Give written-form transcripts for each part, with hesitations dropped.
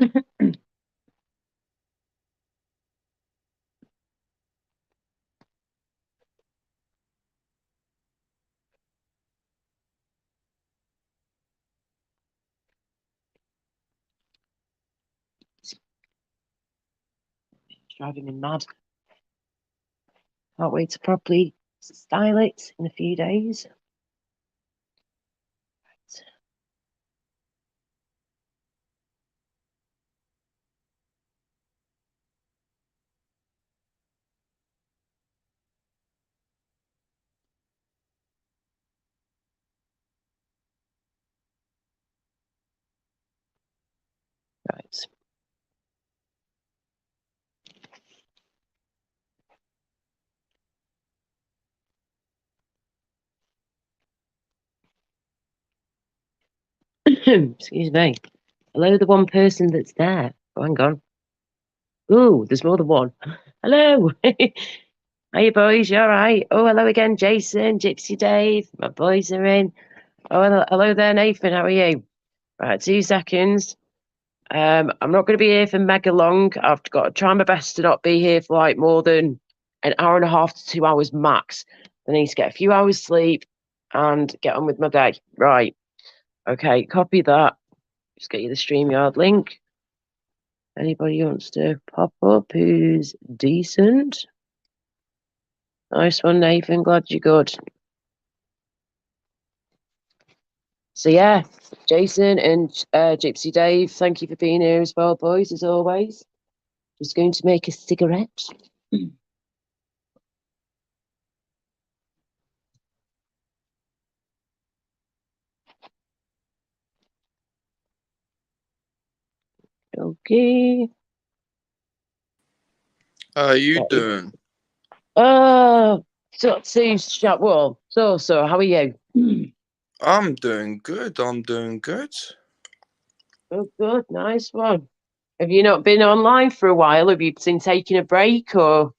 It's driving me mad. Can't wait to properly style it in a few days. Right. Excuse me. Hello, the one person that's there. Oh, hang on. Ooh, there's more than one. Hello. Hey, boys, you all right? Oh, hello again, Jason, Gypsy Dave. My boys are in. Oh, hello there, Nathan. How are you? Right, 2 seconds. I'm not going to be here for mega long. I've got to try my best to not be here for like more than an hour and a half to 2 hours max. I need to get a few hours sleep and get on with my day. Right. Okay, copy that. Just get you the StreamYard link. Anybody who wants to pop up who's decent? Nice one, Nathan. Glad you're good. So yeah, Jason and Gypsy Dave, thank you for being here as well, boys, as always. Just going to make a cigarette. Okay. How you doing? Oh, so, how are you? I'm doing good. I'm doing good. Good, nice one. Have you not been online for a while? Have you been taking a break or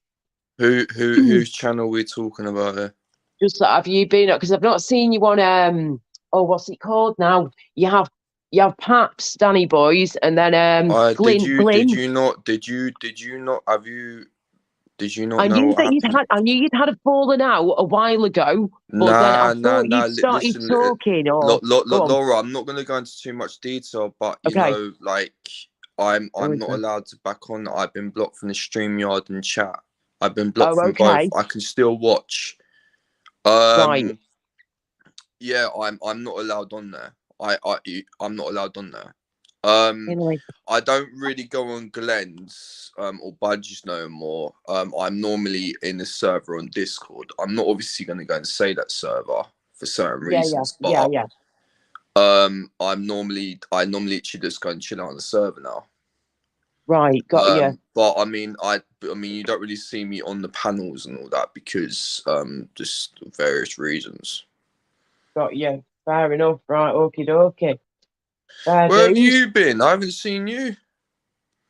Whose channel we talking about here? just have you been? Because I've not seen you on oh, what's it called now? You have Paps, Danny Boys, and then Did Glyn. you not have you did you not I know knew what that happened? I knew you'd had a falling out a while ago, but then I thought you'd started Listen, talking or go on. Laura, I'm not going to go into too much detail, but you Okay. know, like I'm not Okay. allowed to back on. I've been blocked from the StreamYard and chat. I've been blocked Oh, from both. okay. I can still watch. Right. Yeah, I'm not allowed on there. I'm not allowed on there. Anyway. I don't really go on Glenn's or Budge's no more. I'm normally in the server on Discord. I'm not obviously going to go and say that server for certain reasons, but Yeah. I normally actually just go and chill out on the server now. Right, got you. But I mean, you don't really see me on the panels and all that because just various reasons. Got you. Fair enough. Right, okie dokie. Fair Where have dues. you been? I haven't seen you.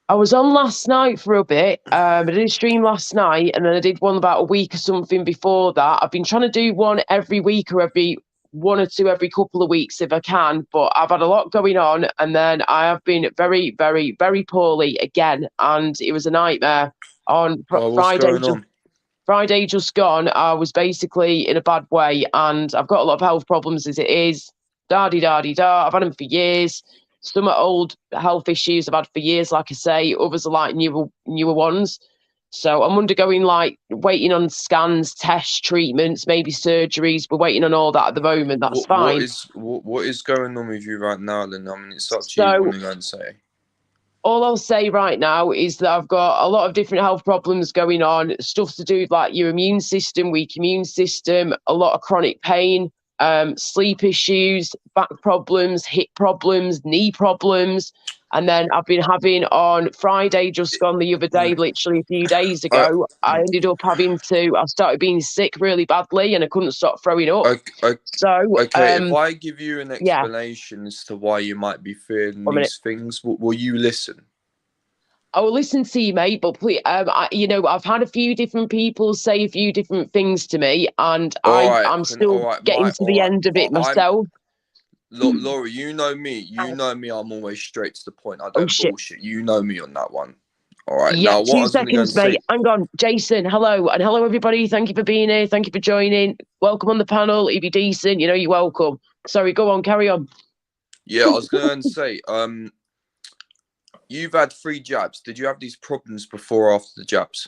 I was on last night for a bit. I did a stream last night, and then I did one about a week or something before that. I've been trying to do one every week or every one or two every couple of weeks if I can, but I've had a lot going on, and then I have been very, very, very poorly again, and it was a nightmare. On What's going on? Friday just gone, I was basically in a bad way, and I've got a lot of health problems as it is. Da di da di da. I've had them for years. Some are old health issues I've had for years, like I say. Others are like newer ones. So I'm undergoing like waiting on scans, tests, treatments, maybe surgeries. We're waiting on all that at the moment. That's fine. What is going on with you right now? Then I mean, it's up to you. You want So to go and say. all I'll say right now is that I've got a lot of different health problems going on, stuff to do with like your immune system, weak immune system, a lot of chronic pain, sleep issues, back problems, hip problems, knee problems. And then I've been having on Friday, just gone the other day, literally a few days ago, I ended up I started being sick really badly and I couldn't stop throwing up. Okay, if I give you an yeah. explanation as to why you might be feeling these things, will you listen? I will listen to you, mate. But please, I've had a few different people say a few different things to me, and I'm still getting to the end of it myself. Laura, you know me. You know me. I'm always straight to the point. I Oh don't shit. bullshit. You know me on that one. All right. Yeah, Now, what I two was going to go and seconds, mate. say. Hang on. Jason, hello. And hello, everybody. Thank you for being here. Thank you for joining. Welcome on the panel. If you're decent, you know you're welcome. Sorry, go on, carry on. Yeah, I was going to say, you've had 3 jabs. Did you have these problems before or after the jabs?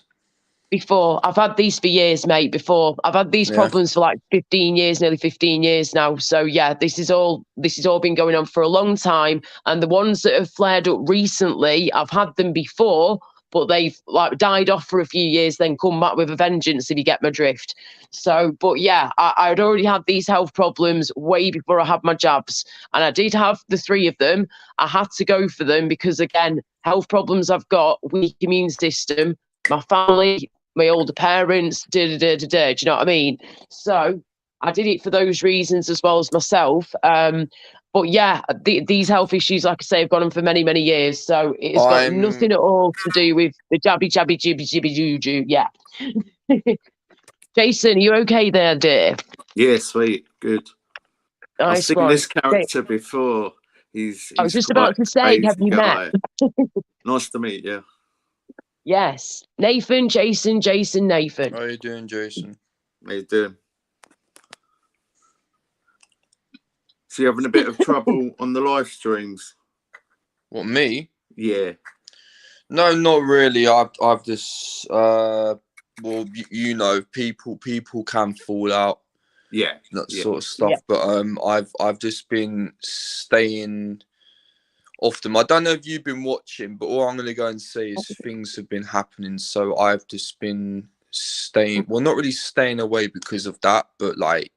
Before. I've had these for years, mate. Before. I've had these problems for like 15 years, nearly 15 years now. So yeah, this is all been going on for a long time. And the ones that have flared up recently, I've had them before, but they've like died off for a few years, then come back with a vengeance, if you get my drift. So, but yeah, I'd already had these health problems way before I had my jabs. And I did have the 3 of them. I had to go for them because, again, health problems I've got, weak immune system, my family, my older parents, do you know what I mean? So I did it for those reasons as well as myself. But yeah, these health issues, like I say, have gone on for many, many years. So it has got nothing at all to do with the jabby, jibby, juju. Yeah. Jason, are you okay there, dear? Yeah, sweet, good. I've Nice seen one. this character before. I was just about to say, have you met? Nice to meet you. Yes. Nathan, Jason, Nathan. How are you doing, Jason? How you doing? So you're having a bit of trouble on the live streams? What, me? Yeah. No, not really. I've just well, you know, people can fall out. Yeah. That sort of stuff. Yeah. But I've just been staying off them. I don't know if you've been watching, but all I'm gonna go and say is things have been happening. So I've just been staying, well, not really staying away because of that, but like,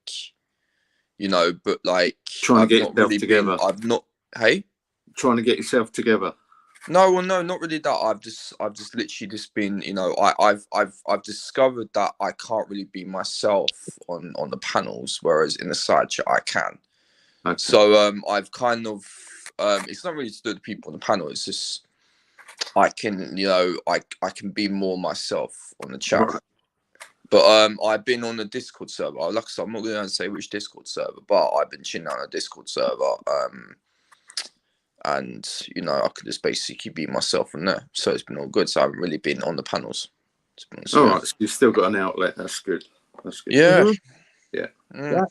you know, but like trying to get yourself together. I've not, hey? Trying to get yourself together. No, well, no, not really that. I've just literally just been, you know, I've discovered that I can't really be myself on the panels, whereas in the side chat I can. Okay. So I've kind of it's not really to do with the people on the panel. It's just I can, you know, I can be more myself on the chat. Right. But I've been on the Discord server. Like I said, I'm not going to say which Discord server, but I've been chilling on a Discord server. And, you know, I could just basically be myself on there. So it's been all good. So I haven't really been on the panels. All right. So you've still got an outlet. That's good. That's good. Yeah. Mm-hmm. Yeah. Yeah.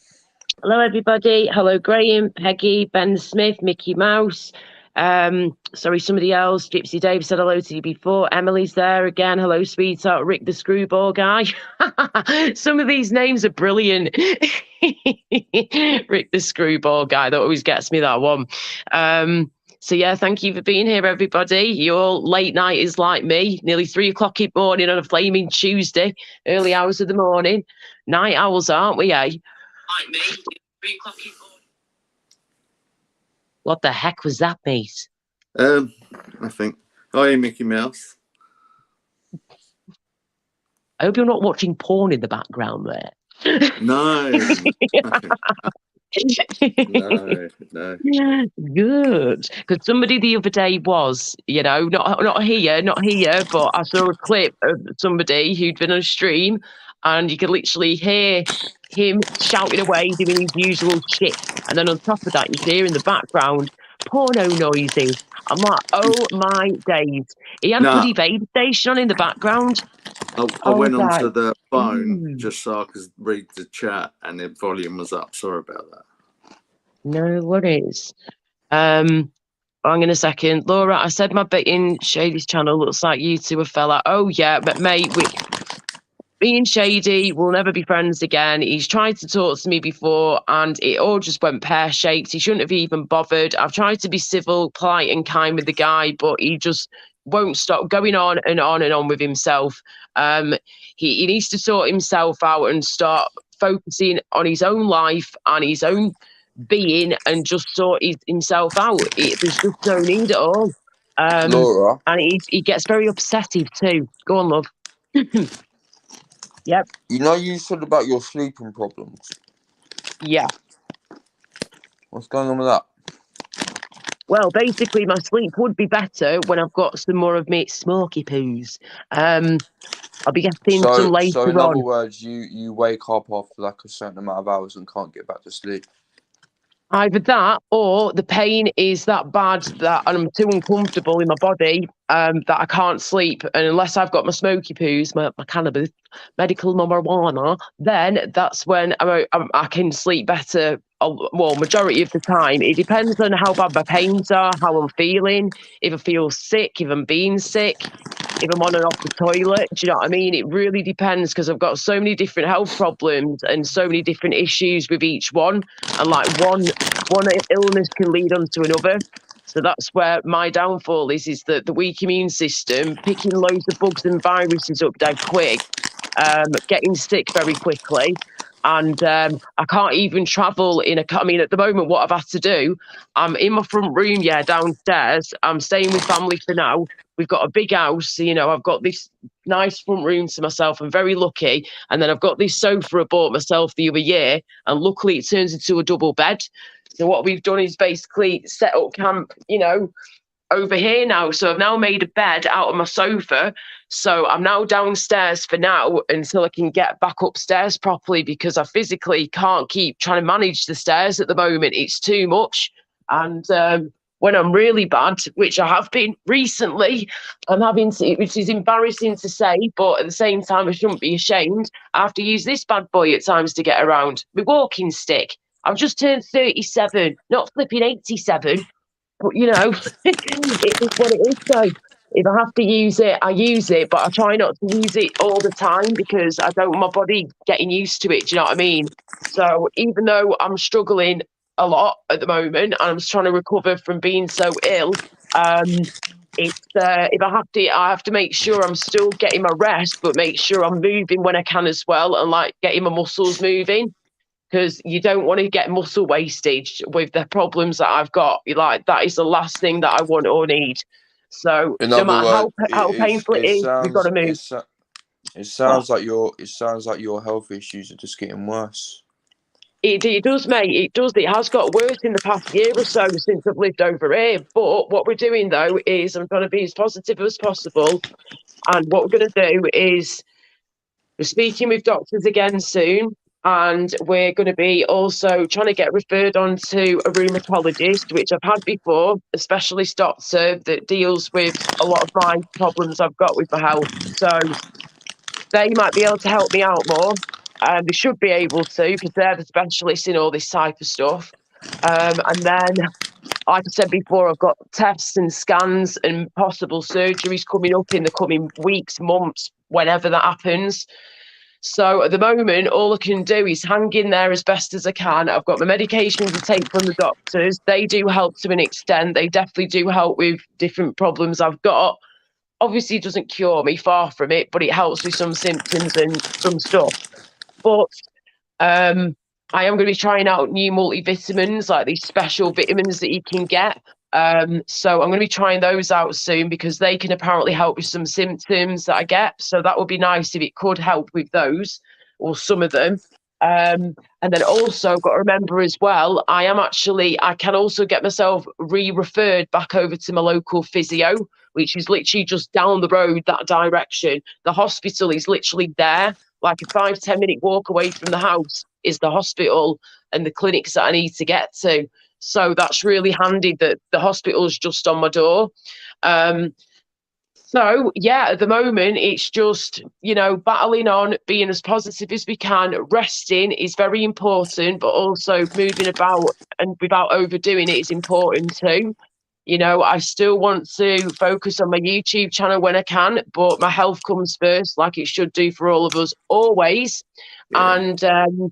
Hello, everybody. Hello, Graham, Peggy, Ben Smith, Mickey Mouse. Sorry, somebody else. Gypsy Dave said hello to you before. Emily's there again. Hello, sweetheart. Rick the Screwball guy. Some of these names are brilliant. Rick the Screwball guy. That always gets me, that one. So yeah, thank you for being here, everybody. You're all late nighters like me, nearly 3 o'clock in the morning on a flaming Tuesday, early hours of the morning. Night owls, aren't we, eh? Like me, 3 o'clock in the morning. What the heck was that, mate? I think. Hi, Mickey Mouse. I hope you're not watching porn in the background there. No. No. Good. Because somebody the other day was, you know, not here, but I saw a clip of somebody who'd been on a stream and you could literally hear him shouting away, doing his usual shit. And then on top of that, you could hear in the background porno noises. I'm like, oh my days. He had a bloody baby station on in the background. I went onto the phone just so I could read the chat and the volume was up. Sorry about that. No worries. Hang on a second. Laura, I said my bit in Shady's channel looks like you two are fella. Oh, yeah, but mate, me and Shady will never be friends again. He's tried to talk to me before and it all just went pear-shaped. He shouldn't have even bothered. I've tried to be civil, polite and kind with the guy, but he just won't stop going on and on and on with himself. He needs to sort himself out and start focusing on his own life and his own being and just sort himself out. There's just no need at all. Laura. And he gets very upsettive too. Go on, love. Yep. You know, you said about your sleeping problems. Yeah. What's going on with that? Well, basically, my sleep would be better when I've got some more of me smoky poos. I'll be getting some later on. So in other words, you wake up after like a certain amount of hours and can't get back to sleep. Either that or the pain is that bad that I'm too uncomfortable in my body that I can't sleep. And unless I've got my smoky poos, my cannabis, medical marijuana, then that's when I can sleep better. Well, majority of the time. It depends on how bad my pains are, how I'm feeling, if I feel sick, if I'm being sick, if I'm on and off the toilet. Do you know what I mean? It really depends because I've got so many different health problems and so many different issues with each one. And like one illness can lead on to another. So that's where my downfall is that the weak immune system, picking loads of bugs and viruses up dead quick, getting sick very quickly. And I can't even travel in a. I mean, at the moment, what I've had to do, I'm in my front room, downstairs. I'm staying with family for now. We've got a big house, you know. I've got this nice front room to myself. I'm very lucky. And then I've got this sofa I bought myself the other year, and luckily it turns into a double bed. So what we've done is basically set up camp, you know, over here now. So I've now made a bed out of my sofa. So I'm now downstairs for now until I can get back upstairs properly, because I physically can't keep trying to manage the stairs at the moment. It's too much. And when I'm really bad, which I have been recently, I'm having to, which is embarrassing to say, but at the same time, I shouldn't be ashamed. I have to use this bad boy at times to get around. My walking stick. I've just turned 37, not flipping 87. But you know, it is what it is. So if I have to use it, I use it, but I try not to use it all the time because I don't want my body getting used to it. Do you know what I mean? So even though I'm struggling a lot at the moment and I'm trying to recover from being so ill, it's if I have to make sure I'm still getting my rest, but make sure I'm moving when I can as well, and like getting my muscles moving, because you don't want to get muscle wastage with the problems that I've got. Like, that is the last thing that I want or need. So In no other matter words, how painful it is, we've got to move. it sounds like your health issues are just getting worse. It does, mate. It does. It has got worse in the past year or so since I've lived over here. But what we're doing though is I'm trying to be as positive as possible. And what we're going to do is we're speaking with doctors again soon, and we're going to be also trying to get referred on to a rheumatologist, which I've had before, a specialist doctor that deals with a lot of my problems I've got with my health. So they might be able to help me out more. They should be able to, because they're the specialists in all this type of stuff. And then, like I said before, I've got tests and scans and possible surgeries coming up in the coming weeks, months, whenever that happens. So at the moment, all I can do is hang in there as best as I can. I've got my medication to take from the doctors. They do help to an extent. They definitely do help with different problems I've got. Obviously, it doesn't cure me, far from it, but it helps with some symptoms and some stuff. But I am going to be trying out new multivitamins, like these special vitamins that you can get. So I'm going to be trying those out soon, because they can apparently help with some symptoms that I get. So that would be nice if it could help with those, or some of them. And then also got to remember as well, I can also get myself re-referred back over to my local physio, which is literally just down the road that direction. The hospital is literally there, like a 5-10 minute walk away from the house is the hospital and the clinics that I need to get to. So that's really handy that the hospital's just on my door. So yeah, at the moment it's just, you know, battling on, being as positive as we can. Resting is very important, but also moving about and without overdoing it is important too. You know, I still want to focus on my YouTube channel when I can, but my health comes first, like it should do for all of us always. Yeah. And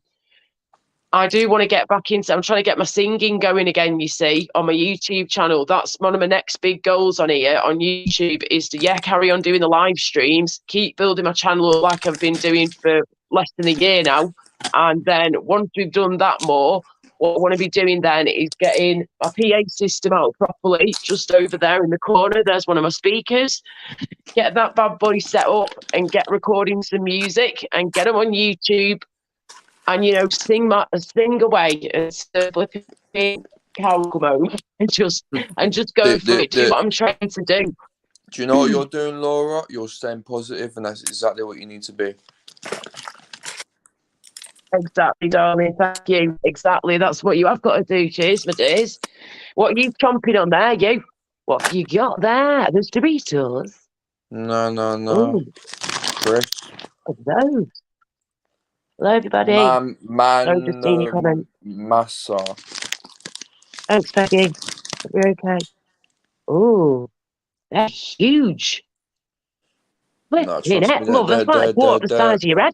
I do want to get back into, I'm trying to get my singing going again, you see, on my YouTube channel. That's one of my next big goals on here on YouTube, is to, carry on doing the live streams, keep building my channel like I've been doing for less than a year now. And then once we've done that more, what I want to be doing then is getting my PA system out properly, just over there in the corner. There's one of my speakers. Get that bad boy set up and get recording some music and get them on YouTube, and, you know, sing away and flipping cow come home and just go for it. Do what I'm trying to do. Do you know what you're doing, Laura? You're staying positive, and that's exactly what you need to be. Exactly, darling. Thank you. Exactly. That's what you have got to do. Cheers, my dears. What are you chomping on there, you? What have you got there? There's Doritos. No. Oh, Chris. hello. Hello, everybody. Oh, just seen your comment. Massa. Thanks, Peggy. Hope you're okay. Oh, they're huge. No, Flipping trust heck, me, love. That's like a quarter the size of your head.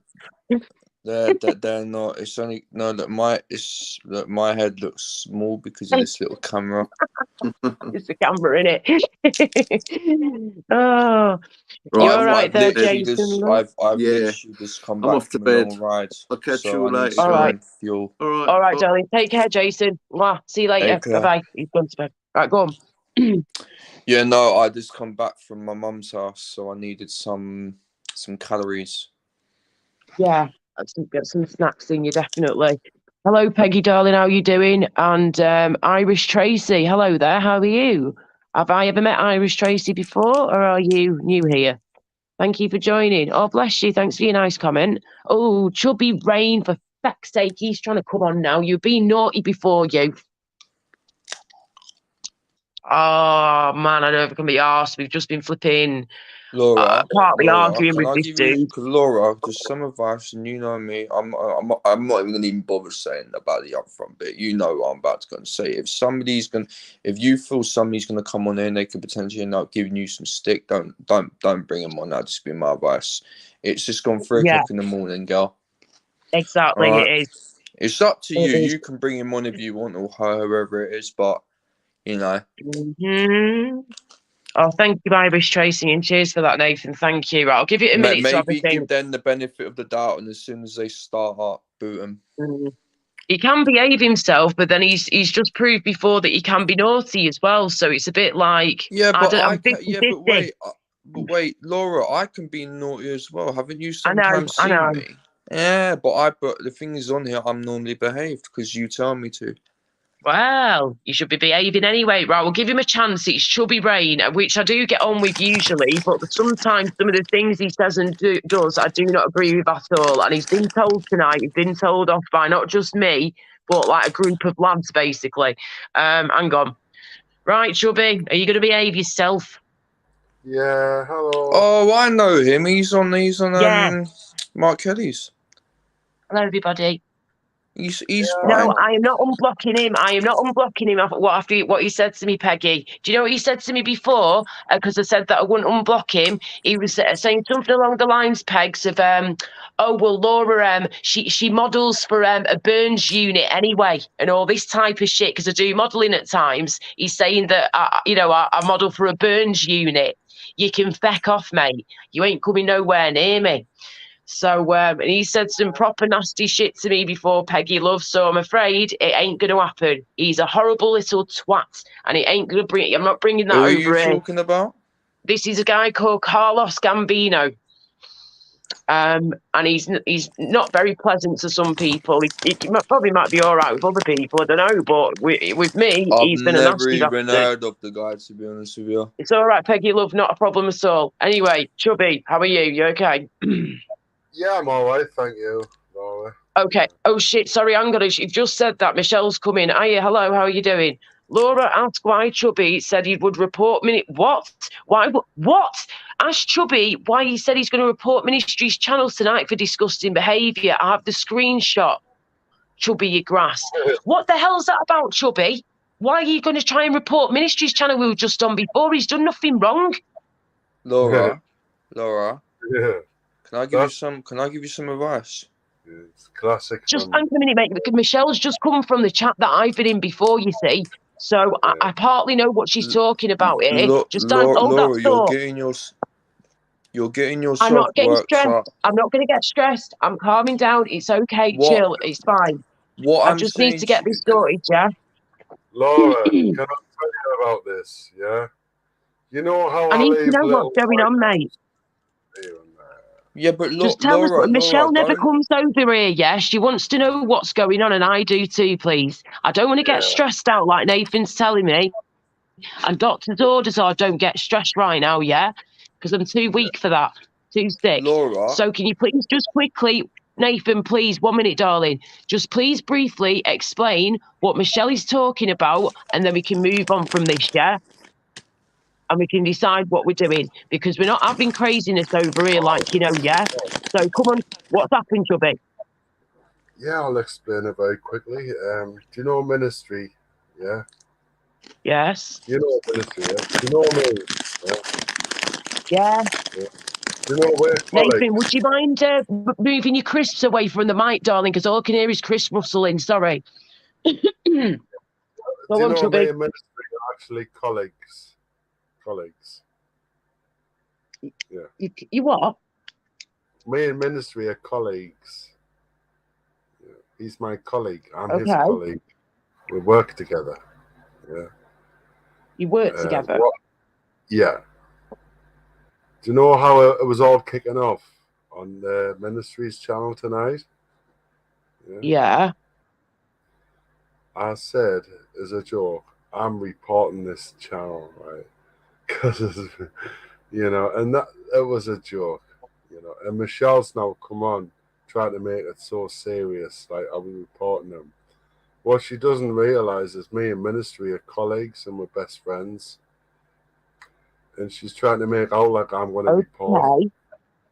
they're not. It's only no. Look, my head looks small because of this little camera. It's the camera, innit? Oh, you Right, all I've, right I've there, literally Jason? just Love? I've yeah, literally just come I'm back off to from a bed. long ride, I'll catch so you I need later, to All go right. guys. and fuel. All right. Darling. Take care, Jason. Mwah. See you later. Take care. Bye-bye. He's gone to bed. Right, go on. Yeah, no, I just come back from my mum's house, so I needed some calories. Yeah, get some snacks in you, definitely. Hello, Peggy, darling. How you doing? And Irish Tracy. Hello there. How are you? Have I ever met Irish Tracy before, or are you new here? Thank you for joining. Oh, bless you. Thanks for your nice comment. Oh, Chubby Rain, for feck's sake, he's trying to come on now. You've been naughty before, you. Oh, man, I don't know if I can be arsed. We've just been flipping, partly Laura, arguing can with I this give you, dude. because Laura, just some advice, and you know me, I'm not even going to even bother saying about the upfront bit. You know what I'm about to go and say. If you feel somebody's going to come on in, they could potentially end up giving you some stick. Don't bring them on. That'd just be my advice. It's just gone 3 Yeah, o'clock in the morning, girl. All exactly. right, It is. it's up to you. It is. You can bring him on if you want, or whoever it is, but you know. Mhm. Oh, thank you, Irish Tracy, and cheers for that, Nathan. Thank you. Right, I'll give you a minute to have a Maybe give think. them the benefit of the doubt, and as soon as they start up, boot them. Mm. He can behave himself, but then he's just proved before that he can be naughty as well. So it's a bit like Yeah, I but don't. I I'm can. Yeah, 50-50. but wait, Laura, I can be naughty as well. Haven't you I know. sometimes I seen know. me? Yeah, but the thing is on here, I'm normally behaved because you tell me to. Well, you should be behaving anyway. Right, we'll give him a chance. It's Chubby Rain, which I do get on with usually, but sometimes some of the things he says and does, I do not agree with at all. And he's been told tonight, he's been told off by not just me, but like a group of lads, basically. Hang on. Right, Chubby, are you going to behave yourself? Yeah, hello. Oh, I know him. He's on Yeah. Mark Kelly's. Hello, everybody. He's No, fine. I am not unblocking him. I am not unblocking him after what he said to me, Peggy. Do you know what he said to me before? Because I said that I wouldn't unblock him. He was saying something along the lines, Pegs, of oh well, Laura, she models for a Burns unit anyway, and all this type of shit. Because I do modelling at times. He's saying that I model for a Burns unit. You can feck off, mate. You ain't coming nowhere near me. So, and he said some proper nasty shit to me before, Peggy Love. So I'm afraid it ain't going to happen. He's a horrible little twat, and it ain't going to bring. I'm not bringing that Who are over you here. talking about? This is a guy called Carlos Gambino. And he's not very pleasant to some people. He probably might be all right with other people. I don't know, but with me, I've he's been a never nasty even bastard. heard of the guy, to be honest with you. It's all right, Peggy Love. Not a problem at all. Anyway, Chubby, how are you? You okay? Yeah, I'm all right, thank you, Laura. Okay. Oh shit. Sorry, I'm gonna. You've just said that. Michelle's come in. Hiya, hello. How are you doing? Laura asked why Chubby said he would report What? Why? What? Ask Chubby why he said he's going to report Ministry's channels tonight for disgusting behaviour. I have the screenshot. Chubby, you grass. What the hell's that about, Chubby? Why are you going to try and report Ministry's channel we were just on before? He's done nothing wrong. Laura, Yeah, can I give you some? Can I give you some advice? it's classic. Just hang on a minute, mate. Michelle's just come from the chat that I've been in before, you see. So I partly know what she's talking about here. Just hold that Laura, thought. you're getting I'm yourself not getting worked stressed. up. I'm not going to get stressed. I'm calming down. It's okay. What Chill. It's fine. what I I'm just need saying to to get you, this sorted, yeah? Laura, can I tell you about this? Yeah, you know how I I need to leave know what's little going on, mate. here and there. yeah, but Just tell us. Laura, Michelle never don't. comes over here, yeah? She wants to know what's going on, and I do too, please. I don't want to get stressed out like Nathan's telling me. And doctor's orders are don't get stressed right now, yeah? Because I'm too weak for that, too sick. Laura, So can you please just quickly Nathan, please, 1 minute, darling. Just please briefly explain what Michelle is talking about, and then we can move on from this, yeah? And we can decide what we're doing, because we're not having craziness over here, like, you know, yeah? So come on, what's happened, Chubby? Yeah, I'll explain it very quickly. Do you know ministry? Yeah. Yes. You know ministry, yeah? Do you know me? Yeah. Do you know we're colleagues? Nathan, would you mind moving your crisps away from the mic, darling? Because all I can hear is crisp rustling. Sorry. Do you know Chubby. me and ministry are actually colleagues? Colleagues. Yeah. You what? Me and ministry are colleagues. Yeah. He's my colleague. I'm his Okay. colleague. We work together. Yeah. You work together? Yeah. Do you know how it was all kicking off on the ministry's channel tonight? Yeah. I said, as a joke, I'm reporting this channel, right? Because, you know, and that it was a joke, you know. And Michelle's now come on, trying to make it so serious, like, are we reporting them? What she doesn't realize is me and ministry are colleagues and we're best friends. And she's trying to make out like I'm going to report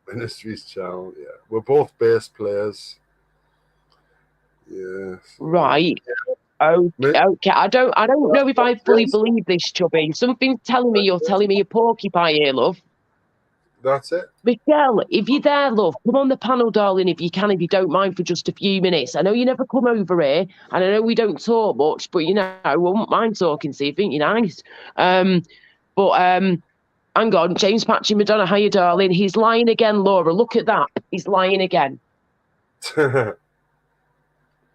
ministry's channel. Yeah, we're both bass players. Yeah. Right. Okay. I don't know if I fully believe this, Chubby. Something's telling me you're telling me a porcupine here, love. That's it. Michelle, if you're there, love, come on the panel, darling, if you can, if you don't mind, for just a few minutes. I know you never come over here, and I know we don't talk much, but, you know, I won't mind talking to you. I think you're nice. Hang on, James Patchy Madonna, how you, darling? He's lying again, Laura. Look at that. He's lying again.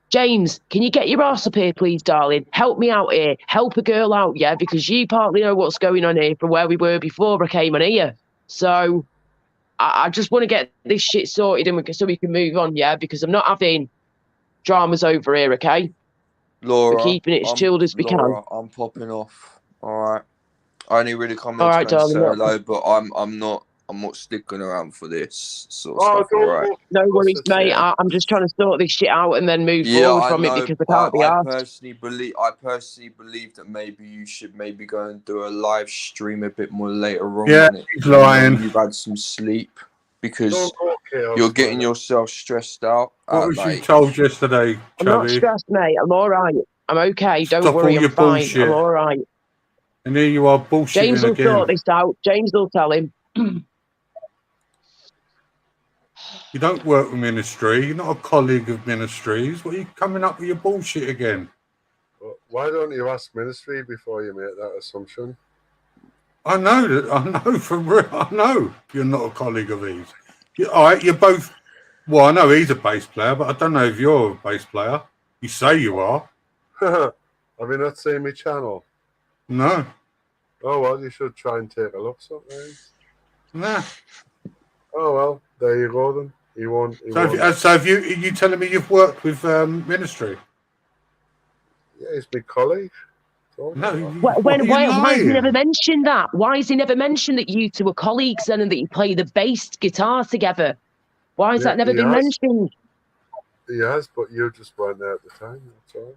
James, can you get your ass up here, please, darling? Help me out here. Help a girl out, yeah? Because you partly know what's going on here from where we were before I came on here. So I just want to get this shit sorted so we can move on, yeah? Because I'm not having dramas over here, okay? Laura, we're keeping it as chilled as we can. I'm popping off. All right. I only really come All here right, to darling, say hello, but I'm not sticking around for this sort of stuff. All right. No worries, mate. I'm just trying to sort this shit out and then move forward from it, because I can't be asked. I personally believe that maybe you should go and do a live stream a bit more later on. Yeah, he's lying. You've had some sleep, because you're getting yourself stressed out. What was you told yesterday, Chubby? I'm not stressed, mate. I'm all right. I'm okay. Don't worry. I'm fine. Bullshit. I'm all right. And here you are bullshitting James will again. sort this out. James will tell him. You don't work with ministry. You're not a colleague of ministries. What are you coming up with your bullshit again? Well, why don't you ask ministry before you make that assumption? I know that. I know for real. I know you're not a colleague of his. All right, you're both. Well, I know he's a bass player, but I don't know if you're a bass player. You say you are. Have you not seen my channel? No. Oh, well, you should try and take a look sometimes. Nah. Oh, well, there you go then. He won't. So have you telling me you've worked with ministry? Yeah, he's my colleague. No. Why has he never mentioned that? Why has he never mentioned that you two are colleagues then and that you play the bass guitar together? Why has that never been mentioned? He has, but you just weren't there at the time. That's all.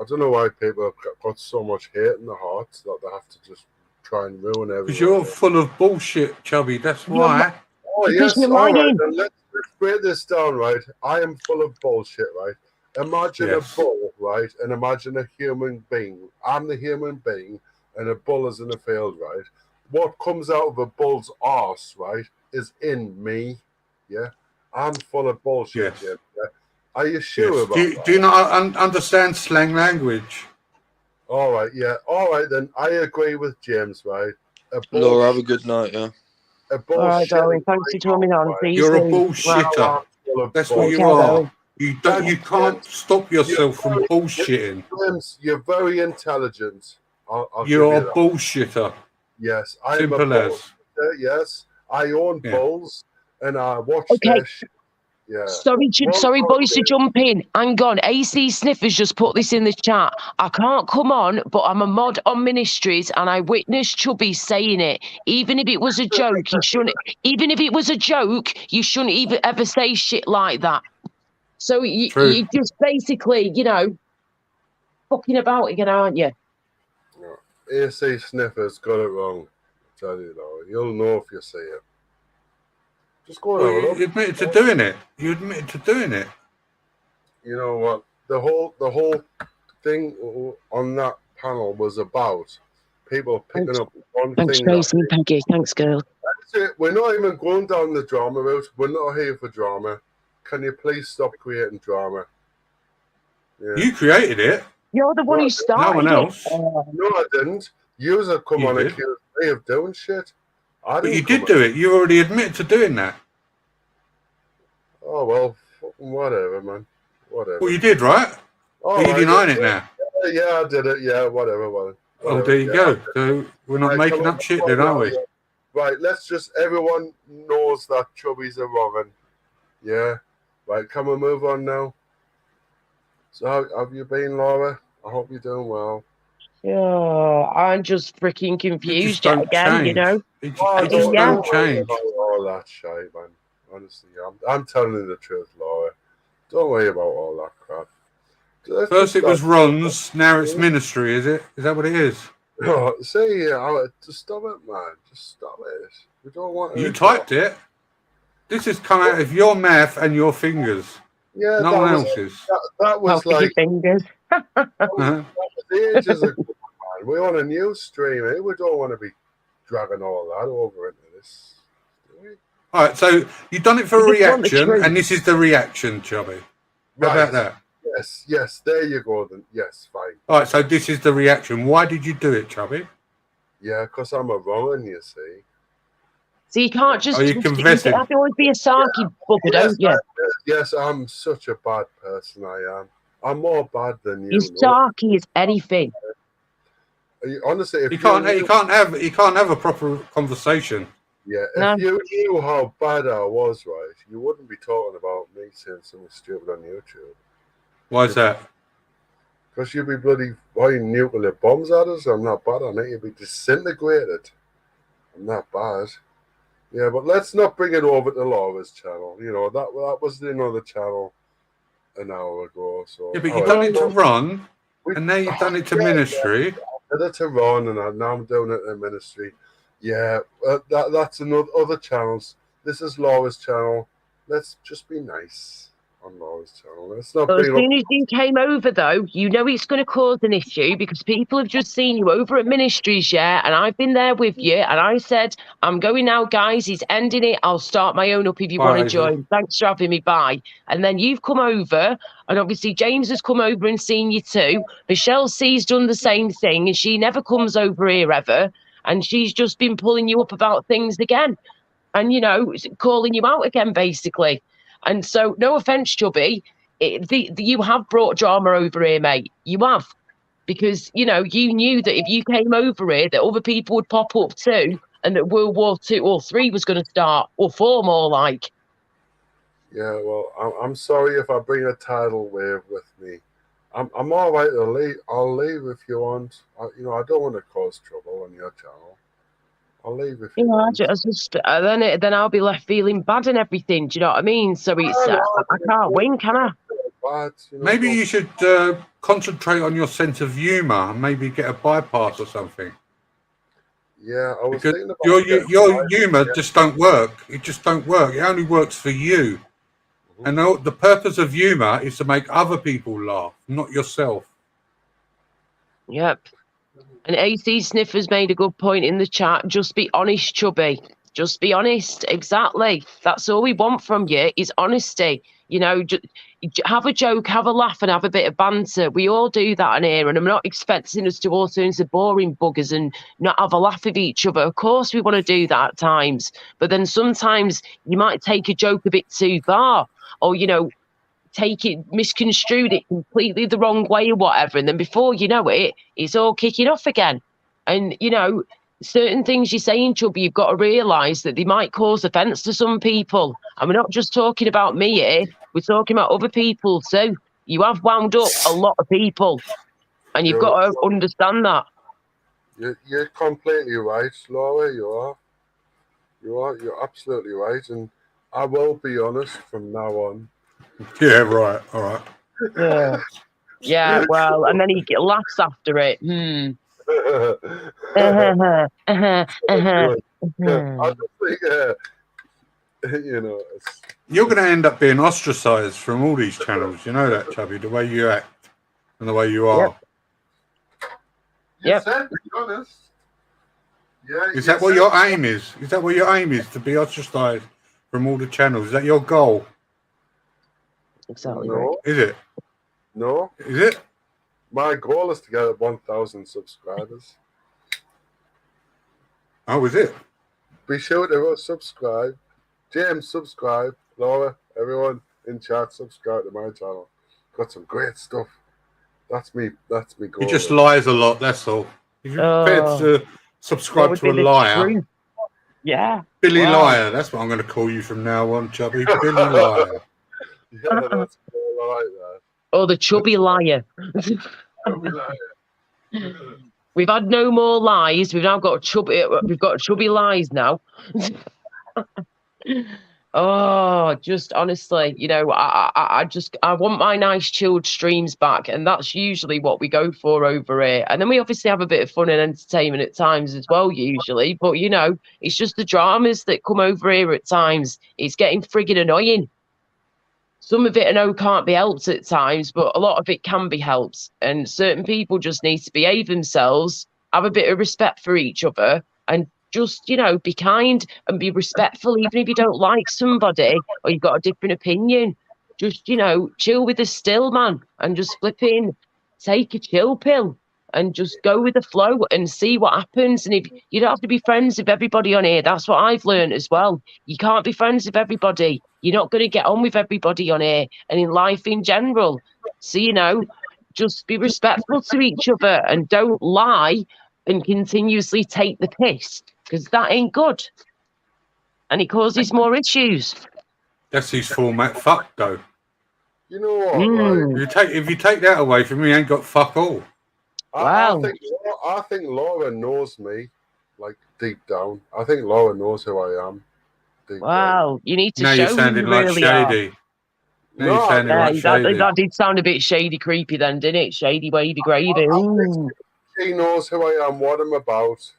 I don't know why people have got so much hate in their hearts that they have to just try and ruin everything. Because you're full of bullshit, Chubby. That's why. Oh, yes. All right, then let's break this down, right? I am full of bullshit, right? Imagine a bull, right? And imagine a human being. I'm the human being, and a bull is in the field, right? What comes out of a bull's arse, right, is in me. Yeah? I'm full of bullshit. Yes. Yeah? Are you sure about that? Do you not understand slang language? All right, yeah. All right, then. I agree with James, right? Laura, have a good night, yeah. All right, darling. Thanks for coming on. You're a bullshitter. That's what you are. You can't stop yourself from bullshitting. James, you're very intelligent. You're a bullshitter. Yes, I am. Simple as. Yes, I own bulls and I watch their shit. Yeah. Sorry, boys, to jump in. Hang on. AC Sniffers just put this in the chat. I can't come on, but I'm a mod on Ministries, and I witnessed Chubby saying it. Even if it was a joke, you shouldn't. Even if it was a joke, you shouldn't even ever say shit like that. So you just basically, fucking about again, aren't you? AC Sniffer's got it wrong. I tell you though, you'll know if you see it. Just go and have a look. You admitted to doing it. You admitted to doing it. You know what? The whole thing on that panel was about people picking up one Thanks, thing. Tracy and Peggy. Thanks, girl. That's it. We're not even going down the drama route. We're not here for drama. Can you please stop creating drama? Yeah. You created it. You're the one who started no one else. No, I didn't. You have come on and accused me of doing shit. But you did do it. You already admitted to doing that. Oh, well, fucking whatever, man. Whatever. Well, you did, right? Oh, Are you denying it now? Yeah, I did it. Yeah, whatever. Oh, there you go. So we're not making up shit then, are we? Right, let's just, everyone knows that Chubby's a Robin. Yeah? Right, can we move on now? So how have you been, Laura? I hope you're doing well. Oh, I'm just freaking confused yet again, change. I just, yeah. Don't change. All that shit, man. Honestly, I'm telling you the truth, Laura. Don't worry about all that crap. First it was Ron's, now it's Ministry, is it? Is that what it is? Oh, see, just stop it, man. Just stop it. We don't want. You typed it. This has come out of your mouth and your fingers. Yeah, no one else's. That was like fingers. That was ages ago, man. We're on a new stream. We don't want to be dragging all that over into this. All right, so you've done it for a reaction, and this is the reaction, Chubby. How about that? Yes, there you go then. Yes, fine. All right, so this is the reaction. Why did you do it, Chubby? Yeah, because I'm a Roman, you see. So you can't just... you confessing? You have to always be a sarky bugger, don't you? Yes, I'm such a bad person, I am. I'm more bad than you. You're sarky as anything. Honestly, if you can't have a proper conversation. Yeah, if you knew how bad I was, right, you wouldn't be talking about me saying something stupid on YouTube. Why is that? Because you'd be bloody firing nuclear bombs at us. I'm not bad on it. You'd be disintegrated. I'm not bad. Yeah, but let's not bring it over to Laura's channel. You know, that was in another channel an hour ago. So yeah, but you've done it to Ron, and now you've done it to Ministry. I did it to Ron, and now I'm doing it to Ministry. Yeah, that's other channels. This is Laura's channel. Let's just be nice on Laura's channel. Let's not. As soon as you came over, though, you know it's going to cause an issue because people have just seen you over at Ministries, yeah, and I've been there with you, and I said, I'm going now, guys. He's ending it. I'll start my own up if you want to join. Thanks for having me. Bye. And then you've come over, and obviously James has come over and seen you too. Michelle C's done the same thing, and she never comes over here ever. And she's just been pulling you up about things again and, calling you out again, basically. And so, no offence, Chubby, you have brought drama over here, mate. You have. Because, you knew that if you came over here, that other people would pop up too and that World War II or III was going to start, or 4 more like. Yeah, well, I'm sorry if I bring a tidal wave with me. I'm all right to leave. I'll leave if you want. I don't want to cause trouble on your channel. I'll leave if you want. Then I'll be left feeling bad and everything. Do you know what I mean? So it's I can't win, can I? Bad, maybe you should concentrate on your sense of humour and maybe get a bypass or something. Yeah, I was thinking about your humour just don't work. It just don't work. It only works for you. And the purpose of humour is to make other people laugh, not yourself. Yep. And AC Sniffer's made a good point in the chat. Just be honest, Chubby. Just be honest. Exactly. That's all we want from you is honesty. Have a joke, have a laugh, and have a bit of banter. We all do that in here, and I'm not expecting us to all turn into boring buggers and not have a laugh with each other. Of course, we want to do that at times, but then sometimes you might take a joke a bit too far, or take it, misconstrued it completely the wrong way or whatever, and then before you know it, it's all kicking off again. And certain things you're saying, Chubby, you've got to realise that they might cause offence to some people. And we're not just talking about me here, we're talking about other people too. You have wound up a lot of people, and you've got to understand that. You're completely right, Laura. You're absolutely right. And I will be honest from now on. Yeah, right. All right. Yeah. Yeah, well, and then he laughs after it. I just think, you know, You're going to end up being ostracised from all these channels. You know that, Chubby, the way you act and the way you are. You said, be honest. Yeah. Is that what your aim is? Is that what your aim is, to be ostracised from all the channels? Is that your goal? Exactly. No. Right. Is it? No. Is it? My goal is to get 1,000 subscribers. Oh, is it? Be sure to subscribe. James, subscribe. Laura, everyone in chat, subscribe to my channel. Got some great stuff. That's me goal. He just lies a lot, that's all. If you're prepared to subscribe to a liar. Truth? Yeah. Billy Liar, that's what I'm going to call you from now on, Chubby. Billy Liar. Yeah, that's cool. I like that. Oh, the Chubby Liar. We've had no more lies. We've now got chubby. We've got chubby lies now. Oh, just honestly, you know, I want my nice chilled streams back, and that's usually what we go for over here. And then we obviously have a bit of fun and entertainment at times as well, usually. But you know, it's just the dramas that come over here at times. It's getting friggin' annoying. Some of it, I know, can't be helped at times, but a lot of it can be helped. And certain people just need to behave themselves, have a bit of respect for each other, and just, you know, be kind and be respectful, even if you don't like somebody or you've got a different opinion. Just, you know, chill with the still, man, and just flipping take a chill pill and just go with the flow and see what happens. And if you don't have to be friends with everybody on here, that's what I've learned as well. You can't be friends with everybody. You're not going to get on with everybody on here and in life in general. So, you know, just be respectful to each other and don't lie and continuously take the piss, because that ain't good. And it causes more issues. That's his format fuck, though. You know what, right? If you take that away from me, you ain't got fuck all. Wow. I think Laura knows me, like, deep down. I think Laura knows who I am. Wow, you need to now show you're sounding like really shady. Now you're sounding like shady. That did sound a bit shady, creepy then, didn't it? Shady, wavy, gravy. She knows who I am, what I'm about.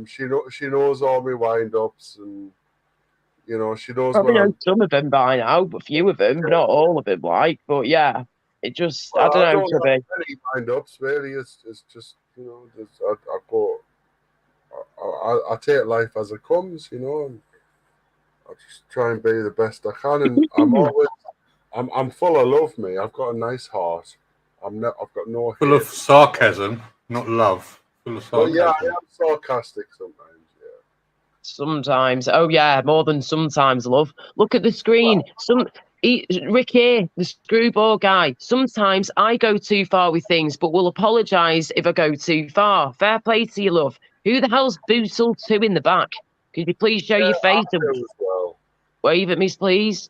She knows all my wind-ups, and you know, she knows. Probably know some of them by now, but few of them, not all of them, like. But yeah, it just, well, I don't know. Have any wind-ups, really. It's just, you know, I take life as it comes, you know, and I just try and be the best I can. And I'm full of love, me. I've got a nice heart. I've got no full of sarcasm, not love. Full of sarcasm. Well, yeah, I am sarcastic sometimes. Yeah. Sometimes, oh yeah, more than sometimes, love. Look at the screen. Rick here, the screwball guy. Sometimes I go too far with things, but will apologise if I go too far. Fair play to you, love. Who the hell's Bootle 2 in the back? Could you please show your face and wave at me, please?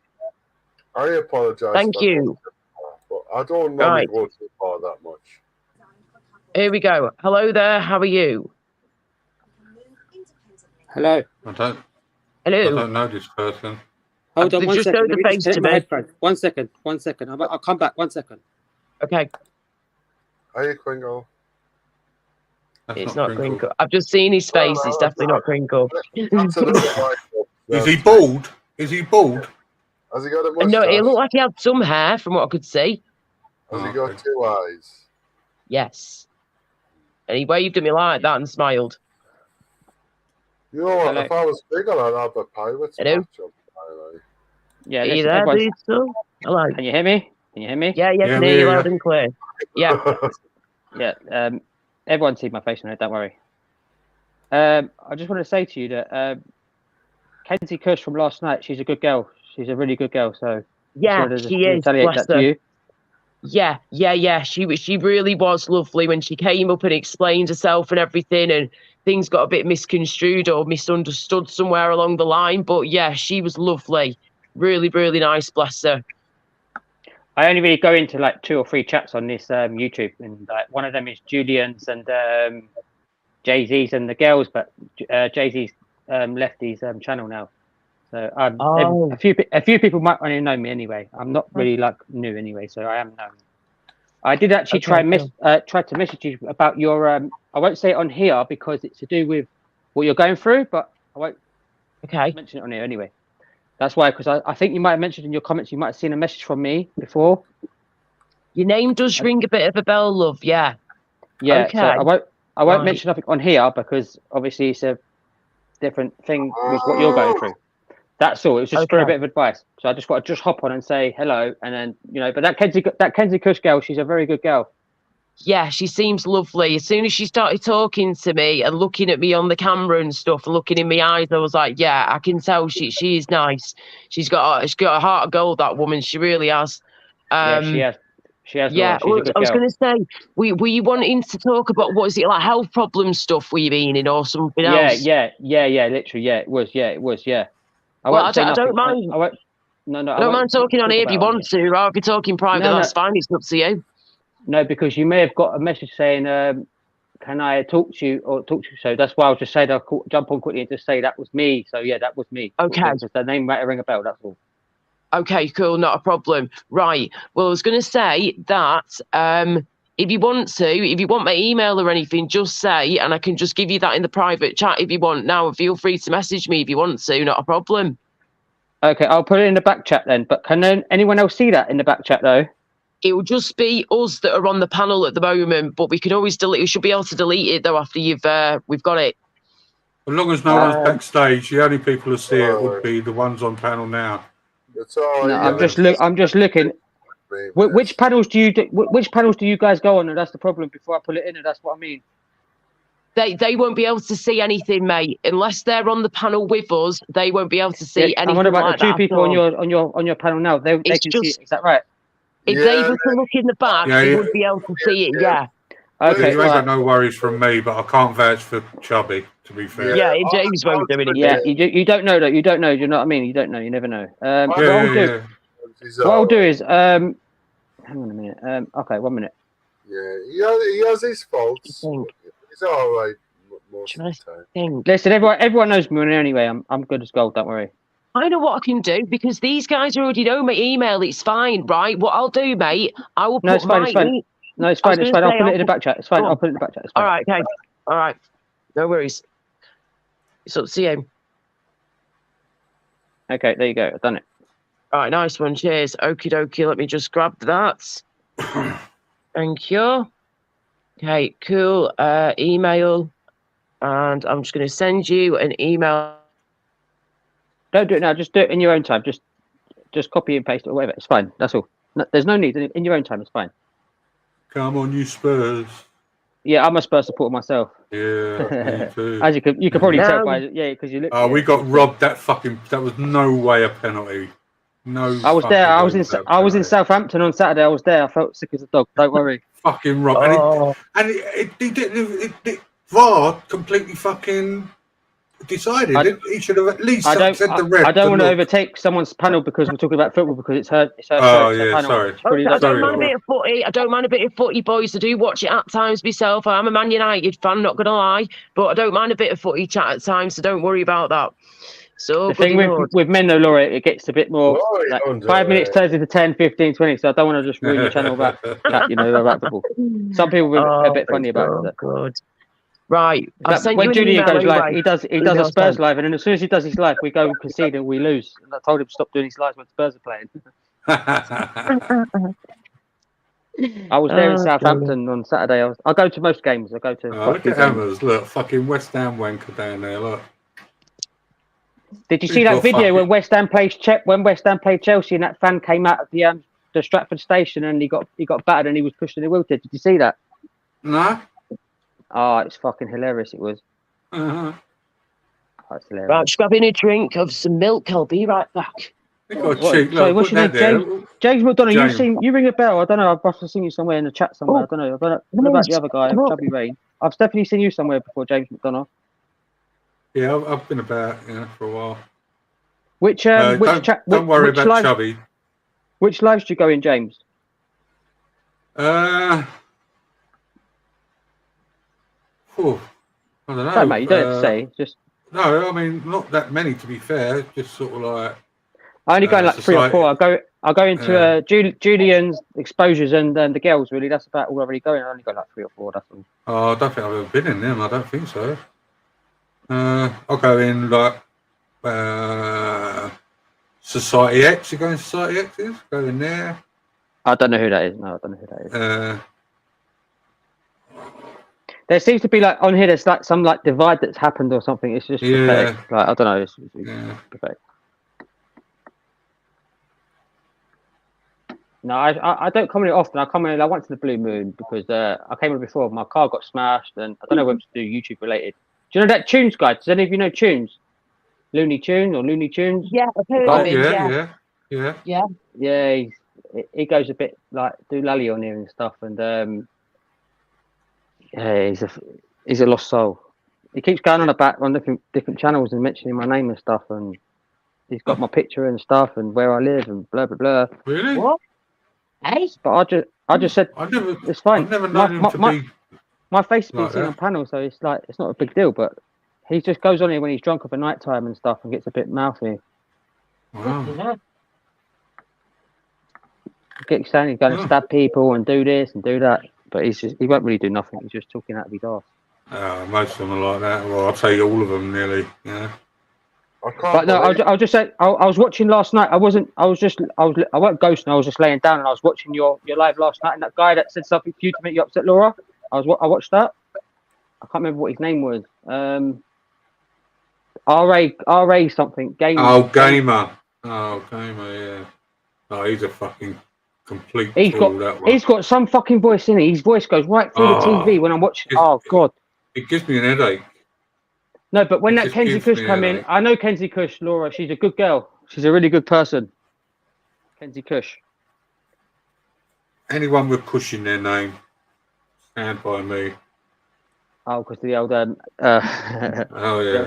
I apologise. Thank you. But I don't normally go too far that much. Here we go. Hello there. How are you? Hello. Hello. I don't know this person. Hold on one just second. Show the face to me. 1 second. 1 second. I'll come back. 1 second. Okay. Hey, Kringle. It's not Crinkle. I've just seen his face. It's definitely not Crinkle. Is he bald? Is he bald? Has he got a mustache? No, it looked like he had some hair from what I could see. Has he got 2 eyes? Yes. And he waved at me like that and smiled. You know what? Hello. If I was bigger, I'd have a pirate's match up. Yeah, are you there, dude? Hello. Can you hear me? Can you hear me? Yeah, can hear you loud and clear. Yeah. Yeah. Everyone's seen my face on it. Don't worry. I just want to say to you that Kenzie Kush from last night. She's a good girl. She's a really good girl. So yeah, she is. Bless her. To you. Yeah. She really was lovely when she came up and explained herself and everything. And things got a bit misconstrued or misunderstood somewhere along the line. But yeah, she was lovely. Really, really nice, bless her. I only really go into like 2 or 3 chats on this YouTube, and like one of them is Julian's and Jay-Z's and the girls, but Jay-Z's left his channel now. So a few people might only know me anyway. I'm not really like new anyway, so I am known. I did actually try to message you about your I won't say it on here because it's to do with what you're going through, but I won't mention it on here anyway. That's why, because I think you might have mentioned in your comments, you might have seen a message from me before. Your name does ring a bit of a bell, love. Yeah. Yeah. Okay. So I won't mention nothing on here because obviously it's a different thing with what you're going through. That's all. It was just for a bit of advice. So I just want to hop on and say hello, and then but that Kenzie Kush girl, she's a very good girl. Yeah, she seems lovely. As soon as she started talking to me and looking at me on the camera and stuff, and looking in my eyes, I was like, yeah, I can tell she is nice. She's got a heart of gold, that woman. She really has. Yeah, she has. Yeah, I was going to say, were you wanting to talk about, what is it, like health problem stuff were you meaning or something else? Yeah, literally, yeah, it was. I don't mind. I don't mind talking on here if you want to. Or if you're talking private, that's fine. It's up to you. No, because you may have got a message saying, "Can I talk to you?" So that's why I was just saying I'll jump on quickly and just say that was me. So yeah, that was me. Okay. Just the name might ring a bell. That's all. Okay, cool, not a problem. Right. Well, I was going to say that if you want my email or anything, just say, and I can just give you that in the private chat if you want. Now, feel free to message me if you want to. Not a problem. Okay, I'll put it in the back chat then. But can anyone else see that in the back chat though? It will just be us that are on the panel at the moment, but we can always delete. We should be able to delete it though after we've got it. As long as no one's backstage, the only people who see it would be the ones on panel now. It's all right. No, I'm just looking. Which panels do you guys go on? And that's the problem. Before I pull it in, and that's what I mean. They won't be able to see anything, mate, unless they're on the panel with us. They won't be able to see anything. I'm on about like the 2 people on your panel now. They can see it. Is that right? If they were to look in the back, they would be able to see it. Yeah. Okay. You ain't got no worries from me, but I can't vouch for Chubby, to be fair. Yeah, James won't do anything. Yeah, you don't know that. You don't know. You know what I mean? You don't know. You never know. What I'll do is hang on a minute. Okay, 1 minute. Yeah, he has his faults. He's all right most of the time. Listen, everyone knows me anyway. I'm good as gold. Don't worry. I know what I can do because these guys already know my email. It's fine, right? What I'll do, mate, I will put No, it's fine. It's fine. I'll put it in the back chat. It's fine. I'll put it in the back chat. It's fine. All right, okay. All right. No worries. It's up to you. Okay, there you go. I've done it. All right, nice one. Cheers. Okie dokie. Let me just grab that. Thank you. Okay, cool. Email. And I'm just going to send you an email. Don't do it now. Just do it in your own time. Just copy and paste it or whatever. It's fine. That's all. No, there's no need. In your own time, it's fine. Come on, you Spurs. Yeah, I'm a Spurs supporter myself. Yeah, me too. As you could probably tell by because you look. Oh, we got robbed. That was no way a penalty. No. I was there. I was in Southampton on Saturday. I was there. I felt sick as a dog. Don't worry. Fucking robbed. And he didn't. VAR completely fucking decided he should have at least said the red. I don't want to overtake someone's panel because we're talking about football because it's her. Oh yeah, sorry. I don't mind a bit of footy. I don't mind a bit of footy, boys. I do watch it at times myself. I'm a Man United fan, not gonna lie, but I don't mind a bit of footy chat at times. So don't worry about that. So the thing with men though, Laura, it gets a bit more. Like 5 minutes turns into 10, 15, 20. So I don't want to just ruin your channel about that. About football. Some people are a bit funny about it. Good. Right. When Julian goes live, he does a Spurs live, and then as soon as he does his live, we go concede and we lose. And I told him to stop doing his lives when Spurs are playing. I was there in Southampton on Saturday. I go to most games. I go to. Look at Hammers! Look, fucking West Ham wanker down there. Look. Did you see that video when West Ham played Chelsea and that fan came out of the Stratford station and he got battered and he was pushed in the wheelchair? Did you see that? No. Oh, it's fucking hilarious. It was. Uh-huh. Oh, it's hilarious. Right, just grabbing a drink of some milk. I'll be right back. What's your name? James McDonough. You ring a bell. I don't know. I've must have seen you somewhere in the chat somewhere. I don't know. What about the other guy, Chubby Rain? I've definitely seen you somewhere before, James McDonough. Yeah, I've been about for a while. Which Don't worry about live, Chubby. Which lives do you go in, James? I don't know. No, mate, you don't have to say. Just no, I mean not that many to be fair. Just sort of like I only go in like society. 3 or 4. I go into Julian's exposures and the girls. Really, that's about all I really go in. I only go like 3 or 4. That's all. Oh, I don't think I've ever been in them. I don't think so. I'll go in like Society X. You go in Society X's? Go in there. I don't know who that is. No, I don't know who that is. There seems to be like on here. There's like some like divide that's happened or something. It's just pathetic. Like I don't know. It's pathetic. No, I don't come in often. I come in. I went to the Blue Moon because I came in before. My car got smashed, and I don't know whether to do YouTube related. Do you know that Tunes guy? Does any of you know Tunes? Looney Tunes or Looney Tunes? Yeah, I've heard of him. Yeah. He goes a bit like do lally on here and stuff, and he's a lost soul. He keeps going on about on different channels and mentioning my name and stuff, and he's got my picture and stuff and where I live and blah blah blah. Really? What? Hey? But I just said it's fine. I've never known him to be. My face has been like seen that. on panel, so it's like it's not a big deal. But he just goes on here when he's drunk of a night time and stuff and gets a bit mouthy. Wow. Yeah. Gets saying he's going to stab people and do this and do that, but he won't really do nothing. He's just talking out of his arse. Most of them are like that. Well, I'll say all of them nearly. Yeah. But no, I'll just say I was watching last night. I wasn't ghosting. I was just laying down and I was watching your live last night. And that guy that said something to you to make you upset, Laura. I watched that. I can't remember what his name was. RA something. Gamer. Oh, Gamer. Yeah. Oh, he's a fucking complete fool, that one. He's got some fucking voice in it. His voice goes right through the TV when I'm watching. Oh God. It gives me an headache. No, but when that Kenzie Kush come in, I know Kenzie Kush, Laura. She's a good girl. She's a really good person. Kenzie Kush. Anyone with Kush in their name, stand by me. Oh, because the old oh yeah.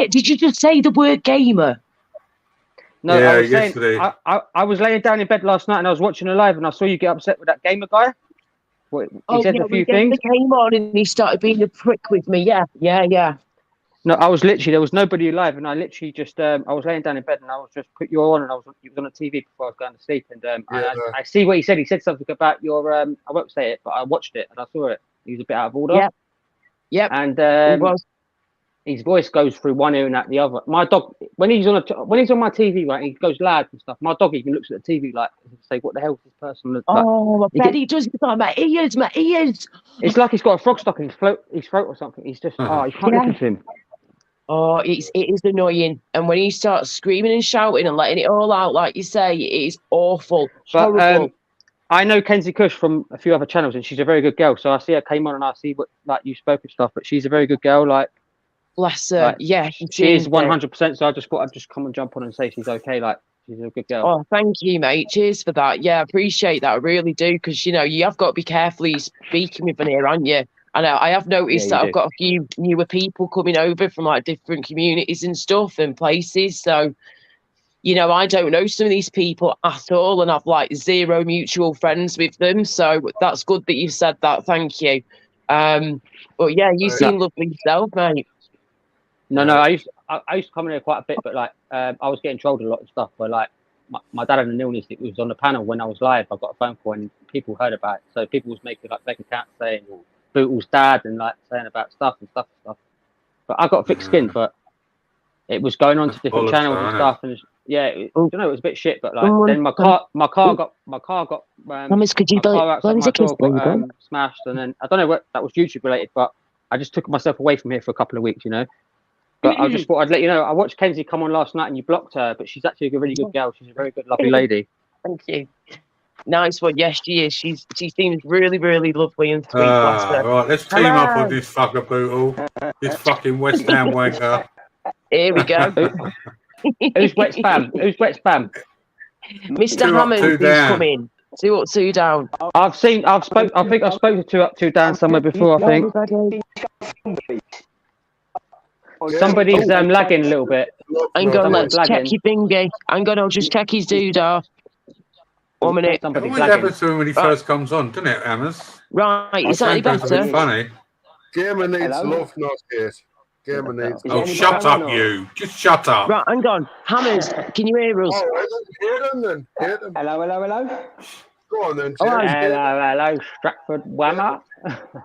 Did you just say the word gamer? No, yeah, I was yesterday. saying, I was laying down in bed last night and I was watching a live and I saw you get upset with that gamer guy. He said a few things. He came on and he started being a prick with me. Yeah. No, I was literally, there was nobody alive and I literally just, I was laying down in bed and I was just put you on and you was on the TV before I was going to sleep and I see what he said. He said something about your, I won't say it, but I watched it and I saw it. He was a bit out of order. Yep. And his voice goes through one ear and out the other. My dog, when he's on my TV, right, he goes loud and stuff. My dog even looks at the TV like, say, what the hell is this person? Like, I bet he does. My ears. It's like he's got a frog stuck in his throat or something. He's just, you can't listen to him. Oh, it is annoying. And when he starts screaming and shouting and letting it all out, like you say, it is awful. Horrible. I know Kenzie Kush from a few other channels, and she's a very good girl. So I see her came on, and I see what like you spoke and stuff. But she's a very good girl. Like, bless her. Like, yeah, she is 100%. So I just thought I'd just come and jump on and say she's okay. Like, she's a good girl. Oh, thank you, mate. Cheers for that. Yeah, I appreciate that. I really do, because you have got to be careful. You're speaking with an ear, aren't you? And I have noticed that I've got a few newer people coming over from like different communities and stuff and places. So, I don't know some of these people at all, and I've like zero mutual friends with them. So that's good that you said that. Thank you. But yeah, you seem lovely yourself, mate. No, I used to come in here quite a bit, but like I was getting trolled a lot and stuff. But like my dad had an illness. It was on the panel when I was live. I got a phone call and people heard about it. So people was making like fake accounts saying Bootle's dad and like saying about stuff. But I got thick skin, but it was going on to different channels and stuff. And it was a bit shit. But like then my car got smashed, and then I don't know what that was YouTube related, but I just took myself away from here for a couple of weeks, But I just thought I'd let you know. I watched Kenzie come on last night and you blocked her, but she's actually a really good girl. She's a very good, lovely lady. Thank you. Nice one. Yes, she is. She seems really, really lovely and sweet. Right, let's team up with this fucker Bootle. This fucking West Ham wanker. Here we go. Who's wet spam? Mr. Hammond is coming. 2 up, 2 down. I think I've spoken to 2 up, 2 down somewhere before, I think. Somebody's lagging a little bit. Hang on, Someone's let's check lagging. your thingy. Hang on, I'll just check his doodah. 1 minute. It Somebody's always lagging. happens to him when he first comes on, doesn't it, Hammers? Right, is that any Sometimes goes a bit better? funny. Gamer needs Hello? love, not hate. Gamer needs. Is Oh, any shut better up, or not? you! Just shut up. Right, hang on. Hammers, can you hear us? All right, hit him then. Hit him. Hello, hello, hello. Go on then, All right. James. Hello, Stratford Whammer.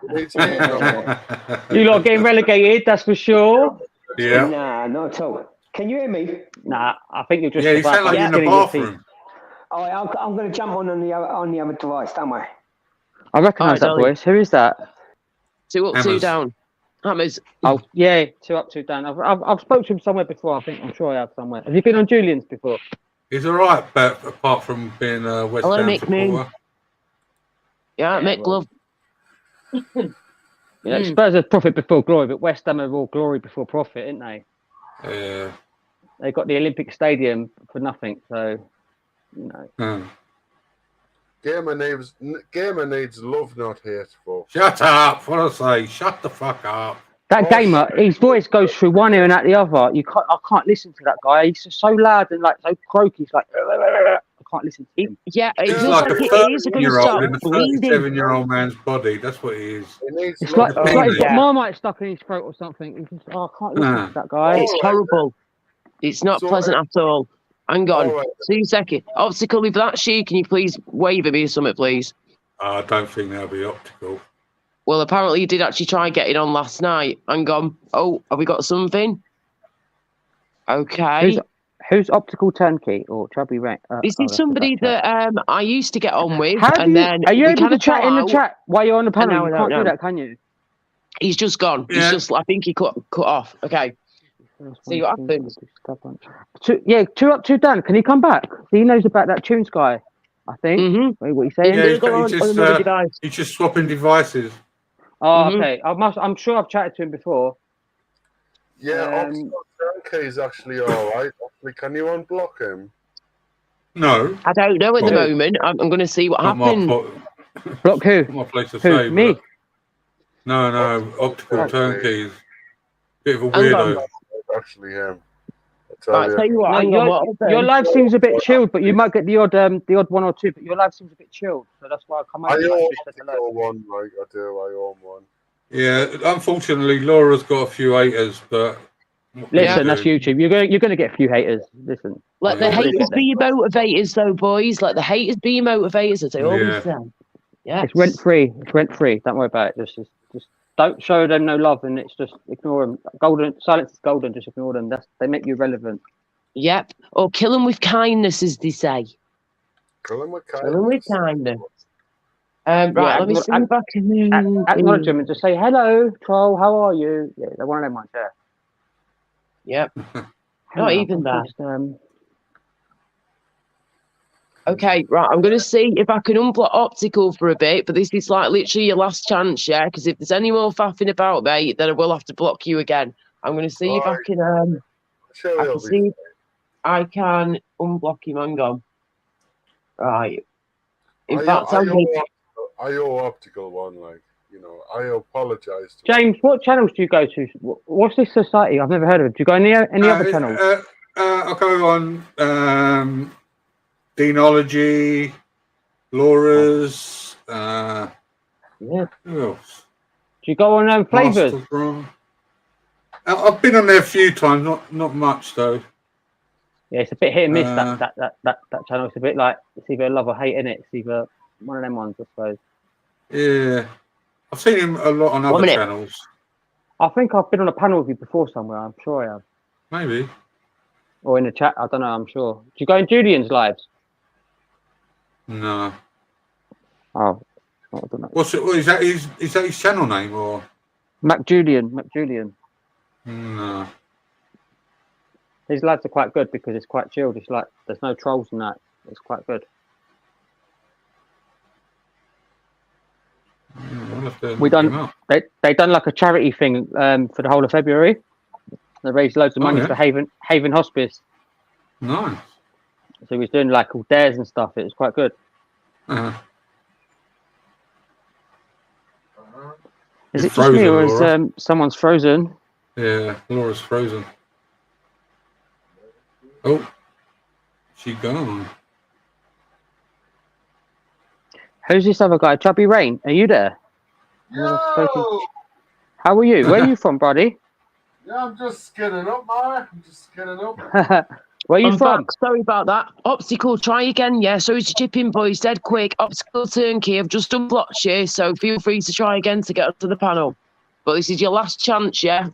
Needs hate. You lot getting relegated, that's for sure. Yeah. Nah, not at all. Can you hear me? Nah, I think you're just. Yeah, you sound like you're in the bathroom. Oh, I'm going to jump on the other device, don't I? I recognise that Alright, voice. Who is that? 2 up, 2 Hammers. down. Hammers. Oh, yeah, 2 up, 2 down. I've spoken to him somewhere before. I'm sure I have somewhere. Have you been on Julian's before? He's all right, but apart from being a West Hello, Ham Mick Moon. supporter. Yeah, Mick well. Love. Yeah, Spurs are profit before glory, but West Ham are all glory before profit, aren't they? Yeah. They got the Olympic Stadium for nothing, so you know. Gamer needs love, not hate, folks. Shut up! What I say? Shut the fuck up! That gamer, his voice goes through one ear and out the other. I can't listen to that guy. He's just so loud and like so croaky. He's like, I can't listen to him. Yeah, it He's feels like like a his ears are going to 30-year-old start in a bleeding. 37-year-old man's body. That's what he is. He needs It's love, like not he's got hate. Marmite stuck in his throat or something. He's just, I can't listen to that guy. It's horrible. It's not So, pleasant at all. Hang on. all right. 2 seconds. Optical, if that's she, can you please wave at me or something, please? I don't think they'll be optical. Well, apparently you did actually try getting on last night. Hang on. Oh, have we got something? Okay. Who's optical turnkey or chubby rank? This is somebody that I used to get on with, How and then are you we able kind to of chat fell in the out. chat while you're on the panel? No, You no, can't no. do that, can you? He's just gone. Yeah. He's just. I think he cut off. Okay. See what happens. 2 up, 2 down. Can he come back? He knows about that tunes guy. I think. Mm-hmm. Wait, what are you saying? Yeah, Go on he's another device. just swapping devices. Oh, Mhm. okay. I'm sure I've chatted to him before. Yeah, optical turnkey is actually all right. Actually, can you unblock him? No, I don't know at the Well, moment. I'm going to see what not my, happens. Block who? not my place to Who? say. Me? But no, optical Turnkey. turnkey is a bit of a Hang on. weirdo. Actually, him. I Right, tell you what. No, hang on, what happened? your live seems a bit chilled, but you might get the odd 1 or 2. But your live seems a bit chilled, so that's why I come I over. own Just said hello. optical one, like I do. I own one. Yeah, unfortunately, Laura's got a few haters, but what can Listen, you that's do? YouTube. You're gonna get a few haters. Listen. Let the Yeah. haters be your motivators, though, boys. Let the haters be your motivators, as I always Yeah. say. Yeah. It's rent free. It's rent free. Don't worry about it. Just don't show them no love, and it's just ignore them. Golden silence is golden. Just ignore them. They make you relevant. Yep. Or kill them with kindness, as they say. Kill him with Kill them with kindness. kindness. Right, Yeah, let me see if I can. Acknowledge them and just say hello, troll. How are you? Yeah, they're one of them ones. Yeah. Yep. Not even that. that. Okay, right. I'm going to see if I can unblock Optical for a bit, but this is like literally your last chance, yeah? Because if there's any more faffing about, mate, then I will have to block you again. I'm going to see if I can. Sure, I he'll can be see if I can unblock him. Hang on. Right. In fact, I I'm going owe optical one, like, you know, I apologize to James, what channels do you go to? What's this society? I've never heard of it. Do you go any other channels? I'll go on Deanology, Laura's. Yeah. Who else? Do you go on Flavors? Master Bra. I've been on there a few times, not much though. Yeah, it's a bit hit and miss. That channel. It's a bit like it's either love or hate in it. It's either one of them ones, I suppose. Yeah, I've seen him a lot on One other minute. channels. I think I've been on a panel with you before somewhere. I'm sure I have, Maybe. or in the chat. I don't know. I'm sure. Do you go in Julian's lives? No. Oh, I don't know. What's it? Is that his channel name or? Mac Julian. No. His lives are quite good because it's quite chilled. It's like there's no trolls in that. It's quite good. I'll have to We look him done. up. They done like a charity thing for the whole of February. They raised loads of money yeah. for Haven Hospice. Nice. So he was doing like all dares and stuff. It was quite good. Uh-huh. Is You're it just me frozen, or is Laura. someone's frozen? Yeah, Laura's frozen. Oh, she gone. Who's this other guy? Chubby Rain, are you there? Yo! How are you? Where are you from, buddy? Yeah, I'm just skinning up, man. I'm just skinning up. Where are you I'm from? back. Sorry about that. Obstacle, try again. Yeah, sorry to chip in, boys. Dead quick. Obstacle turnkey. I've just unblocked you, so feel free to try again to get onto the panel. But this is your last chance, yeah?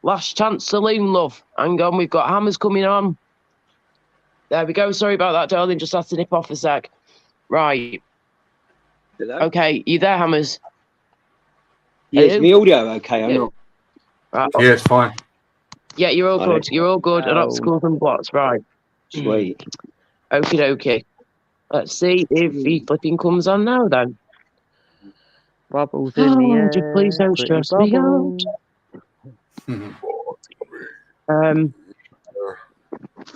Last chance saloon, love. Hang on, we've got hammers coming on. There we go. Sorry about that, darling. Just had to nip off a sec. Right. Hello? Okay, you there, hammers? Yeah, is Hello? me audio okay or Yeah. not? Right. Yeah, it's fine. Yeah, you're all Oh, good. that's You're all good. And Oh. obstacles and blocks, right. Sweet. Okie dokie. Let's see if he flipping comes on now then. Bubbles in the air. Would you please don't pretty stress me out? bubbles.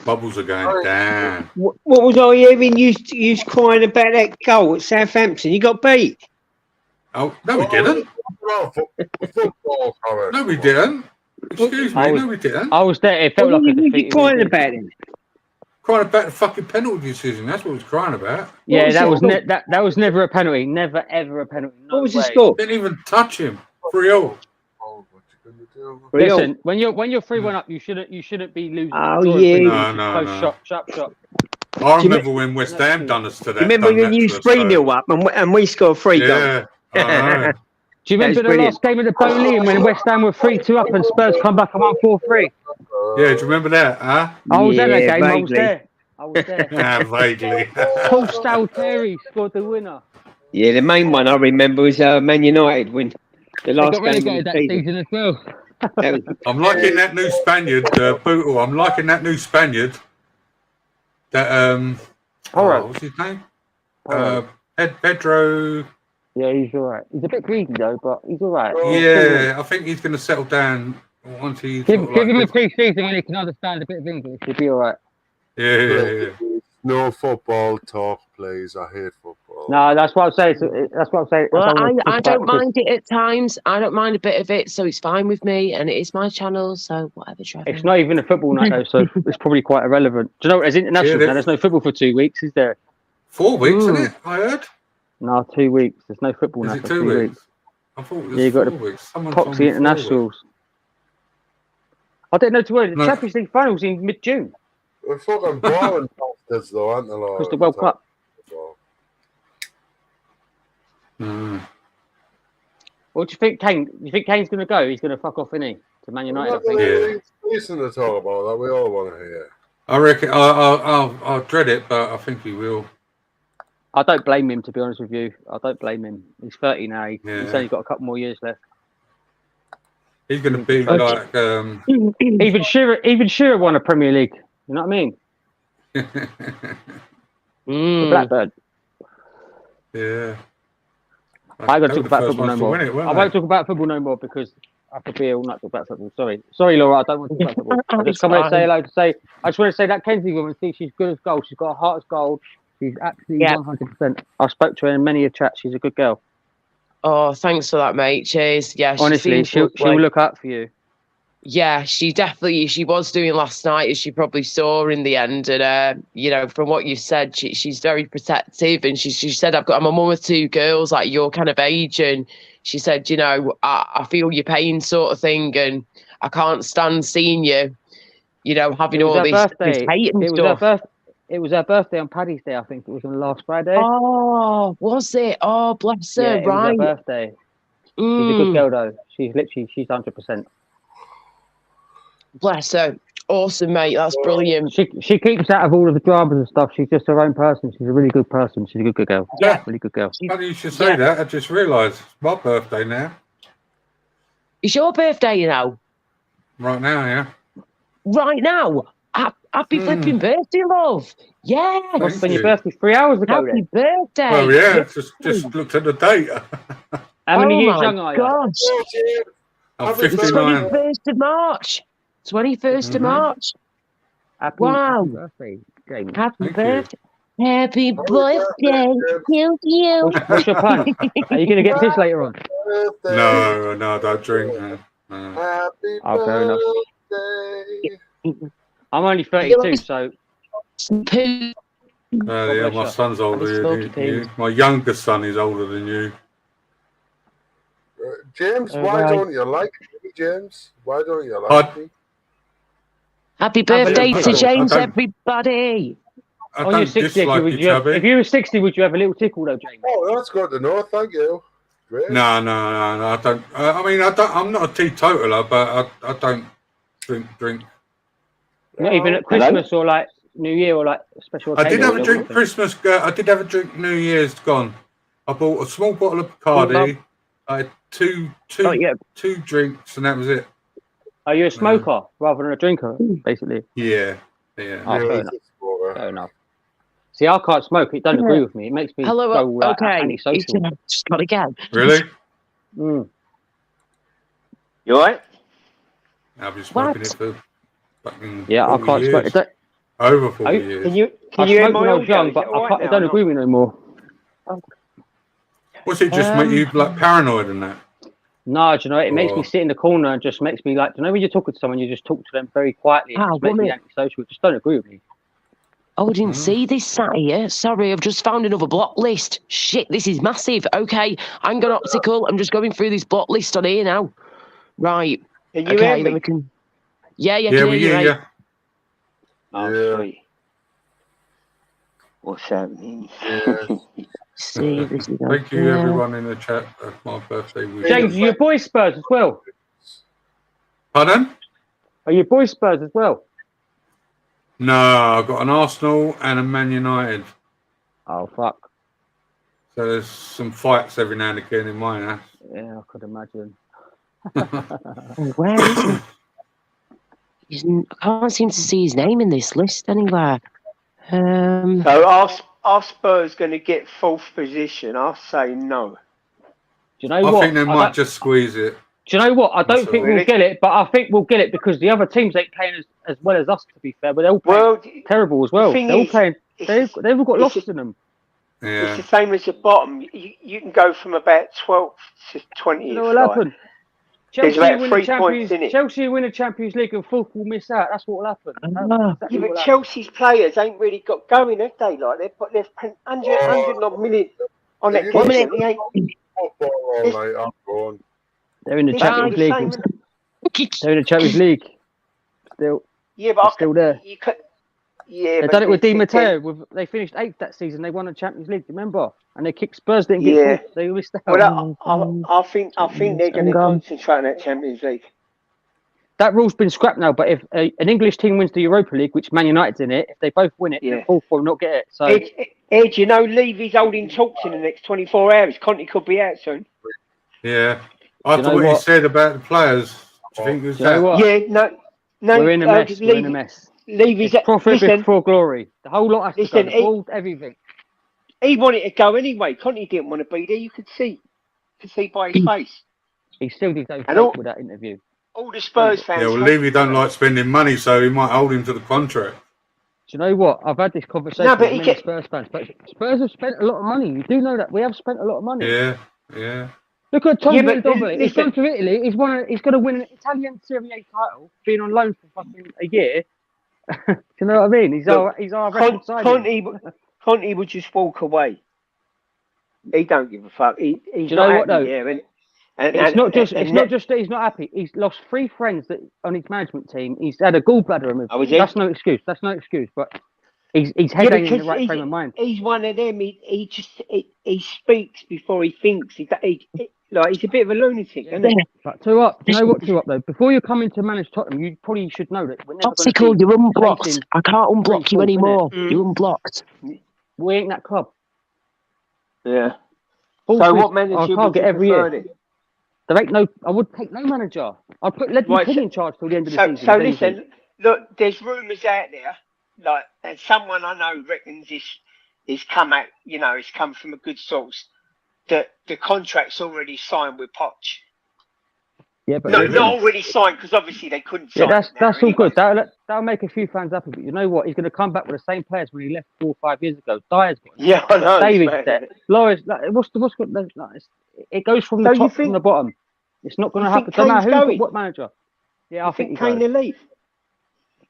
Bubbles are going down. What was I hearing? You crying about that goal at Southampton? You got beat. Oh, no, we didn't. Football, Harris. No, we didn't. Excuse me, no, we didn't. I was there. It felt What like a were you defeat. crying about then? Crying about the fucking penalty decision. That's what we was crying about. Yeah, was that the was score? that was never a penalty. Never ever a penalty. No What was the way. score? Didn't even touch him. 3-0. Oh, what you gonna do? Real. Listen, when you're 3-1 up, you shouldn't be losing. Oh, drawing yeah. 3-1. No, Close no. shot, sharp shot. I remember when West Ham done us to that. You remember done when that you to us, 3-0 up and we scored 3 goals? Yeah, I know. Do you That remember was the brilliant. last game of the Bowley when West Ham were 3-2 up and Spurs come back and won 4-3? Yeah, do you remember that, huh? I was at that Yeah, game. I was vaguely. there. I was there. Ah, vaguely. Paul Stalteri scored the winner. Yeah, the main one I remember was Man United when the They last got game relegated of the that season. season as well. That was, I'm liking that new Spaniard, Bootle. I'm liking that new Spaniard. That All right. what's his name? All Pedro. Yeah, he's all right. He's a bit greedy though, but he's all right. Yeah, I think he's going to settle down once he's. Give sort of him a like, pre-season when he can understand a bit of English. He'll be all right. yeah. No football talk, please. I hate football. No, that's what I'm saying. That's what I'm saying. Well, I'm gonna I push don't back because mind it at times. I don't mind a bit of it, so it's fine with me. And it is my channel, so whatever, Trevor. it's not even a football night though, so it's probably quite irrelevant. Do you know what? There's international Yeah, now. There's no football for 2 weeks, is there? 4 weeks, Ooh. isn't it? I heard. No, 2 weeks. There's no football Is now it for 2 2 weeks? I thought it was Yeah, you got 4 weeks. Someone Poxy told me 4 weeks. internationals. I didn't know to word. The No. Champions League finals in mid-June We're fucking boring bastards, though, aren't they, Laura? because the World Cup. Mm. What do you think, Kane? You think Kane's going to go? He's going to fuck off, isn't he? To Man United, I think. Yeah. Listen to talk about that. We all want to hear. I reckon I'll dread it, but I think he will. I don't blame him, to be honest with you. I don't blame him. He's 30 now. He's Yeah. only got a couple more years left. He's going to be Okay. like Even Shearer won a Premier League. You know what I mean? The Blackbird. yeah. I got to They talk were the about first football no ones to more. win it, weren't I won't talk about football no more because I could be all night talk about football. Sorry, Laura. I don't want to talk about football. I just come out and say hello to say. I just want to say that Kenzie woman thinks she's good as gold. She's got a heart as gold. She's absolutely 100%. I spoke to her in many a chat. She's a good girl. Oh, thanks for that, mate. Cheers. Yeah, Honestly, she'll look out for you. Yeah, she was doing last night, as she probably saw in the end. And you know, from what you said, she's very protective, and she said, I'm a mum of 2 girls, like your kind of age, and she said, you know, I feel your pain, sort of thing, and I can't stand seeing you, you know, having all this hate and stuff. It was her birthday on Paddy's Day. I think it was on last Friday. Oh, was it? Oh, bless her. Yeah, it was right. her birthday. She's a good girl though. She's 100%. Bless her. Awesome, mate. That's brilliant. She keeps out of all of the dramas and stuff. She's just her own person. She's a really good person. She's a good girl. Yeah. Really good girl. Funny you should say that. I just realised it's my birthday now. It's your birthday, you know. Right now, yeah. Right now. Happy flipping birthday, love. Yeah. Must have been your birthday 3 hours ago. Happy birthday. Well, yeah, just looked at the date. How many years my young are you? gosh. I'm It's 59. 21st of March. 21st of March. Happy birthday, Jamie. Happy Thank birthday. Happy birthday to you. What's your plan? Are you going to get pissed later on? No, I don't drink. Happy Oh, fair enough. birthday. I'm only 32, so Poo. Yeah, bless my you. son's older Smoky than you. My youngest son is older than you. James, All why right. don't you like me, James? Why don't you like me? Happy Have a birthday little to tickle. James, I don't- everybody. I On your don't 60th, dislike would you, you have, Chubby. if you were 60, would you have a little tickle though, James? Oh, that's good to know. Thank you. Great. No, I don't. I mean, I'm not a teetotaler, but I don't drink. Not even at Christmas or like New Year or like special I did occasion. have a drink Christmas. I did have a drink New Year's gone. I bought a small bottle of Bacardi. I had two drinks, and that was it. Are you a smoker rather than a drinker, basically? Yeah. Oh, Yeah, fair it's enough. a smoker. Fair enough. See, I can't smoke. It don't agree with me. It makes me Hello. go like, Okay. antisocial. Just got again. Really? Mm. You alright? I've been smoking What? it for fucking Yeah, I 40 can't years. smoke. Over 40 years. Can you I hear smoked my when I was audio? young, Is but it all right it now don't or agree not? with me no more. What's it just make you like paranoid and that? No, do you know, it makes me Oh. sit in the corner and just makes me like, do you know when you're talking to someone, you just talk to them very quietly and it Ah, just makes me woman. antisocial. It just don't agree with me. Oh, I didn't see this sat here. Sorry, I've just found another block list. Shit, this is massive. Okay, I'm going optical. I'm just going through this block list on here now. Right. Can you Okay, hear then me? we can. Yeah, Yeah, can hear we you, hear mate. you. Oh, Yeah. sweet. What's happening? Yeah. See, this is Thank you, okay. everyone in the chat. That's my birthday wish. James, are your boys Spurs as well? Pardon? Are your boys Spurs as well? No, I've got an Arsenal and a Man United. Oh, fuck. So there's some fights every now and again in my house. Yeah, I could imagine. Oh, where is he? I can't seem to see his name in this list anywhere. So are Spurs going to get fourth position? I say no. Do you know I what? think they might just squeeze it. Do you know what? I don't think Really? we'll get it, but I think we'll get it because the other teams ain't playing as well as us, to be fair, but they're all playing terrible as well. They're all playing, they've all got losses in them. It's the same as the bottom. You can go from about 12th to 20th. You know what will happen? There's Chelsea about win 3 the points in it. Chelsea win the Champions League and fourth will miss out. That's what will happen. Yeah, but Chelsea's players ain't really got going, have they? Like they've spent 100 odd million on that One minute. He ain't. Football all night. I'm going. They're in the It's Champions the League. same. They're in the Champions League. Still, Yeah, but still there. You could. Yeah, They've but done it with Di they- Matteo. They finished 8th that season. They won the Champions League. Remember? And they kicked Spurs. Didn't get Yeah. fourth. They missed out. Well, I think they're going to concentrate on that Champions League. That rule's been scrapped now. But if an English team wins the Europa League, which Man United's in it, if they both win it, the fourth will not get it. So, Ed, you know, Levy's holding talks in the next 24 hours. Conte could be out soon. Yeah. After what he said about the players, do you think it was that? Yeah, no. We're in a mess. We're in a mess. Levy's profit before glory. The whole lot has to go. The ball, everything. He wanted to go anyway. Conte didn't want to be there. You could see by his face. He still did go with that interview. All the Spurs fans. Yeah, well, Levy don't like spending money, so he might hold him to the contract. Do you know what? I've had this conversation with many Spurs fans, but Spurs have spent a lot of money. You do know that we have spent a lot of money. Yeah. Look at Tom Dobby. He's gone to Italy. He's going to win an Italian Serie A title, being on loan for fucking a year. Do you know what I mean? He's our record signing. Conte would just walk away. He don't give a fuck. He's do you know what though? It's not just that he's not happy. He's lost 3 friends on his management team. He's had a gallbladder removed. That's no excuse. But he's heading in the right frame of mind. He's one of them. He speaks before he thinks. He's a bit of a lunatic, isn't he? But two up though. Before you come in to manage Tottenham, you probably should know that we're never Optical, you're unblocked. I can't unblock you anymore. You're unblocked. We ain't that club. Yeah. So what manager I can't get every year. There ain't no. I would take no manager. I'd put Ledley King in charge till the end of the season. So listen, look, there's rumours out there, and someone I know reckons it's come out. You know, it's come from a good source that the contract's already signed with Poch. Yeah, but not already signed because obviously they couldn't sign. Yeah, that's all good. That'll make a few fans happy. But you know what? He's going to come back with the same players when he left 4 or 5 years ago. Dyer's got. Yeah, I know. David's there. Loris, what's it goes from the top from the bottom. It's not going to You happen. think Don't matter Kane's who, going? what manager. Yeah, I You think think he Kane goes. will leave?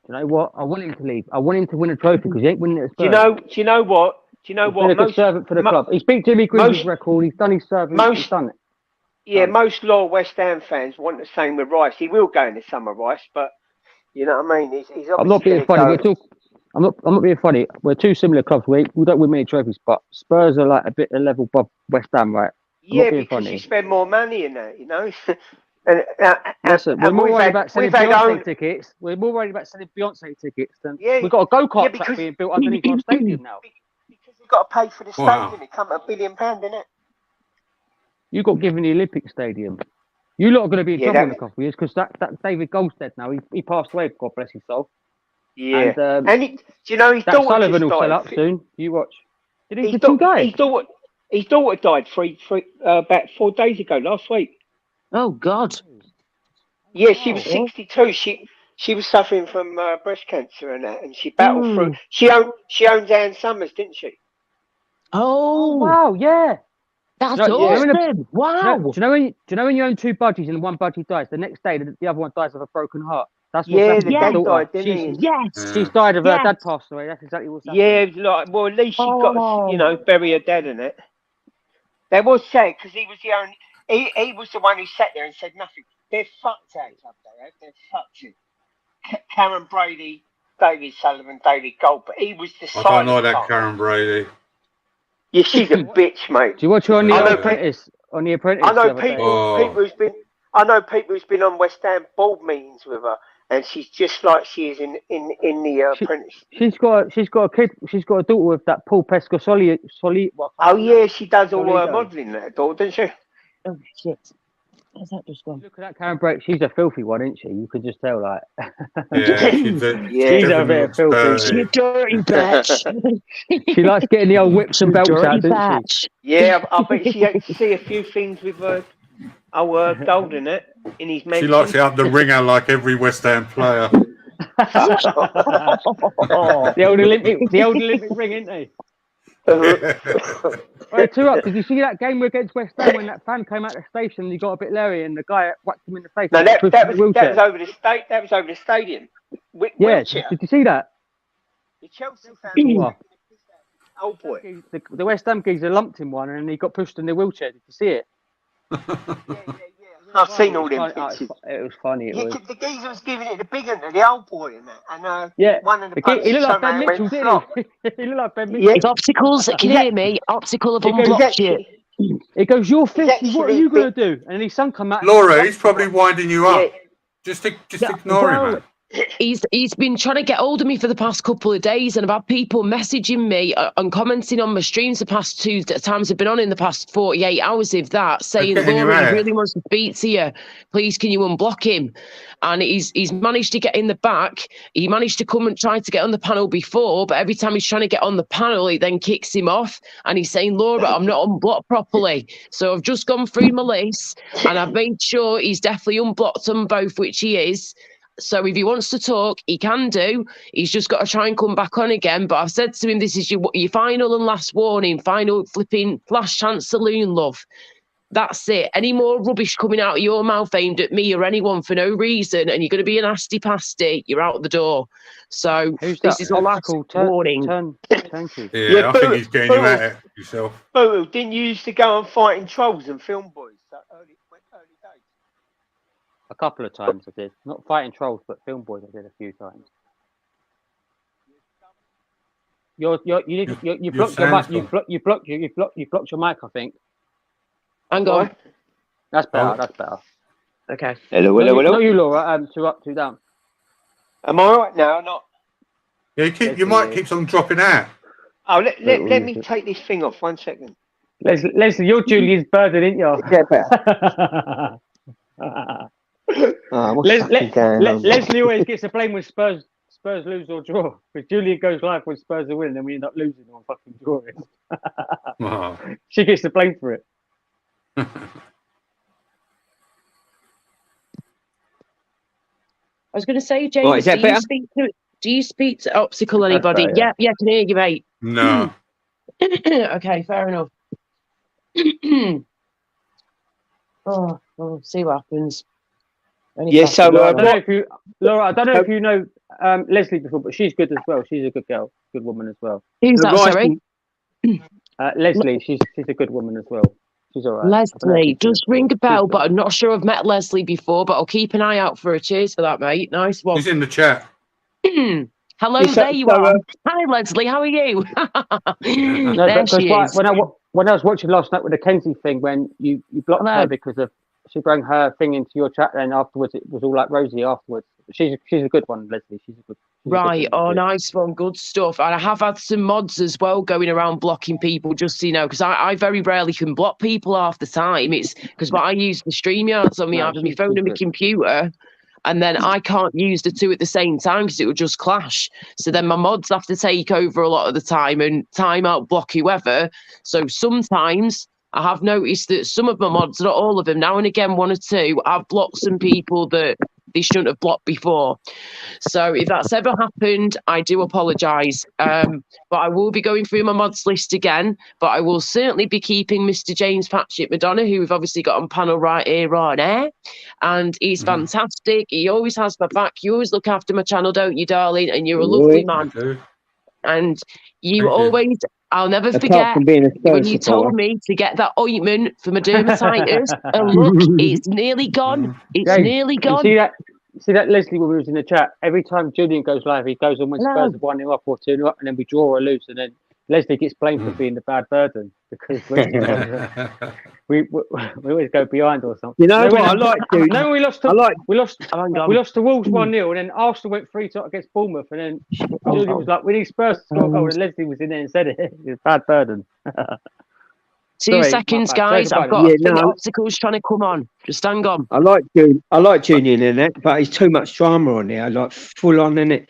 You know what? I want him to leave. I want him to win a trophy because he ain't winning it at Do Spurs. you know what? He's been a good servant for the club. He's beat Jimmy Greaves' record. He's done his service. He's done it. Yeah, most loyal West Ham fans want the same with Rice. He will go in the summer, Rice, but you know what I mean. He's obviously I'm not being funny. go. I'm not being funny. We're two similar clubs. We don't win many trophies, but Spurs are like a level above West Ham, right? Yeah, because you spend more money in that, you know. Listen, we're more worried about selling Beyonce tickets. We're more worried about selling Beyonce tickets than we've got a go-kart track being built underneath our stadium now. Because you've got to pay for the stadium. It comes at £1 billion, isn't it? You got given the Olympic Stadium. You lot are going to be in trouble in a couple of years because that David Goldstead now he passed away. God bless his soul. Yeah, and do you know his that daughter Sullivan just will sell died? up soon. You watch. Did he die? His daughter died about 4 days ago, last week. Oh God. Yeah, she was 62. She was suffering from breast cancer and that, and she battled through. She owns Ann Summers, didn't she? Oh wow, yeah. That's awesome. Wow. Do you know when you own two budgies and one budgie dies, the next day the other one dies of a broken heart? That's what's happened to dad daughter. died, didn't he? Yes. She's died of her dad passed away. That's exactly what's happened. Yeah, like, well, at least she got, bury her dad in it. That was sad because he was the only. He was the one who sat there and said nothing. They're fucked out up there. They're fucked it. Karen Brady, David Sullivan, David Gold, but he was the silent I don't know that part. Karen Brady. Yeah, she's a bitch, mate. Do you watch her on the Apprentice? On the Apprentice. I know people who's been on West Ham board meetings with her, and she's just like she is in the Apprentice. She's got a kid. She's got a daughter with that Paul Pescasoli. Oh yeah, she does all her modelling, that daughter, doesn't she? Oh shit. Where's that just gone? Look at that Karen Brady. She's a filthy one, isn't she? You could just tell, like. Yeah, she's a bit filthy. She's a dirty bitch. She likes getting the old whips and belts out, doesn't she? Yeah, I bet she had to see a few things with Gold in it in his mention. She likes it up the ringer like every West Ham player. The old Olympic ring, isn't he? Right, 2-up. Did you see that game against West Ham when that fan came out of the station and he got a bit leery and the guy whacked him in the face? No, that was over the state. That was over the stadium. Did you see that? The Chelsea fan. Old boy. The West Ham geezer lumped him one and he got pushed in the wheelchair. Did you see it? Yeah. I've seen all them pictures. It was funny. The geezer was giving it the big one to the old boy in that. And one of the he looked like Ben Mitchell, didn't he? He looked like Ben Mitchell. If Opticals can hear me, Optical have unblocked you. It goes, you're 50, what are you going to do? And his son come out. Laura, he's probably winding you up. Just ignore him, man. He's been trying to get hold of me for the past couple of days, and I've had people messaging me and commenting on my streams the past 2 times I've been on in the past 48 hours of that, saying, Laura, he really wants to speak to you. Please, can you unblock him? And he's managed to get in the back. He managed to come and try to get on the panel before, but every time he's trying to get on the panel, it then kicks him off. And he's saying, Laura, I'm not unblocked properly. So I've just gone through my list and I've made sure he's definitely unblocked them both, which he is. So if he wants to talk, he can do. He's just got to try and come back on again. But I've said to him, this is your final and last warning, final flipping last chance saloon, love. That's it. Any more rubbish coming out of your mouth aimed at me or anyone for no reason, and you're going to be a nasty pasty, you're out the door. So this is a last warning. Thank you. Yeah, I think he's getting you at it yourself. Boo, didn't you used to go and fighting trolls and film boys early days? A couple of times I did. Not fighting trolls, but film boys I did a few times. You blocked your mic. You blocked your mic, I think. Hang on. That's better. That's better. Okay. Hello. Not you, Laura. 2 up, 2 down. Am I all right now or not? Yeah, your mic keeps on dropping out. Oh, let me take this thing off 1 second. Leslie, you're Julian's bird, ain't you? Yeah, better. Leslie always gets the blame when Spurs lose or draw. Because Julian goes live when Spurs are winning, and we end up losing or fucking drawing. She gets the blame for it. I was going to say, James, do you speak to Optical anybody? Better, yeah, can hear you, mate. No. Okay, fair enough. Oh, We'll see what happens. Yeah, so, Laura, I don't know what- if you, Laura, I don't know if you know Leslie before, but she's good as well. She's a good girl, good woman as well. Who's the that, sorry? rising- Leslie, she's a good woman as well. She's all right. I don't know if Leslie. you've seen her Does ring a before. bell, She's but good. I'm not sure I've met Leslie before, but I'll keep an eye out for her. Cheers for that, mate. Nice one. He's in the chat. Hello, Yeah, so- there you so, are. Hi, Leslie. How are you? No, there because she is. when I was watching last night with the Kenzie thing, when you blocked Hello. her because of she brought her thing into your chat, and afterwards it was all like rosy afterwards. She's a good one, Leslie. She's a good. Right. Oh, nice one. Good stuff. And I have had some mods as well going around blocking people, just so you know, because I very rarely can block people half the time. It's because I use the StreamYards on me, No, either my she's phone and my good. computer. And then I can't use the two at the same time because it would just clash. So then my mods have to take over a lot of the time and time out block whoever. So sometimes I have noticed that some of my mods, not all of them, now and again, one or two, I've blocked some people that they shouldn't have blocked before. So if that's ever happened, I do apologise. But I will be going through my mods list again. But I will certainly be keeping Mr. James Patchett Madonna, who we've obviously got on panel right here, right there. And he's fantastic. He always has my back. You always look after my channel, don't you, darling? And you're a lovely man. And you always, I'll never apart forget from being a when Spurs you supporter. told me to get that ointment for my dermatitis. And look, it's nearly gone. It's James, nearly you gone. see that Leslie woman who's in the chat. Every time Julian goes live, he goes on when Hello. Spurs are 1-0 up or 2-0 up, and then we draw or lose, and then Leslie gets blamed for being the bad burden because we always go behind or something. You know what? I like to. No, we lost to I like. we lost Hang on. we lost to Wolves 1-0, and then Arsenal went 3-2 against Bournemouth, and then Julian was like, "We need Spurs to score a goal," and Leslie was in there and said it. It's bad burden. 2 Sorry, seconds, my bad. Say guys. goodbye I've got Yeah, a thing no. of obstacles trying to come on. Just hang on. I like Julian in it, but he's too much drama on there. Like full on in it.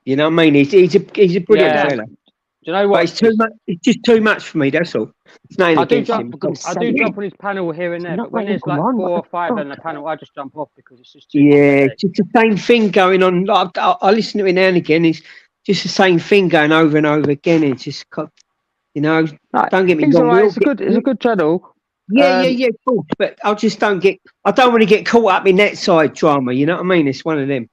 You know what I mean? He's a brilliant Yeah. fella. Do you know But what? it's too much. It's just too much for me. That's all. It's nothing I do against jump. him. I do jump on his panel here and there, Not but when letting there's him like come on, 4 what or the 5 fuck? on the panel, I just jump off because it's just too much Yeah, headache. it's just the same thing going on. Like, I listen to it now and again. It's just the same thing going over and over again. It's just, you know, don't get me He's wrong. alright. It's a good channel. Yeah, of course. But I just don't want to get caught up in that side drama. You know what I mean? It's one of them.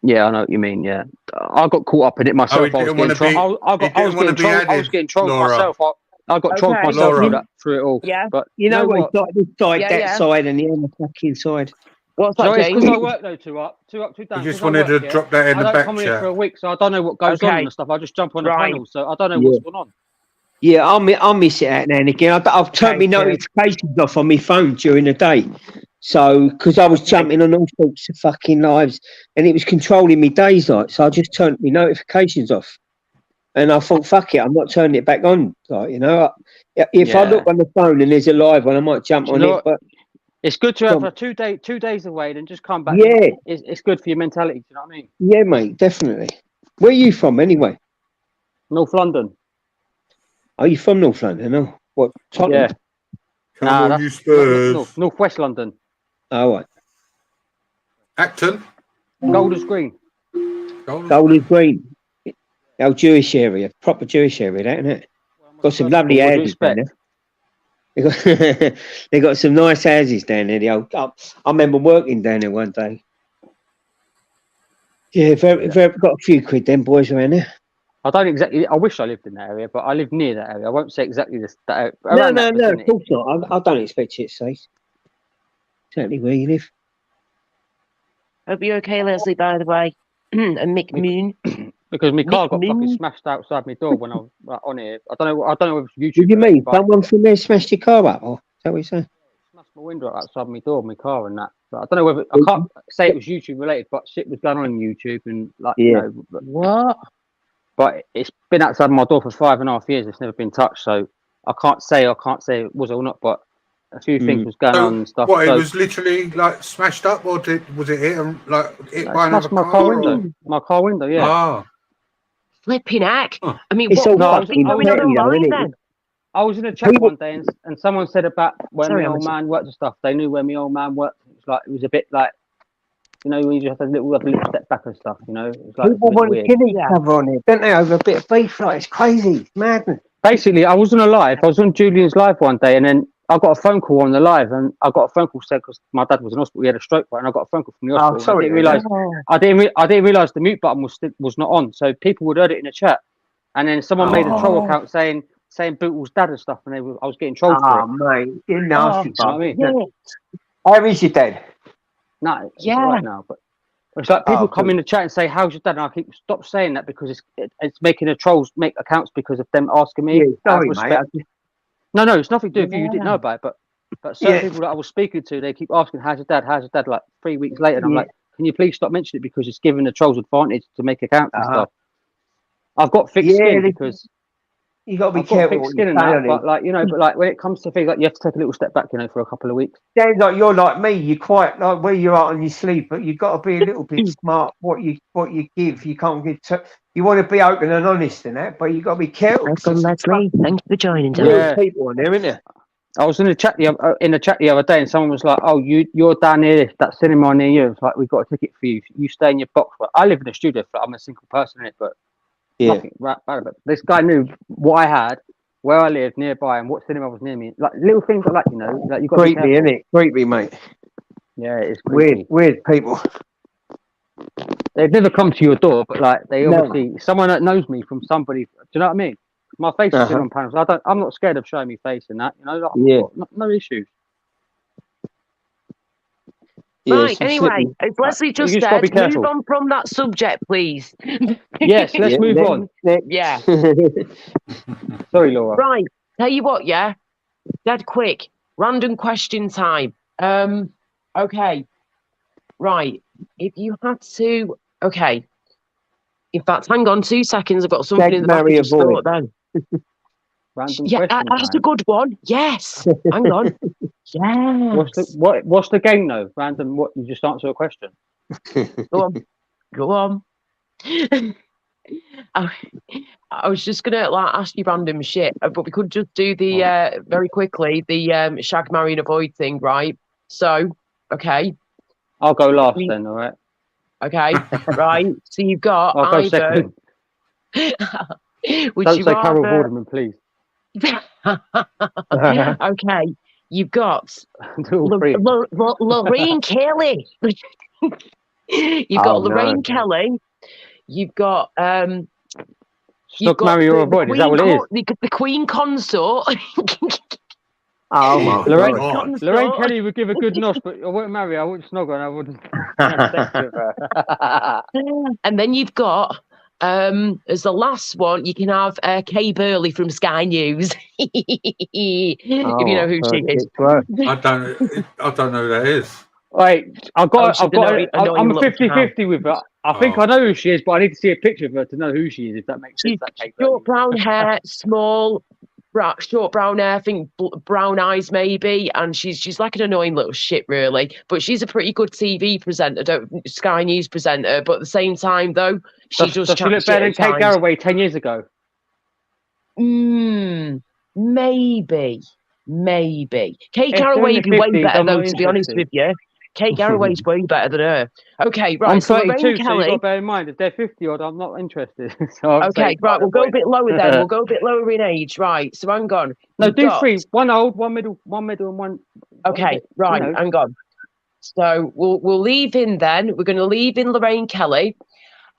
Yeah, I know what you mean. Yeah, I got caught up in it myself. he didn't wanna be- I was getting trolled Laura. myself. I got trolled Okay. myself Laura. through it all. Yeah. But You know what? what? It's like this side, Yeah, that yeah. side, and the other fucking side. What's So that, it's James? because I work though, 2 up, 2 down. He just 'cause I wanted to work, yeah. drop that in I the don't back come in here for a chat. week, so I don't know what goes on Okay. and stuff. I just jump on the Right. panel, so I don't know Yeah. what's going on. Yeah, I'll miss it out now and again. I've turned my Okay, good. notifications off on my phone during the day. So, because I was jumping on all sorts of fucking lives and it was controlling me days like, so I just turned my notifications off. And I thought, fuck it, I'm not turning it back on. Like, you know, if I Yeah. look on the phone and there's a live one, I might jump You on know it. But It's good to have Come. a 2 days away, then just come back. yeah, It's good for your mentality. Do you know what I mean? yeah, mate, definitely. Where are you from anyway? North London. Are you from North London? No. What? Tottenham? Yeah. Come Nah, on, that's you Spurs. Northwest London. Oh, right. Acton. Golders Green. Golders Green. The old Jewish area, proper Jewish area, that, isn't it? Got some lovely What do you houses down expect? there. They got some nice houses down there. The old, I remember working down there one day. Yeah, very, got a few quid then, boys around there. I don't exactly. I wish I lived in that area, but I live near that area. I won't say exactly this. That, No, around that of vicinity. course not. I don't expect you to say exactly where you live. Hope you're okay, Leslie, by the way. And Mick Moon. Because my car got Mick fucking Moon. smashed outside my door when I was on here. I don't know if it's YouTube. What do you mean? related, but Someone from there smashed your car up? Or is that what you're saying? smashed my window outside my door, my car, and that. But I don't know whether I can't say it was YouTube related, but shit was going on YouTube and like Yeah. you know. What? But it's been outside my door for 5.5 years. It's never been touched, so I can't say it was or not. But a few things was going on and stuff. What? so, It was literally like smashed up, or was it hit it by another smashed my car? car or- window. My car window, yeah. Ah, Flipping heck. Huh. I mean, It's what all what's fucking been going on petty though, online isn't it? then? I was in a chat one day and someone said about where Sorry, my old man worked and stuff. They knew where my old man worked. It was a bit like, you know, when you just have a little step back and stuff, you know. It was like People a bit want to weird. kill each other on it, don't they? Over a bit of beef, like it's crazy, it's madness. Basically, I wasn't alive. I was on Julian's live one day, and then I got a phone call on the live, and I got a phone call said because my dad was in hospital, he had a stroke, right? And I got a phone call from the hospital. sorry, I didn't realize, I didn't realize the mute button was not on, so people would heard it in the chat, and then someone made a troll account saying Bootle's dad and stuff, and I was getting trolled for it. Mate, you're nasty. You know what I mean? Yeah. How is your dad? No, it's all right now, but it's like people come in the chat and say, "How's your dad?" And I keep stop saying that because it's making the trolls make accounts because of them asking me. Yeah, sorry, mate. No, it's nothing to do with you. You didn't know about it, but certain people that I was speaking to, they keep asking, "How's your dad? How's your dad?" Like 3 weeks later, and I'm like, "Can you please stop mentioning it because it's giving the trolls advantage to make accounts and stuff." I've got thick skin because you got to be I've careful. Got thick skin and that, but like when it comes to things like you have to take a little step back, for a couple of weeks. Sounds like you're like me. You're quite like where you are on your sleep, but you've got to be a little bit smart. What you give, you can't give. You want to be open and honest in that, but you got to be careful. Welcome, Leslie. Thank you for joining. People on there, isn't there? I was in the chat the other day, and someone was like, "Oh, you're down near that cinema near you." It's like we've got a ticket for you. You stay in your box. But I live in a studio flat. I'm a single person in it, but nothing bad about it. This guy knew what I had, where I lived nearby, and what cinema was near me. Like little things like you like you got creepy, isn't it? Creepy, mate. Yeah, it's creepy. Weird people. They've never come to your door, but like they obviously someone that knows me from somebody. Do you know what I mean? My face is been on panels. I'm not scared of showing me face and that. No issues. Right. Anyway, as Leslie just said, move on from that subject, please. Yes, let's move on. Yeah. Sorry, Laura. Right. Tell you what, dead quick. Random question time. Okay. Right. If you had to, okay. In fact, hang on 2 seconds. I've got something in the back of the thought then. Random question that's a good one. Yes. Hang on. Yes. What's the game though? Random. What? You just answer a question. Go on. I was just gonna ask you random shit, but we could just do the very quickly the shag, marry, and avoid thing, right? So, okay. I'll go last then. All right. Okay. Right. So you've got. I'll go second. Don't say Carol Vorderman, please. Okay, you've got Lorraine Kelly. You've got Lorraine Kelly. You've got Stock, marry or avoid. Is that what it is? The Queen Consort. Lorraine Kelly would give a good nosh, but I wouldn't marry her. I wouldn't snog her, and I wouldn't have sex with her. And then you've got. As the last one, you can have Kay Burley from Sky News. If you know who she is. I don't know who that is. Wait, I'm a 50-50 with her. I think I know who she is, but I need to see a picture of her to know who she is, if that makes sense. Short brown hair, small, short brown hair, I think brown eyes maybe, and she's like an annoying little shit, really. But she's a pretty good TV presenter, Sky News presenter. But at the same time, though, does she look better than Kate Garraway 10 years ago? Maybe. Kate Garraway'd be way better, though, to be honest with you. Kate Garraway's way better than her. Okay, right. I'm 32, so you've got to bear in mind, if they're 50 odd, I'm not interested. Okay, right, we'll go a bit lower then. We'll go a bit lower in age. Right, so hang on. No, do three. One old, one middle, and one... Okay, right, hang on. So we'll leave in then. We're going to leave in Lorraine Kelly.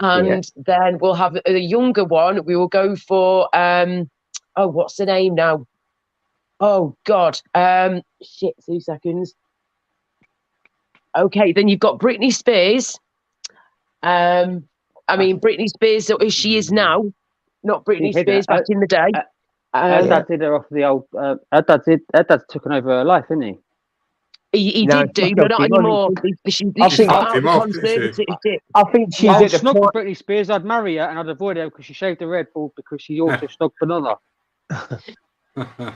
And then we'll have a younger one. We will go for, what's the name now? Oh, God. 2 seconds. Okay, then you've got Britney Spears. Britney Spears as she is now, not Britney Spears back in the day. Her dad did her off the old. Her dad's taken over her life, isn't he? He did do, but not anymore. I think she's at the point. Britney Spears, I'd marry her and I'd avoid her because she shaved her head bald because she also snogged banana.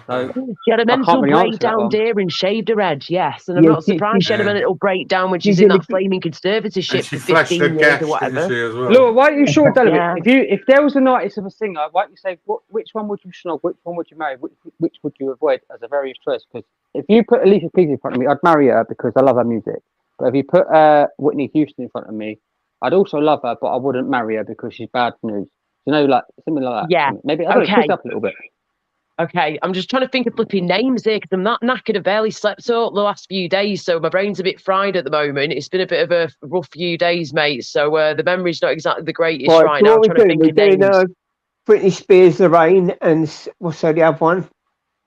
So, she had a mental breakdown, dear, and shaved her head. Yes, and I'm not surprised she had a mental breakdown when she's in that flaming conservatorship for 15 years or whatever. Well. Look, why don't you short down a bit? If there was a artist of a singer, why don't you say which one would you snog, which one would you marry, which would you avoid as a various choice? Because if you put Alicia Keys in front of me, I'd marry her because I love her music. But if you put Whitney Houston in front of me, I'd also love her, but I wouldn't marry her because she's bad news. You know, like similar like that. Yeah. Maybe I don't twist up a little bit. Okay, I'm just trying to think of flipping names here because I'm not knackered. I've barely slept all the last few days, so my brain's a bit fried at the moment. It's been a bit of a rough few days, mate. So the memory's not exactly the greatest Right, right so now. what I'm we're trying to doing? think We're of doing names. Britney Spears, Lorraine, and what's the other one?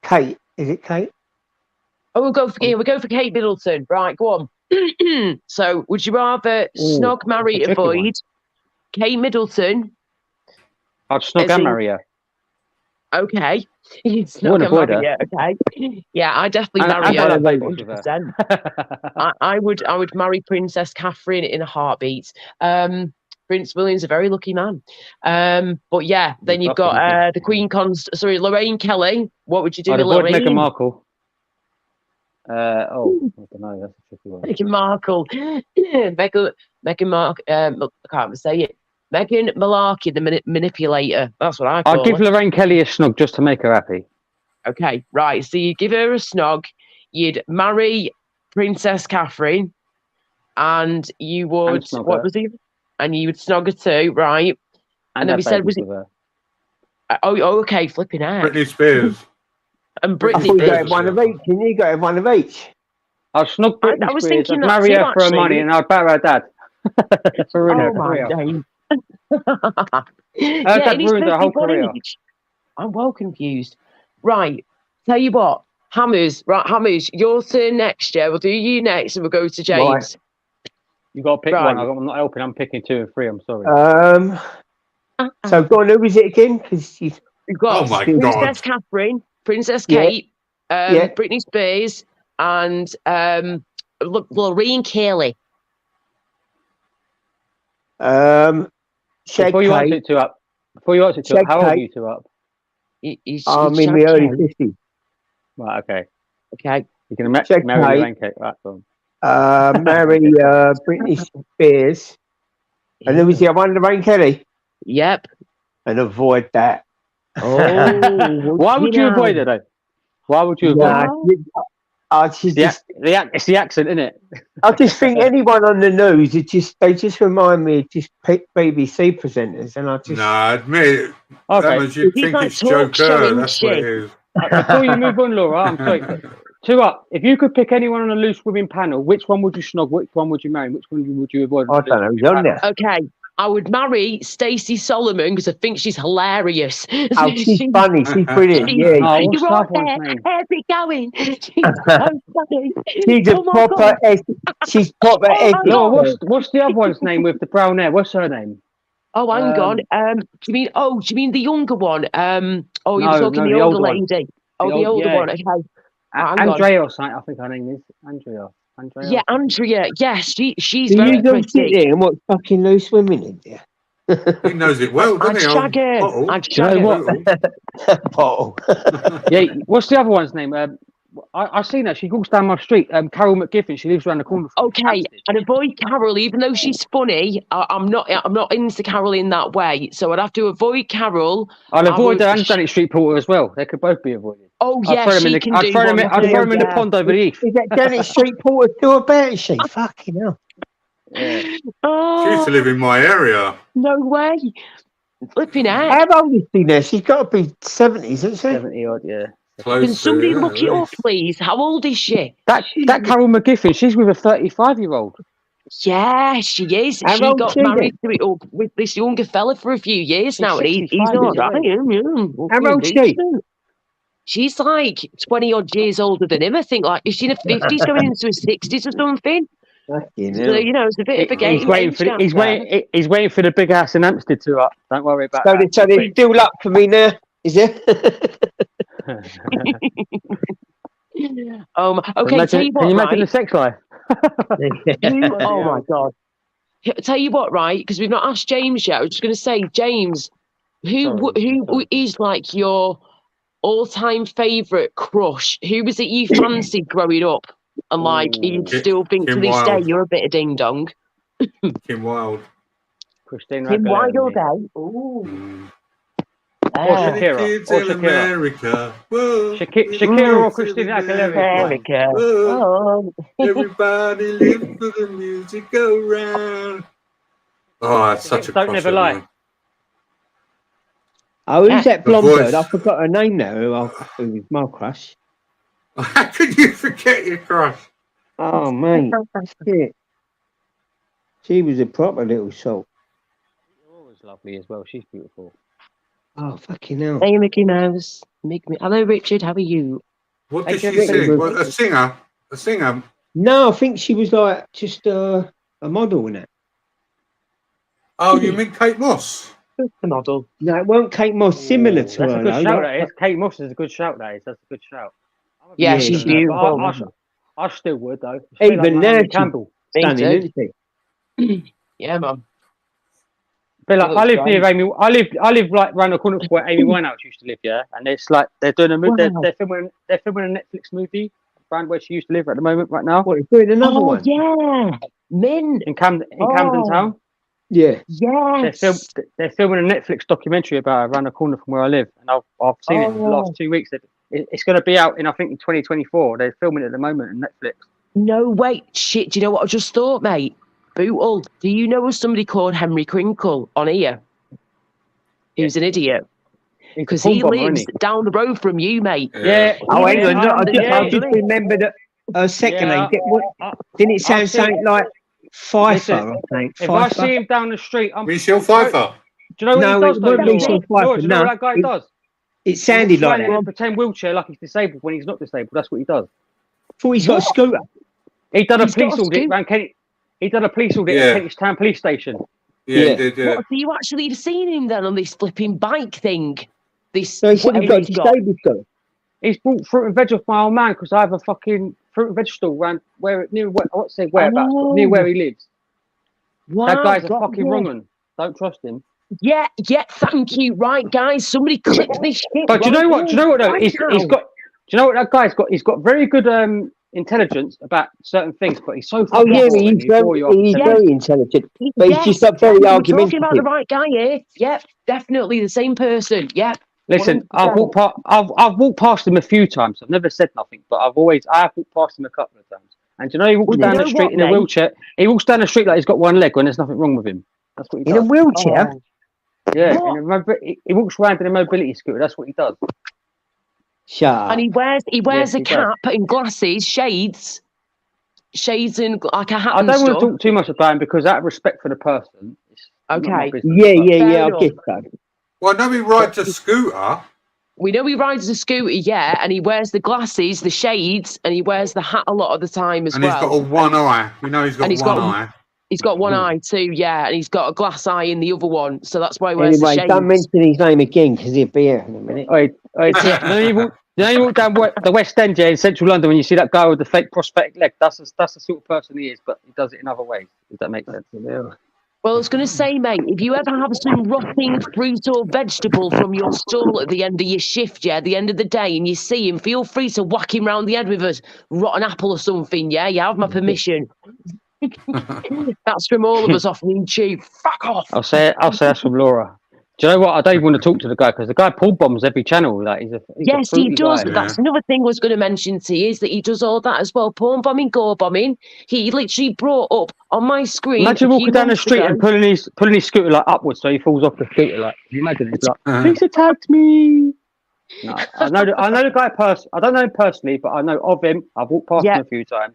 Kate. Is it Kate? Oh, we'll go for Kate Middleton. Right, go on. So, would you rather snog, marry, that's a tricky one. avoid Kate Middleton? I'd snog As and in- marry her. Okay, it's Wouldn't not avoid gonna her. marry her. Okay, yeah, I definitely And marry have her. a baby with her. 100%. I would marry Princess Catherine in a heartbeat. Prince William's a very lucky man. But yeah, then you've got the Queen Lorraine Kelly. What would you do I'd with avoid Lorraine? Meghan Markle. I don't know. That's a tricky one. Meghan Markle. Meghan Markle. I can't even say it. Meghan Malarkey, the manipulator. That's what I call I'd give her. Lorraine Kelly a snog just to make her happy. Okay, right. So you give her a snog. You'd marry Princess Catherine, and you would snog her. And you would snog her too, right? And then we said, was it? With her. Oh, okay, flipping out. Britney Spears. And I Britney thought you Spears. got one of each. Can you got one of each? I'd snog Britney I was Spears. thinking I'd that marry too, her for her actually. money, and I'd batter her dad. For ruining her my career. days. Her dad in his ruined her whole 51 career. age. I'm well confused. Right, tell you what, Hammers, your turn next, yeah? We'll do you next and we'll go to James. Right. You got to pick Right. one. I'm not helping. I'm picking 2 and 3. I'm sorry. So go on, who is it again? Because We've got Oh my Princess God. Catherine, Princess Yeah. Kate, Yeah. Britney Spears, and Lorraine Kelly. Shag Before you answer Kate. it 2 up. How old are you 2 up? I'm in my early 50s. Right. Okay. Okay. You can marry Shag Lorraine Kate. Right. Go on. Marry Britney Spears. And who was the other one? Lorraine Kelly. Yep. And avoid that. Oh, Why would you avoid it though? Why would you avoid it? It's the accent, isn't it? I just think anyone on the news, they just remind me of just BBC presenters, and I just Nah, admit, okay. You think like it's Joe Kerr. That's what it is. Before you move on, Laura, I'm sorry. 2 up. If you could pick anyone on a loose women panel, which one would you snog? Which one would you marry? Which one would you avoid? I don't know. Who's on there? Okay. I would marry Stacey Solomon because I think she's hilarious. Oh, she's funny. She's brilliant. Yeah. Oh, what's You're that right one's there. name? How's it going? She's so funny. She's a Oh my proper. God. She's proper. Oh my Laura, God. what's the other one's name with the brown hair? What's her name? Oh, hang on. Do you mean the younger one? You were talking the older lady. The older one. Okay. Andrea or something. I think her name is Andrea. Yeah, Andrea. Yes, she's Do very you go sit pretty. there and watch fucking loose women in there? He knows it well, doesn't I'd he? shag her. Bottle. I'd shag her. Bottle. Yeah. What's the other one's name? I've seen her. She walks down my street. Carol McGiffin. She lives around the corner. Okay, and avoid Carol, even though she's funny. I'm not into Carol in that way, so I'd have to avoid Carol. I'll avoid her and Janet Street Porter as well. They could both be avoided. Oh yeah, I'd throw them in the pond over the heath. Is that Janet Street Porter still about? Is she? Fucking hell. Yeah. She used to live in my area. No way. Flipping out. How old is she now? She's got to be 70s, isn't she? 70 odd, yeah. Can somebody look it up, please? How old is she? That Carol McGiffin, she's with a 35-year-old. Yeah, she is. How she old got she married to it with this younger fella for a few years now, and he's 65, not isn't he? How old is she? She's like 20 odd years older than him, I think. Like, is she in her 50s going into her 60s or something? So, it's a bit of a game. He's waiting for the big house in Hampstead to up. Don't worry about that. So there's still luck for me now, is there? Okay, tell you what, can you imagine right? the sex life? Oh my God. Tell you what, right? Because we've not asked James yet. I was just going to say, James, who is like your all-time favourite crush? Who was it you fancied growing up? And like, you still think to this day you're a bit of ding dong? Kim Wilde. Christine Kim Wilde all Aguilera. day. Ooh. Or Shakira. Kids Or in Shakira. America. Whoa. Shakira or Christine Aguilera. America. Whoa. Everybody live for the music go round. Oh, it's such a Don't crush Never on Lie. me. Oh, who's that The blonde voice. bird? I forgot her name now. Who was my crush? How could you forget your crush? Oh, mate. Shit. She was a proper little soul. Laura's lovely as well. She's beautiful. Oh, fucking hell. Hey, Mickey Mouse. Hello, Richard. How are you? What Hey, did she Richard. sing? What, a singer? A singer? No, I think she was like just a model in it. Oh, you mean Kate Moss? The model. No, it weren't Kate Moss. Similar to That's her, a good though. shout, like- that is. Kate Moss is a good shout, that is. That's a good shout. I'm a bit Yeah, Yeah, she's she- but beautiful. I still would, though. Even like now, Naomi she's Campbell. Me stunning, too. isn't she? Yeah, man. But like, She I looks live near great. Amy. I live like round the corner from where Amy Winehouse used to live, yeah. And it's like they're doing a movie. Wow. They're filming a Netflix movie around where she used to live at the moment, right now, What, doing another Oh, one? yeah. Min. in Camden Oh. Town. Yeah. Yes. They're filming a Netflix documentary about her around the corner from where I live, and I've seen it in the Oh. last 2 weeks. It's going to be out in, I think, in 2024. They're filming it at the moment on Netflix. No, wait. Shit, do you know what I just thought, mate? Bootle. Do you know somebody called Henry Crinkle on here? He was an idiot. Because he lives down the road from you, mate. Yeah. Oh, hang on. Look, I yeah. just remembered a second Yeah, name. Didn't it sound something like Pfeiffer, I think? If I Pfeiffer? see him down the street, I'm Michelle Pfeiffer. Do you know what No, he does, it though, wasn't Laura? Michelle Pfeiffer, Laura, do you know no. what that guy does? It sounded like in a that. pretend wheelchair like he's disabled when he's not disabled. That's what he does. Thought he's got a scooter. He done a He's got police a audit scoop. around Kent. He done a police audit Yeah. at Kentish Town Police Station. Yeah, Yeah. he did, yeah. What, so you actually seen him then on this flipping bike thing? This, So he said he's whatever got a disabled scooter. He's bought fruit and veg off my old man because I have a fucking fruit and veg stall around near where I won't say whereabouts, but near where he lives. Wow, That guy's a got fucking you. wrong one. Don't trust him. Yeah, thank you. Right, guys, somebody clip this shit. But do you know what? Do you know what though? Right He's got. Do you know what that guy's got? He's got very good intelligence about certain things, but he's so. Oh, yeah, fucking he's boring, he'll bore you off. very intelligent. But he's just not very We're argumentative. talking about the right guy here. Yep, definitely the same person. Yep. Listen, 100%. I've walked past him a few times. I've never said nothing, but I have walked past him a couple of times. And do you know he walks Well, down you the know street what, in a mate? wheelchair. He walks down the street like he's got one leg when there's nothing wrong with him. That's what he In does. a wheelchair? Oh, Yeah, What? he walks around in a mobility scooter. That's what he does. Shut up. and he wears Yes, a he does. cap and glasses, shades and like a hat I and don't want stuff. to talk too much about him because out of respect for the person, it's not my Okay. business, Yeah, but- yeah, Fair I enough. guess so. Well, I know he rides a scooter. We know he rides a scooter, yeah, and he wears the glasses, the shades, and he wears the hat a lot of the time as And well. he's got a one eye. We know he's got And he's one got- eye. He's got one eye too, yeah, and he's got a glass eye in the other one, so that's why he wears Anyway, the don't shades. mention his name again because he'll be here in a minute. You know you walk down the West End, yeah, in central London, when you see that guy with the fake prosthetic leg, that's the sort of person he is, but he does it in other ways. Does that make sense? Well, I was going to say, mate, if you ever have some rotting fruit or vegetable from your stall at the end of your shift, yeah, at the end of the day, and you see him, feel free to whack him round the head with a rotten apple or something, yeah? You have my permission. That's from all of us off YouTube. Fuck off. I'll say that's from Laura. Do you know what? I don't even want to talk to the guy because the guy pull bombs every channel. Like he's a Yes, he fruity does. guy. But that's another thing I was going to mention to you is that he does all that as well. Porn bombing, gore bombing. He literally brought up on my screen. Imagine a few walking down the months street ago- and pulling his scooter like upwards so he falls off the scooter. Like, can you imagine? He's like, Uh-huh. police attacked me. No, I know the guy I don't know him personally, but I know of him. I've walked past Yeah. him a few times,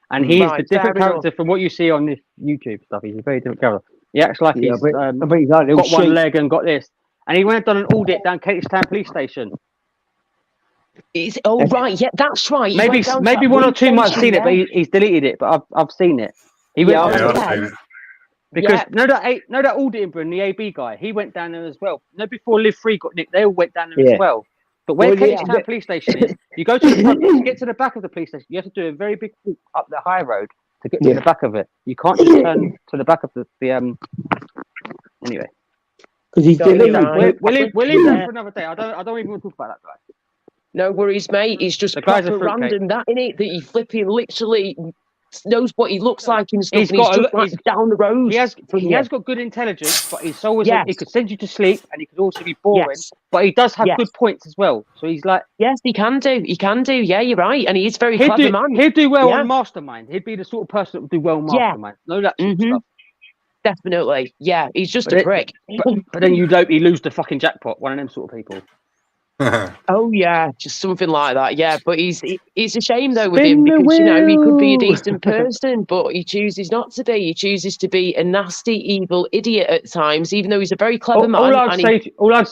and he's Right, the different fair character from what you see on this YouTube stuff. He's a very different character. He acts like Yeah, he's but I bet he's like a little got one sheep. leg and got this, and he went and done an audit down Kentish Town Police Station. Right, yeah, that's right. He Maybe went down to that one or police two might have station, seen it, but yeah. he's deleted it. But I've seen it. He went Yeah, down Yeah, there I've seen it. because Yeah. know that auditing Britain, the AB guy, he went down there as well. No, before Live Free got nicked, they all went down there Yeah. as well. But where Well, Kentish yeah, Town but- Police Station is, you go to the front, to get to the back of the police station, you have to do a very big walk up the high road to get to Yeah. the back of it. You can't just turn to the back of the Anyway, Because he's Don't deleted. lie. we'll leave Yeah. that for another day. I don't even want to talk about that guy. No worries, mate. It's just The guy's a proper fruitcake. random, that innit? That he flipping literally knows what he looks like and stuff. He's and he's got a just lo- like he's- down the road. He has you. got good intelligence, but he's always Yes. he could send you to sleep, and he could also be boring. Yes, But he does have Yes. good points as well. So he's like yes, he can do. He can do. Yeah, you're right, and he is very clever, man. he'd do well Yeah. on Mastermind. He'd be the sort of person that would do well on Yeah. Mastermind. No, that sort of Mhm. stuff. Definitely. Yeah, he's just a prick. But then you lose the fucking jackpot. One of them sort of people. Oh yeah, just something like that. Yeah, but it's a shame though with Spin him the because he could be a wheel. decent person, but he chooses not to be. He chooses to be a nasty, evil idiot at times, even though he's a very clever man. All I'd say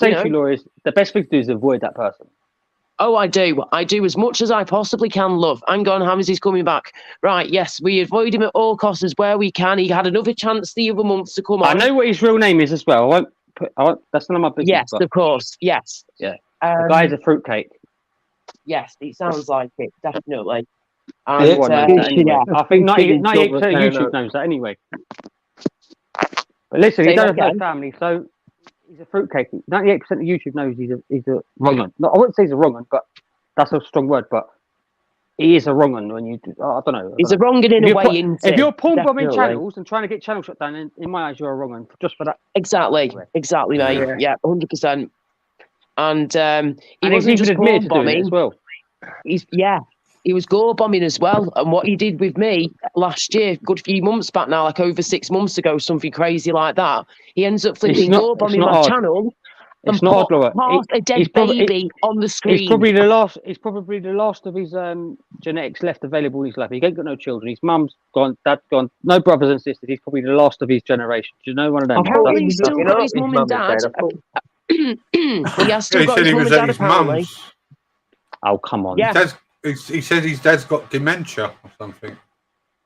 to know. you, Laura, is the best thing to do is avoid that person. Oh, I do as much as I possibly can, love. Hang on, Hammers is coming back. Right, yes, we avoid him at all costs as where we can. He had another chance the other month to come on. I know what his real name is as well. I won't. That's none of my business. Yes, of course. Yes. Yeah. The guy's a fruitcake. Yes, it sounds like it, definitely. And, Everyone knows that anyway. I think 98% of YouTube knows that anyway. But listen, he doesn't have no family, so he's a fruitcake. 98% of YouTube knows he's a wrong un. No, I wouldn't say he's a wrong un, but that's a strong word. But he is a wrong un when you. I don't know. He's a wrong un in a way. If you're porn bombing channels and trying to get channels shut down, in my eyes, you're a wrong un just for that. Exactly, mate. Yeah, 100%. And he wasn't just admitted gore bombing as well. He was gore bombing as well. And what he did with me last year, good few months back now, like over 6 months ago, something crazy like that. He ends up flipping gore bombing my channel. It's not hard, half a dead baby on the screen. He's probably the last of his genetics left available in his life. He ain't got no children. His mum's gone, dad's gone, no brothers and sisters. He's probably the last of his generation. Do you know one of them? He's still got his mum and dad. Well, he has still got his mum and dad apparently. Oh, come on. Yeah. He said his dad's got dementia or something.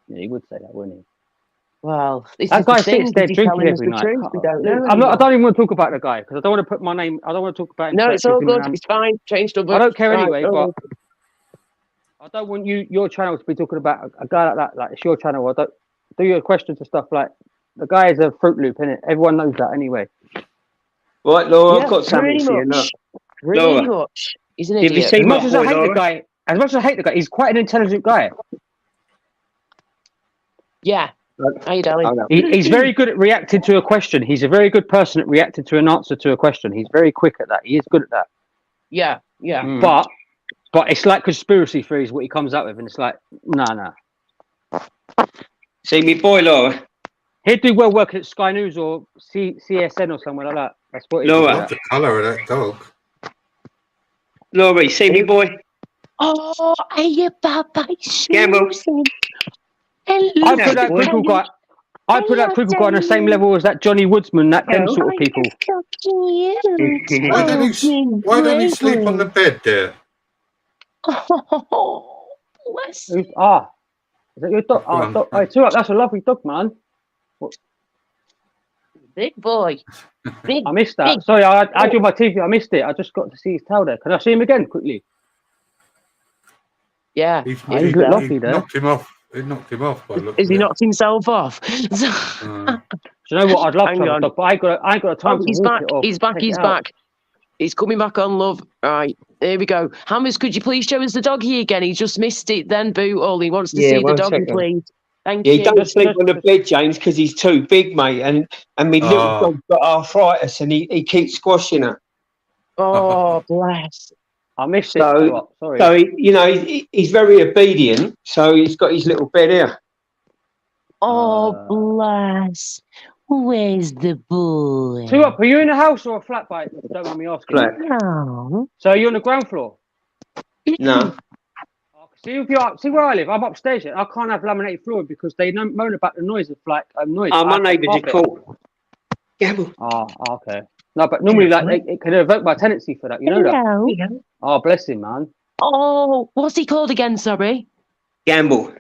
Yeah, he would say that, wouldn't he? Well, that guy sits there drinking every night. We don't know. I don't even want to talk about the guy because I don't want to put my name. I don't want to talk about him. No, it's all good. It's fine. Changed up. I don't care anyway. But I don't want your channel to be talking about a guy like that. Like it's your channel. I don't do your questions and stuff like. The guy is a Fruit Loop, innit? Everyone knows that anyway. Right, Laura, I've got something for you. Really much. He's an idiot. As much as I hate the guy, he's quite an intelligent guy. Yeah. How you doing? He's very good at reacting to a question. He's a very good person at reacting to an answer to a question. He's very quick at that. He is good at that. Yeah. But it's like conspiracy theories what he comes up with, and it's like, nah. See me boy, Laura. He'd do well working at Sky News or CSN or somewhere like that. That's what. Laura, what's the colour of that dog? Laura, see me boy. Oh, hey, Papa. Gamble. I put that crinkle guy. I put that crinkle guy on the same level as that Johnny Woodsman, them sort of people. Why don't he sleep on the bed there? Oh, is that your dog? That's a lovely dog, man. Big boy. I missed that. Sorry, I had you on my TV. I missed it. I just got to see his tail there. Can I see him again quickly? Yeah. He knocked him off. It knocked him off. Has he knocked himself off? Do you know what? I'd love to have a dog, but I ain't got a time to walk it off. He's back. He's coming back on, love. Right, here we go. Hammers, could you please show us the doggy again? He just missed it then, boo. All he wants to see the doggy, please. Thank you. He don't sleep on the bed, James, because he's too big, mate. And my little dog's got arthritis and he keeps squashing her. Oh, bless. I missed it. Sorry. So, he's very obedient. So he's got his little bed here. Oh, bless. Where's the boy? Two up. Are you in a house or a flat, bite? Don't mind me asking. Flat. No. So you're on the ground floor? No. See where I live. I'm upstairs. I can't have laminated floor because they moan about the noise of noise. My neighbours are cool. Gamble. Oh, okay. No, but normally it can evoke my tenancy for that. You know that. Oh, bless him, man. Oh, what's he called again? Sorry. Gamble.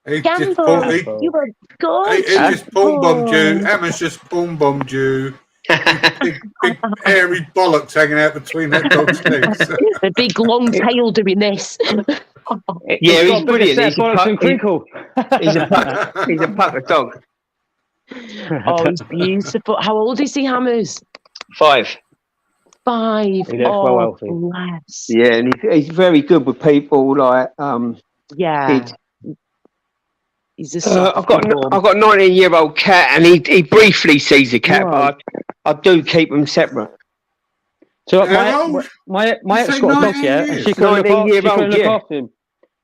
Gamble. You were good. He just porn bombed you. Emma's just porn bombed you. big hairy bollocks hanging out between that dog's legs. The big long tail doing this. Yeah, he's brilliant. He's a puppet dog. Oh, he's beautiful. How old is he, Hammers? 5. 5. He looks well healthy. Bless. Yeah, and he's very good with people. Like, yeah. He's a I've got a 19-year-old cat, and he briefly sees a cat, but I do keep them separate. So my ex got a dog, and she can look after him.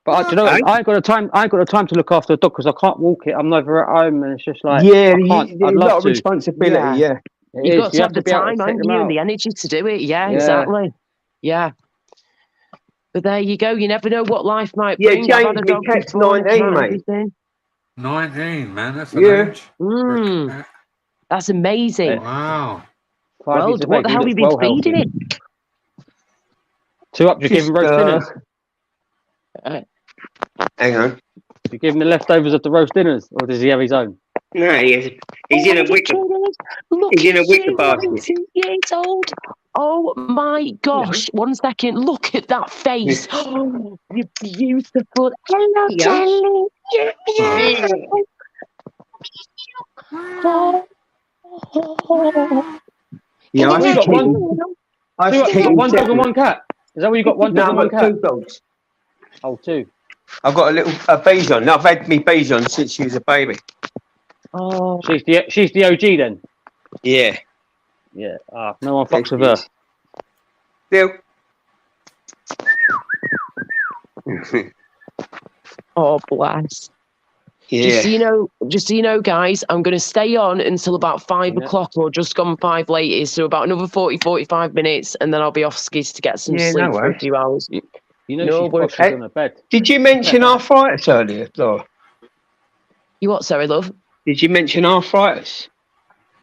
But do you know, Hey? I ain't got the time. I ain't got the time to look after the dog because I can't walk it. I'm never at home, and it's just like Yeah, I can't. there's I'd a lot love of to. responsibility. Yeah. It You've is. got to You have the be able to time take and them you and the out. energy to do it. Yeah, Yeah. exactly. Yeah. But there you go. You never know what life might Yeah, bring. I've had James, a me dog cat's before and 19, mate. everything. 19, man. That's an Yeah. age. for a cat. That's amazing. Wow. 5 Well, years of what age. the He hell have you looks been well feeding healthy. it? 2 up. You give him roast dinners. Hang on. You give him the leftovers of the roast dinners, or does he have his own? No, he's in a wicker. Look He's in a at wicker you, basket. 19 years old. Oh my gosh. 1 second. Look at that face. Oh, you're beautiful. Hello, Yeah. Jelly. Yeah. Oh. Yeah, Have you got one? I Two up. You keep got him one dog and separate. one cat. Is that what you got? One dog No, and I've one got cat. 2 dogs. Oh, 2. I've got a Bichon. I've had me Bichon since she was a baby. Oh. She's the OG then. Yeah. Yeah. No one fucks with her. Still. Oh, bless. Yeah. Just so you know, guys, I'm going to stay on until about 5 o'clock or just gone 5 latest. So about another 45 minutes, and then I'll be off skis to get some sleep for a few hours. You know No she's worries. posh on her bed. Did you mention arthritis earlier, Laura? You what, sorry, love? Did you mention arthritis?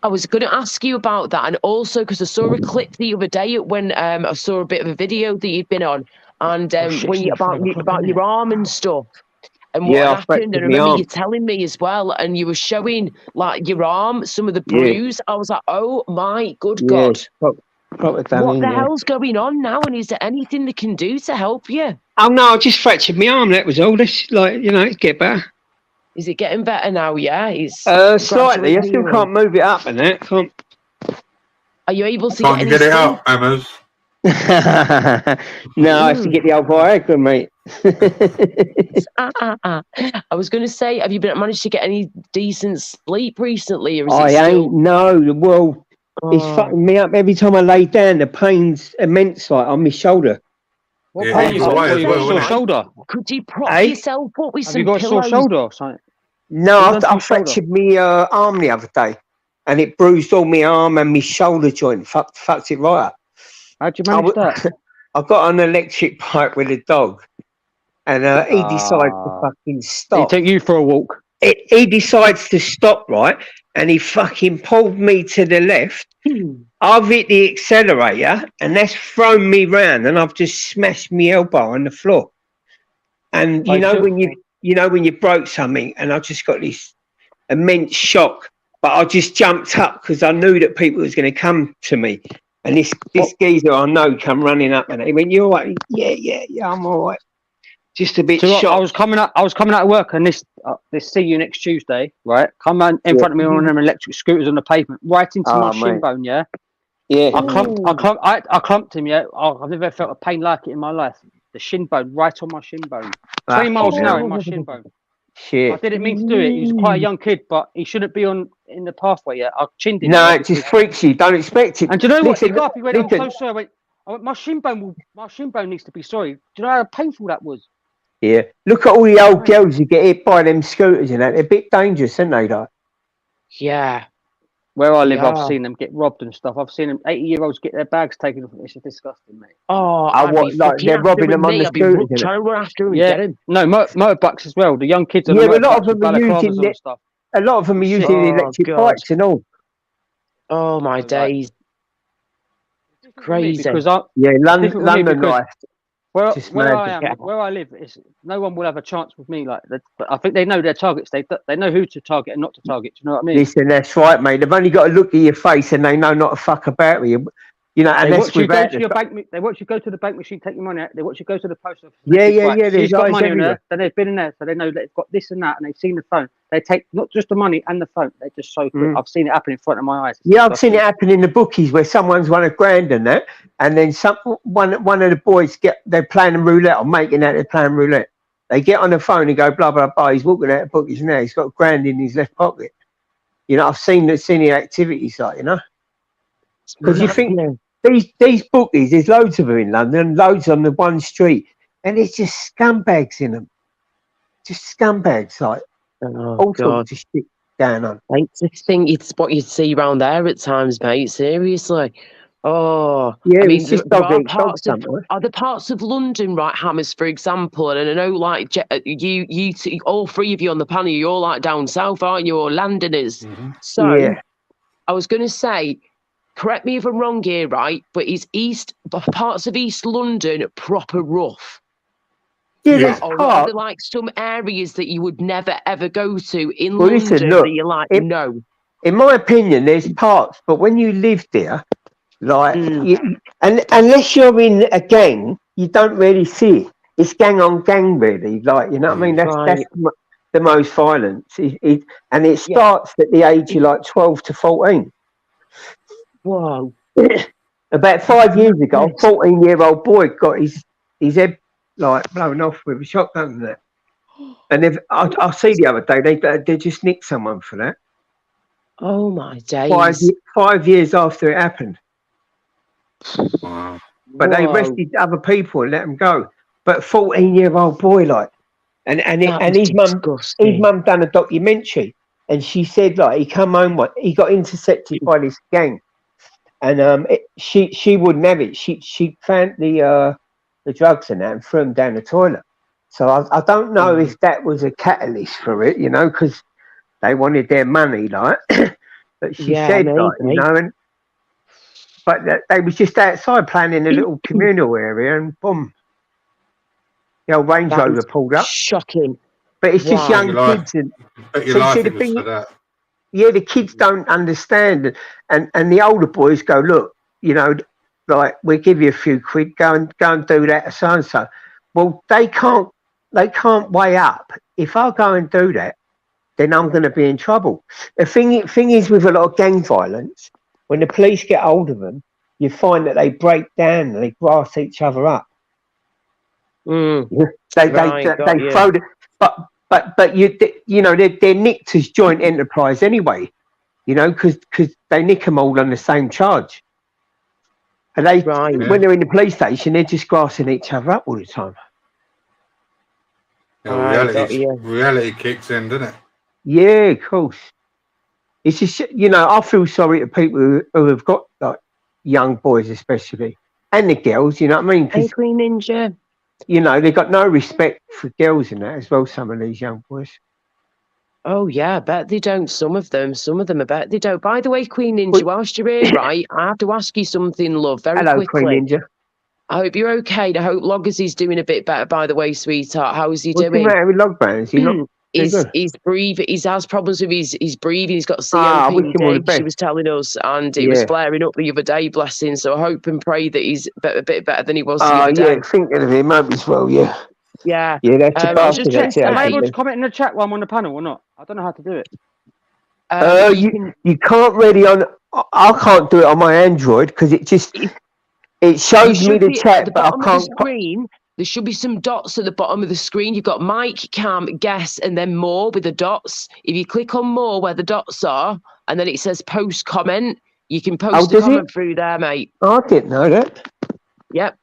I was going to ask you about that, and also because I saw a clip the other day when I saw a bit of a video that you'd been on, and when you about your arm and stuff, and what Yeah, I happened. And I fractured my remember arm. you telling me as well, and you were showing like your arm, some of the bruise. I was like, oh my good God, Proper what the yeah. hell's going on now? And is there anything they can do to help you? Oh no, I just fractured my arm. That was all. This it's get better. Is it getting better now? Yeah, it's slightly. I still can't move it up and that. Can't. Are you able to Can't you get it sleep? out, Hammers? No, I have to get the old Viagra, mate. I was going to say, have you managed to get any decent sleep recently, or is I it still... ain't. No, well, it's fucking me up every time I lay down. The pain's immense, like on my shoulder. What Yeah, pain he's you got? away What, as you got a well, sore isn't it? shoulder? Could you prop yourself up with Have some you got a pillows? sore shoulder or something? No, What you done to I your shoulder? fractured my arm the other day, and it bruised all my arm and my shoulder joint. Fucked it right up. How'd you manage that? I got on an electric bike with a dog, and he decided to fucking stop. He took you for a walk. He decides to stop, right? And he fucking pulled me to the left. I've hit the accelerator, and that's thrown me round, and I've just smashed my elbow on the floor. And when you broke something, and I just got this immense shock. But I just jumped up because I knew that people was going to come to me. And this geezer I know come running up, and he went, "You all right?" Yeah, I'm all right. Just a bit shocked. I was coming out of work, and this see you next Tuesday, right? Come in front of me on one of them electric scooters on the pavement, right into my shin bone. Yeah. I clumped him. Yeah. I've never felt a pain like it in my life. The shin bone, right on my shin bone. 20 miles an hour in my shin bone. Shit. I didn't mean to do it. He was quite a young kid, but he shouldn't be in the pathway yet. I chinned him. No, it just freaks you. Don't expect it. And do you know what? He got up. He went, "I'm so sorry." I went, my shin bone needs to be sorry. Do you know how painful that was? Yeah. Look at all the old girls who get hit by them scooters and that. They're a bit dangerous, aren't they, though? Yeah. Where I live, I've seen them get robbed and stuff. I've seen them 80-year-olds get their bags taken off. It's disgusting, mate. Oh, they're robbing them on the scooters? Trying to run after him and get him. No, motorbikes as well. The young kids on the the a lot of them are using stuff. A lot of them are using electric bikes and all. Oh my days! Crazy. Because London life. Where I live, no one will have a chance with me. Like, I think they know their targets. They know who to target and not to target. Do you know what I mean? Listen, that's right, mate. They've only got to look at your face and they know not to fuck about with you. You know, and they watch you go to your bank. They watch you go to the bank machine, take your money out. They watch you go to the post office. Yeah. She's got money in there. Then they've been in there, so they know they've got this and that, and they've seen the phone. They take not just the money and the phone. They're just so quick. I've seen it happen in front of my eyes. Yeah, I've seen it happen in the bookies where someone's won $1,000 and that, and then one of the boys they're playing roulette or making out they're playing roulette. They get on the phone and go blah blah blah. He's walking out of bookies now. He's got $1,000 in his left pocket. You know, I've seen the activities like, you know, because you think these bookies, there's loads of them in London, loads on the one street, and it's just scumbags in them. just scumbags, like Oh all God. sorts of shit going on. I just think it's what you'd see around there at times, mate. Seriously. Oh, Yeah, I it's mean, just there dog are eat dog parts of sometimes. other parts of London, right, Hammers, for example, and I know, like, you two, all three of you on the panel, you're all like down south, aren't you, or Londoners? So, Yeah. I was going to say, correct me if I'm wrong here, right, but is parts of East London proper rough? Yeah, Yeah. there's Or are part. there like some areas that you would never ever go to in Well, London listen, look, that you're like, it- no? In my opinion, there's parts, but when you live there, like, Mm. and unless you're in a gang, you don't really see it. It's gang on gang, really. Like, you know what I mean? That's Right. the most violence. And it Yeah. starts at the age of like 12 to 14. Whoa. About 5 years ago, a 14-year-old boy got his head like blown off with a shotgun and that. And I see the other day they just nicked someone for that. Oh my days. 5 years after it happened. Wow. But they Whoa. arrested other people and let them go. But 14-year-old boy, like, and That his was mum disgusting. done a documentary, and she said like he come home, he got intercepted by this gang, and she wouldn't have it. She found the drugs and that and threw them down the toilet. So I don't know if that was a catalyst for it, you know, because they wanted their money, like. But she said, like, you know, but they was just outside playing in a little communal area, and boom, the old Range That Rover is pulled up. shocking. But it's just young kids, and Bet your so life see, it was for that. yeah, the kids don't understand, and the older boys go, look, you know, like, we give you a few quid, go and do that, so and so. Well, they can't weigh up. If I go and do that, then I'm going to be in trouble. The thing is with a lot of gang violence, when the police get hold of them, you find that they break down and they grass each other up. They throw the, but you know they're nicked as joint enterprise anyway, you know, because they nick them all on the same charge, and when they're in the police station, they're just grassing each other up all the time. Reality kicks in, doesn't it? Yeah, of course. It's just, you know, I feel sorry to people who have got like young boys, especially, and the girls. You know what I mean? Hey, Queen Ninja. You know, they've got no respect for girls in that as well. Some of these young boys. Oh yeah, I bet they don't. Some of them, I bet they don't. By the way, Queen Ninja, whilst you're here, right, I have to ask you something, love, very Hello, quickly. Queen Ninja. I hope you're okay. I hope Loggers is doing a bit better, by the way, sweetheart. How is he What's doing? the matter with Log Brands? He's breathing. He has problems with his breathing. He's got I wish him all the COPD. best. She was telling us, and it was flaring up the other day. Bless him. So I hope and pray that he's a bit better than he was the other day. Yeah, thinking of him, maybe as well. Yeah. Yeah. Yeah, that's I was just checking. Am I able to comment in the chat while I'm on the panel or not? I don't know how to do it. You can't really I can't do it on my Android because it shows me the chat, at the but bottom I can't. of the screen. There should be some dots at the bottom of the screen. You've got mic, cam, guess, and then more with the dots. If you click on more where the dots are, and then it says post comment, you can post a comment through there, mate. Oh, I didn't know that. Yep.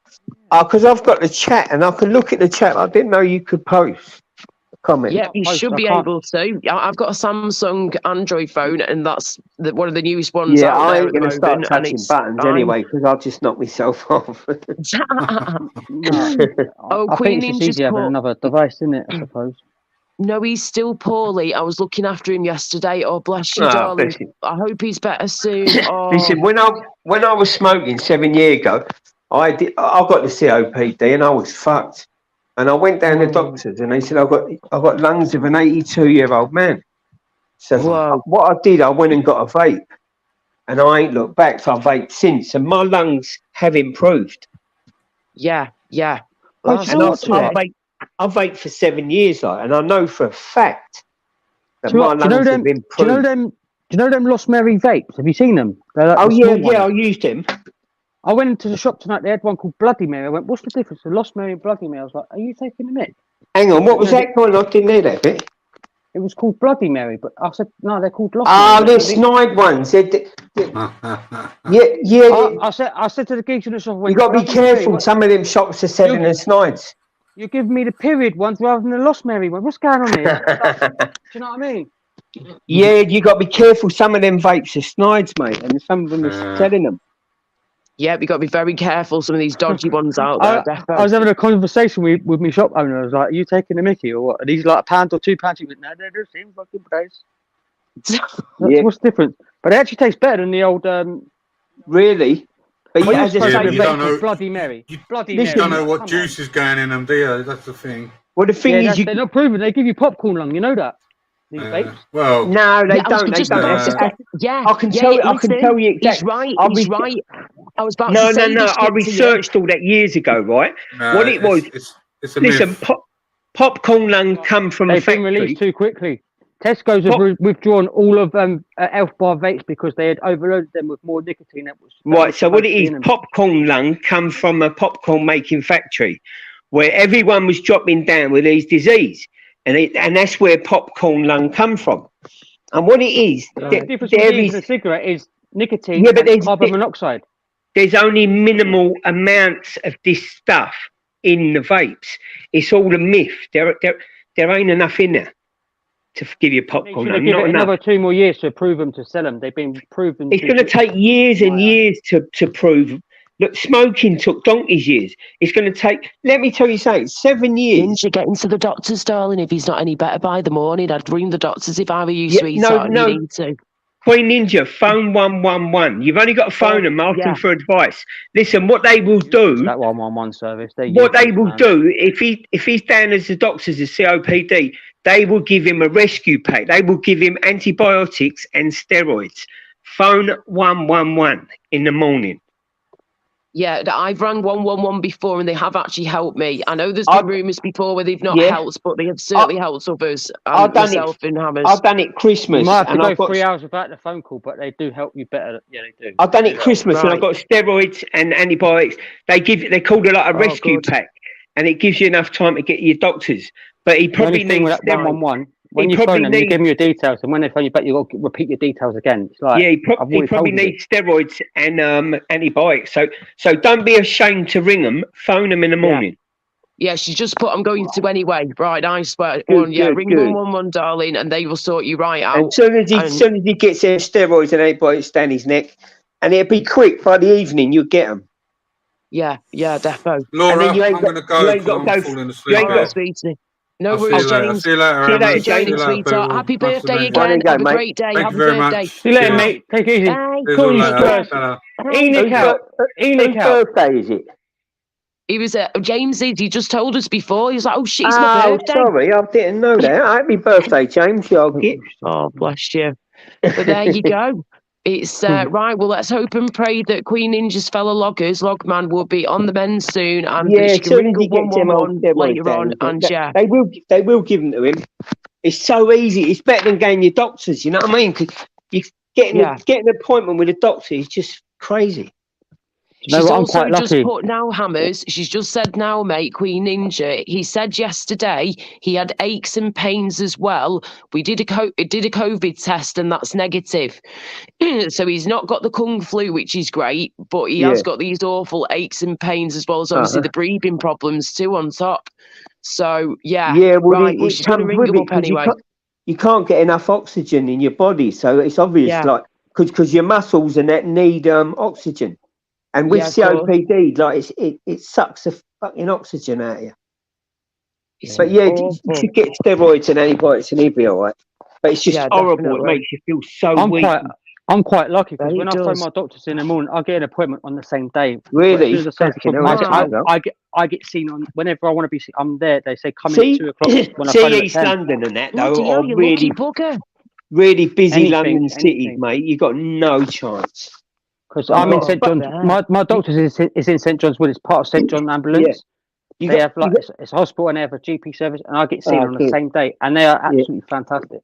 Because I've got the chat and I can look at the chat. I didn't know you could post comments. Yeah, you should be able to. I've got a Samsung Android phone, and that's one of the newest ones out there at the moment. Yeah, I ain't going to start touching buttons anyway, because I'll just knock myself off. I think it's just easier having another device, isn't it, I suppose? No, he's still poorly. I was looking after him yesterday. Oh, bless you, darling. Bless I hope he's better soon. Listen, when I was smoking 7 years ago, I got the COPD and I was fucked. And I went down to the doctors and they said, I've got lungs of an 82-year-old man. So what I did, I went and got a vape. And I ain't looked back, so I've vaped since. And my lungs have improved. Yeah. I've vaped for 7 years, and I know for a fact that my lungs have improved. Do you know them Lost Mary vapes? Have you seen them? Like I used them. I went into the shop tonight. They had one called Bloody Mary. I went, "What's the difference? The Lost Mary and Bloody Mary." I was like, "Are you taking the mick?" Hang on, what was that called? I didn't hear that bit. It was called Bloody Mary, but I said, "No, they're called Lost Mary." They're snide ones. I said to the geeks in the shop, "You got to be careful. Some of them shops are selling the snides." You're giving me the period ones rather than the Lost Mary one. What's going on here? Do you know what I mean? Yeah, you got to be careful. Some of them vapes are snides, mate, and some of them are selling them. Yeah, we got to be very careful. Some of these dodgy ones out there. I was having a conversation with my shop owner. I was like, "Are you taking the mickey or what?" And he's like, £1 or £2. He went, "No, they're the same fucking price." Yeah. What's the difference? But it actually tastes better than the old. Really? But Well, yeah, you're supposed to you be don't know- Bloody Mary. Bloody Listen, Mary. You don't know what Come juice on. is going in them, do you? That's the thing. well, the thing is, they're not proven. They give you popcorn lung. You know that. These vapes. Well, no, they Yeah, I was don't. They just don't. about to say- I can yeah, tell you. I listen, can tell you He's exactly. right. I'll He's be- right. I was about No, to say no. this I shit to you. researched all that years ago, right? no, What it was. it's a Listen, myth. popcorn lung come from a They've been factory. released too quickly. Tesco's have withdrawn all of Elf Bar vapes because they had overloaded them with more nicotine. That was So what it is, in them. popcorn lung come from a popcorn making factory where everyone was dropping down with these disease, and that's where popcorn lung come from. And what it is, The there difference between these is and a cigarette is nicotine Yeah, but and carbon monoxide. there's only minimal amounts of this stuff in the vapes. It's all a myth. There ain't enough in there to give you They popcorn should lung. have given Not it enough. another 2 more years to approve them to sell them. They've been proven. It's going to take years and years to prove. Look, smoking took donkey's years. It's going to take, let me tell you something, 7 years. Ninja, get into the doctors, darling. If he's not any better by the morning, I'd ring the doctors if I were you, Yeah, sweetheart. no. You need to. Queen Ninja, phone 111. You've only got to phone them, ask them for advice. Listen, what they will do, that 111 service. what they will do, if he's down as the doctors as COPD, they will give him a rescue pack. They will give him antibiotics and steroids. Phone 111 in the morning. Yeah, I've rang 111 before and they have actually helped me. I know there's been rumours before where they've not helped, but they have certainly helped others. I've done myself and Hammers. I've done it Christmas. You might have to and go 3 hours without the phone call, but they do help you better. Yeah, they do. I've done it Christmas and I've got steroids and antibiotics. They called it like a rescue pack, and it gives you enough time to get your doctors. But he probably needs that 111. When He you phone probably them, you needs- give them your details, and when they phone you back, you got to repeat your details again. It's like Yeah, he I've always probably told you needs steroids and antibiotics. So don't be ashamed to ring them. Phone them in the morning. Yeah, she just put, I'm going to anyway. Right, I swear. Good, ring good. 111, darling, and they will sort you right out. And as soon as he gets their steroids and antibiotics down his neck, and it'll be quick by the evening, you'll get them. Yeah, defo. Laura, And then I'm going to go because I'm falling asleep. Sweetie. No I'll worries, see you later. James. See you later, See you later, Hammers. James. See you later, Sweetheart. people. Happy Nice to birthday meet you. again. go, Have a mate. great day. Thank Happy you very birthday. much. See you later, Cheers. mate. Take it easy. Bye. Cheers, Cool, all you later. guys. Ta-ra. Enoch out. Enoch out. Whose birthday is it? He was James. He just told us before. He was like, "Oh shit, it's my birthday." Sorry, I didn't know that. Happy birthday, James. I'll get. Oh, bless you. But there you go. It's right. Well, let's hope and pray that Queen Ninja's fellow Logman will be on the mend soon, and that she can ring up 111 later on. And they will give them to him. It's so easy. It's better than going your doctors. You know what I mean? 'Cause you getting an appointment with a doctor is just crazy. She's also just put now, Hammers. She's just said now, mate, Queen Ninja. He said yesterday he had aches and pains as well. We did a COVID test and that's negative. So he's not got the kung flu, which is great, but he has got these awful aches and pains as well as obviously the breathing problems too on top. So Well, right. She's going to ring him up anyway. You can't get enough oxygen in your body, so it's obvious, like because your muscles and that need oxygen. And with COPD, like it sucks the fucking oxygen out of you. But you should get steroids and antibiotics and he'll be all right. But it's just horrible. Definitely. It makes you feel so weak. I'm quite lucky because when I phone my doctors in the morning, I get an appointment on the same day. Really? As soon as I get seen on whenever I want to be seen. I'm there. They say come in at 2 o'clock. When I phone East London and that though, are really busy London cities, mate. You got no chance. Because I'm in St John's. My doctor's is in St John's Wood. It's part of St John Ambulance. Yeah. They have it's a hospital and they have a GP service, and I get seen on the same day, and they are absolutely fantastic.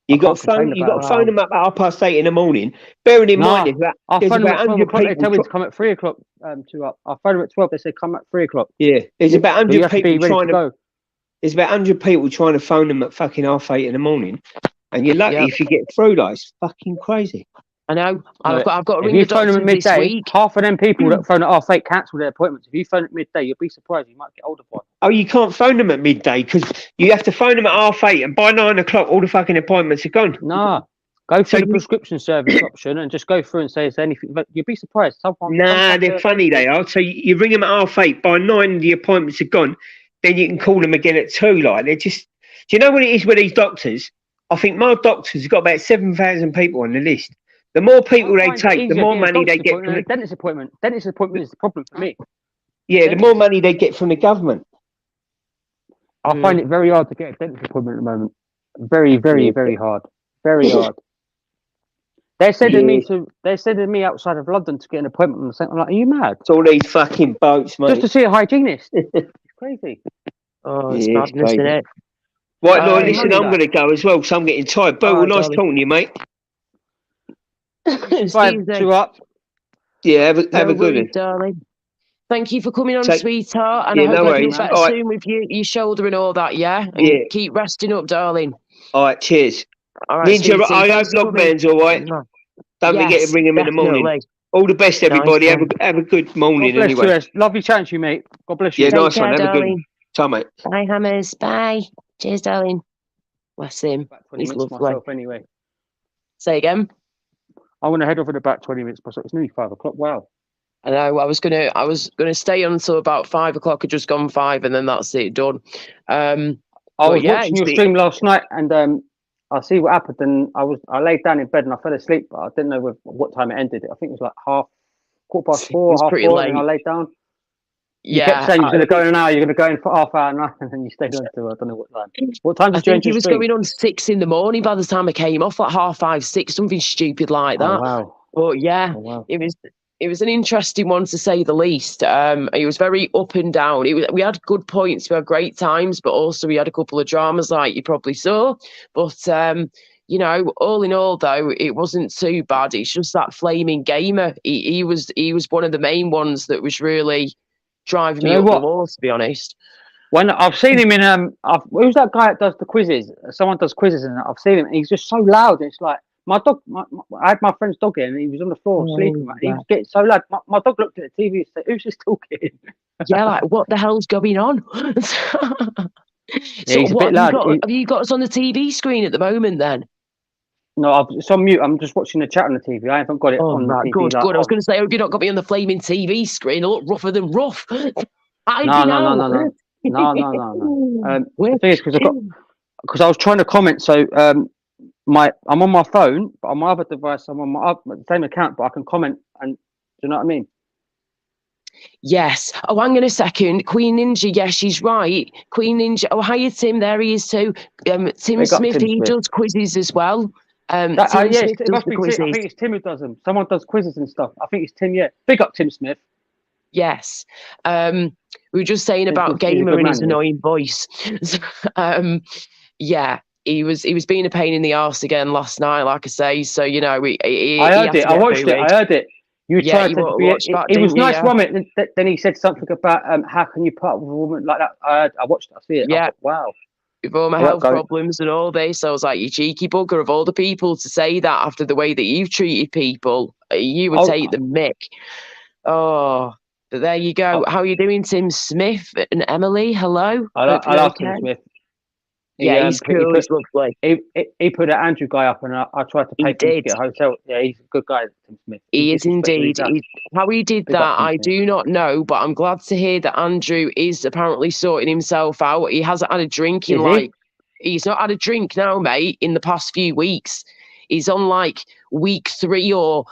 You got to phone them up at 8:30 in the morning. Bearing in mind, I'll phone them at 12 o'clock. They tell me to come at 3 o'clock. I'll phone them at 12. They say come at 3 o'clock. Yeah, there's about 100 people trying to. There's about 100 people trying to phone them at fucking 8:30 in the morning, and you're lucky if you get through. Like it's fucking crazy. I know. No, I've got to if ring you the phone them doctor at this midday, week. half of them people that phone at half 8 cancel their appointments. If you phone at midday, you'll be surprised you might get hold of one. Oh, you can't phone them at midday because you have to phone them at 8:30, and by 9 o'clock, all the fucking appointments are gone. Nah, go So through the you- prescription service option and just go through and say, is there anything? But you'll be surprised. Nah, they're funny, they are. So you ring them at 8:30, by 9, the appointments are gone. Then you can call them again at 2. Like, they're just. Do you know what it is with these doctors? I think my doctors have got about 7,000 people on the list. The more people they take, the more money they get from a the. dentist appointment. Dentist appointment is the problem for me. Yeah, the more money they get from the government. I find it very hard to get a dentist appointment at the moment. Very, very, very hard. Very hard. They're sending me outside of London to get an appointment. I'm like, are you mad? It's all these fucking boats, mate. Just to see a hygienist. It's crazy. Oh, it's Yeah, it's madness, isn't crazy. it? Right, Lloyd, listen, money I'm that. going to go as well, so I'm getting tired. But All right, nice darling. talking to you, mate. Five, two up. Yeah, have a No good worries, one. darling. Thank you for coming on, Take- sweetheart. And Yeah, I hope no you feel worries. better All right. soon with your shoulder and all that, yeah? And Yeah. keep resting up, darling. All right, cheers. All right, Ninja, sweetie, I hope thanks for coming. Logman's all right. Don't forget Yes, to bring him in the morning. definitely. All the best, everybody. Nice Have a good God morning bless anyway. you. Es. Lovely chatting to you, mate. God bless you. Yeah, Take nice care, one. Have a good darling. one. Time, mate. Bye, Hammers. Bye. Cheers, darling. Bless him. About 20 He's minutes lovely. myself anyway. Say again. I want to head over in about 20 minutes myself. It's nearly 5 o'clock. Wow. I know. I was gonna stay until about 5 o'clock. Had just gone 5, and then that's it done. I was watching your stream last night, and I see what happened. And I laid down in bed and I fell asleep, but I didn't know what time it ended. I think it was like 4:15, half pretty 4, late. and I laid down. You Yeah, kept saying you're going to go in an hour, you're going to go in for half hour, and then you stayed on to I don't know what time. What time I did you think end it your was stream? going on 6 in the morning by the time I came off, like 5:30, 6, something stupid like that. Oh, wow. But yeah, Oh, wow. it was an interesting one to say the least. It was very up and down. We had good points, we had great times, but also we had a couple of dramas like you probably saw. But you know, all in all, though, it wasn't too bad. It's just that flaming gamer. He was one of the main ones that was really driving me up the wall, to be honest. When I've seen him in who's that guy that does the quizzes? Someone does quizzes, and I've seen him. And he's just so loud. It's like my dog. I had my friend's dog in, and he was on the floor sleeping. Man. He was getting so loud. My dog looked at the TV and said, "Who's this talking?" Yeah, like what the hell's going on? Yeah, he's a bit loud. Have you got us on the TV screen at the moment then? No, it's on mute. I'm just watching the chat on the TV. I haven't got it on the TV. Good. I was going to say, I hope you not got me on the flaming TV screen. I look rougher than rough. No. The thing is, because I was trying to comment. So I'm on my phone, but on my other device, I'm on my same account, but I can comment. And do you know what I mean? Yes. Oh, hang on a second. Queen Ninja. Yes, she's right. Queen Ninja. Oh, hiya, Tim. There he is too. Tim Smith. He does quizzes as well. It must be Tim. I think it's Tim who does them. Someone does quizzes and stuff. I think it's Tim. Yeah. Big up Tim Smith. Yes. We were just saying about Gamer and his annoying voice. Yeah. He was being a pain in the arse again last night, like I say. So, you know, I heard it. I watched it. I heard it. You tried to be. It was nice from it. Then he said something about how can you put up with a woman like that. I watched it. I see it. Yeah. Thought, wow. With all my health problems and all this, I was like, you cheeky bugger, of all the people to say that after the way that you've treated people, you would take the mick. Oh, but there you go. How are you doing, Tim Smith and Emily? Hello. I love Tim Smith. Yeah, he's cool. He's lovely. He put that Andrew guy up, and I tried to pay for him to get a hotel. Yeah, he's a good guy, Tim Smith. He is indeed. How he did that, I do not know, but I'm glad to hear that Andrew is apparently sorting himself out. He hasn't had a drink in he's not had a drink now, mate, in the past few weeks. He's on like week 3 or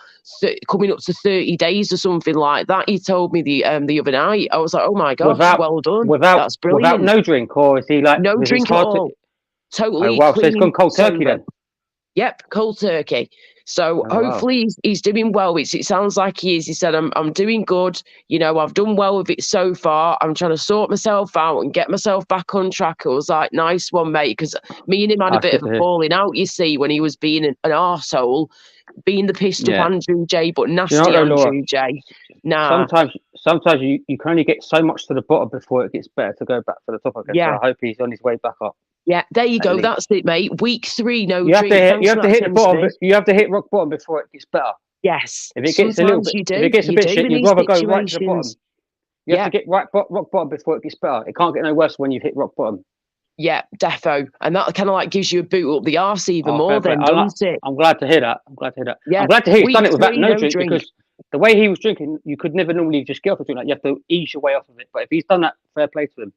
coming up to 30 days or something like that. He told me the other night. I was like, oh my gosh, well done. That's brilliant. Without no drink, or is he like no drink at all? Totally. Oh, wow, so he's gone cold turkey then. Yep, cold turkey. So hopefully he's doing well. It sounds like he is. He said, I'm doing good. You know, I've done well with it so far. I'm trying to sort myself out and get myself back on track. I was like, nice one, mate. Because me and him had a bit of a falling out, you see, when he was being an arsehole, being the pissed up Andrew J, but nasty Andrew J. Nah. Sometimes you can only get so much to the bottom before it gets better to go back to the top again. Yeah. So I hope he's on his way back up. Yeah, there you At go. least. That's it, mate. Week 3, no You have drink. to hit. Thanks You have for to that, hit the Tim bottom. Smith. You have to hit rock bottom before it gets better. Yes. If it gets a little bit, Sometimes you do. if it gets a You bit do shit, in you'd these rather go right to the bottom. situations. You have Yeah. to get rock bottom before it gets better. It can't get no worse when you hit rock bottom. Yeah, defo. And that kind of like gives you a boot up the arse even more fair play. then, doesn't it? I'm glad to hear that. Yeah. I'm glad to hear he's done it Week without 3, no no drink, because the way he was drinking, you could never normally just get off a drink. Like, you have to ease your way off of it. But if he's done that, fair play to him.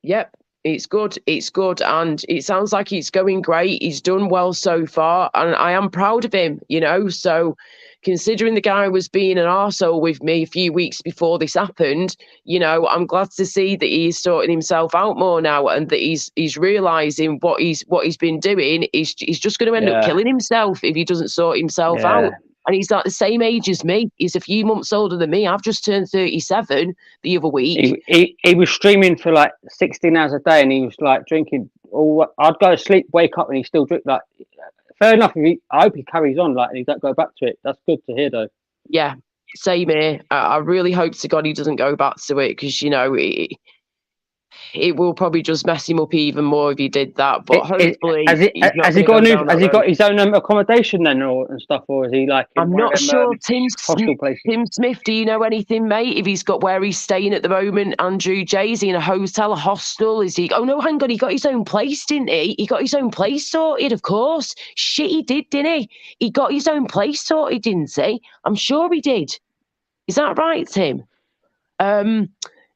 Yep. It's good. It's good. And it sounds like it's going great. He's done well so far. And I am proud of him, you know. So considering the guy was being an arsehole with me a few weeks before this happened, you know, I'm glad to see that he's sorting himself out more now, and that he's realising what he's been doing is he's just going to end up killing himself if he doesn't sort himself out. And he's like the same age as me. He's a few months older than me. I've just turned 37 the other week. He was streaming for like 16 hours a day, and he was like drinking. I'd go to sleep, wake up, and he still drink. Like, fair enough. I hope he carries on, like, and he don't go back to it. That's good to hear, though. Yeah, same here. I really hope to God he doesn't go back to it, because, you know, it will probably just mess him up even more if he did that. But hopefully, has he got his own accommodation then, and stuff, or is he like? I'm not sure. Tim Smith, do you know anything, mate? If he's got where he's staying at the moment, Andrew J, is he in a hotel, a hostel? Is he? Oh no, hang on, he got his own place, didn't he? He got his own place sorted, of course. Shit, he did, didn't he? He got his own place sorted, didn't he? I'm sure he did. Is that right, Tim?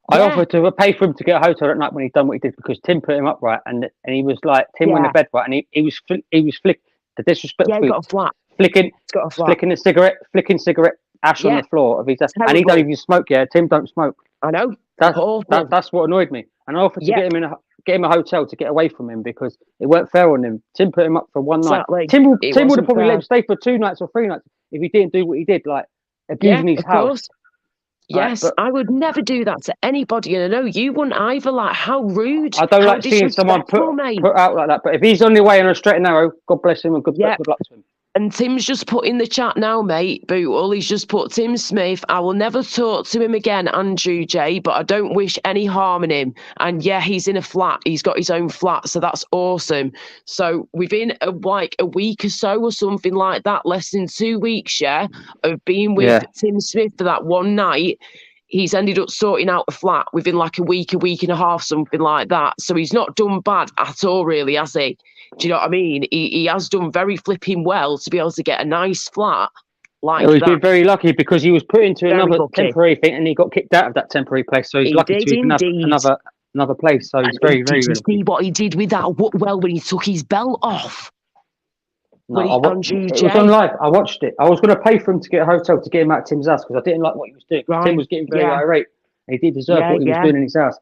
I offered to pay for him to get a hotel at night when he'd done what he did, because Tim put him up, right, and he was like, Tim went to bed, right, and he was flicking the disrespect. Yeah, he got a flat. Flicking cigarette ash on the floor of his desk, and he don't even smoke. Yeah, Tim don't smoke. I know. That's what annoyed me, and I offered to get him a hotel to get away from him, because it weren't fair on him. Tim put him up for one night. Tim would have probably let him stay for 2 nights or 3 nights if he didn't do what he did, like abusing his house. Course. Yes, I would never do that to anybody, and I know you wouldn't either. Like, how rude! I don't like seeing someone put out like that. But if he's on the way on a straight and narrow, God bless him, and good luck to him. And Tim's just put in the chat now, mate, Bootle. He's just put, Tim Smith, I will never talk to him again, Andrew J, but I don't wish any harm in him. And yeah, he's in a flat. He's got his own flat, so that's awesome. So within a week or so or something like that, less than 2 weeks, of being with Tim Smith for that one night, he's ended up sorting out a flat within like a week and a half, something like that. So he's not done bad at all, really, has he? Do you know what I mean? He has done very flipping well to be able to get a nice flat like that. He's been very lucky, because he was put into another temporary thing, and he got kicked out of that temporary place. So he's lucky to have another place. So he's very, very lucky. Did you see what he did with that? Well, when he took his belt off. No, it was on live. I watched it. I was going to pay for him to get a hotel to get him out of Tim's house, because I didn't like what he was doing. Right. Tim was getting very irate, and he did deserve what he was doing in his house.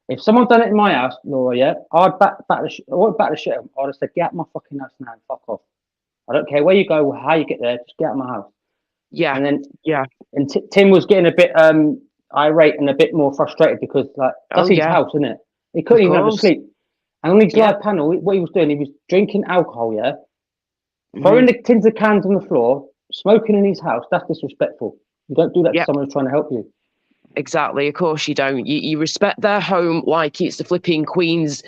If someone done it in my house, Laura, I'd back the shit. I'd have said, get out of my fucking house now, fuck off. I don't care where you go, how you get there, just get out of my house. Yeah. And then and Tim was getting a bit irate and a bit more frustrated, because like that's his house, isn't it? He couldn't even have a sleep. And on his live panel, what he was doing, he was drinking alcohol, throwing the tins of cans on the floor, smoking in his house. That's disrespectful. You don't do that to someone who's trying to help you. Exactly, of course you don't. You respect their home like it's the flipping Queen's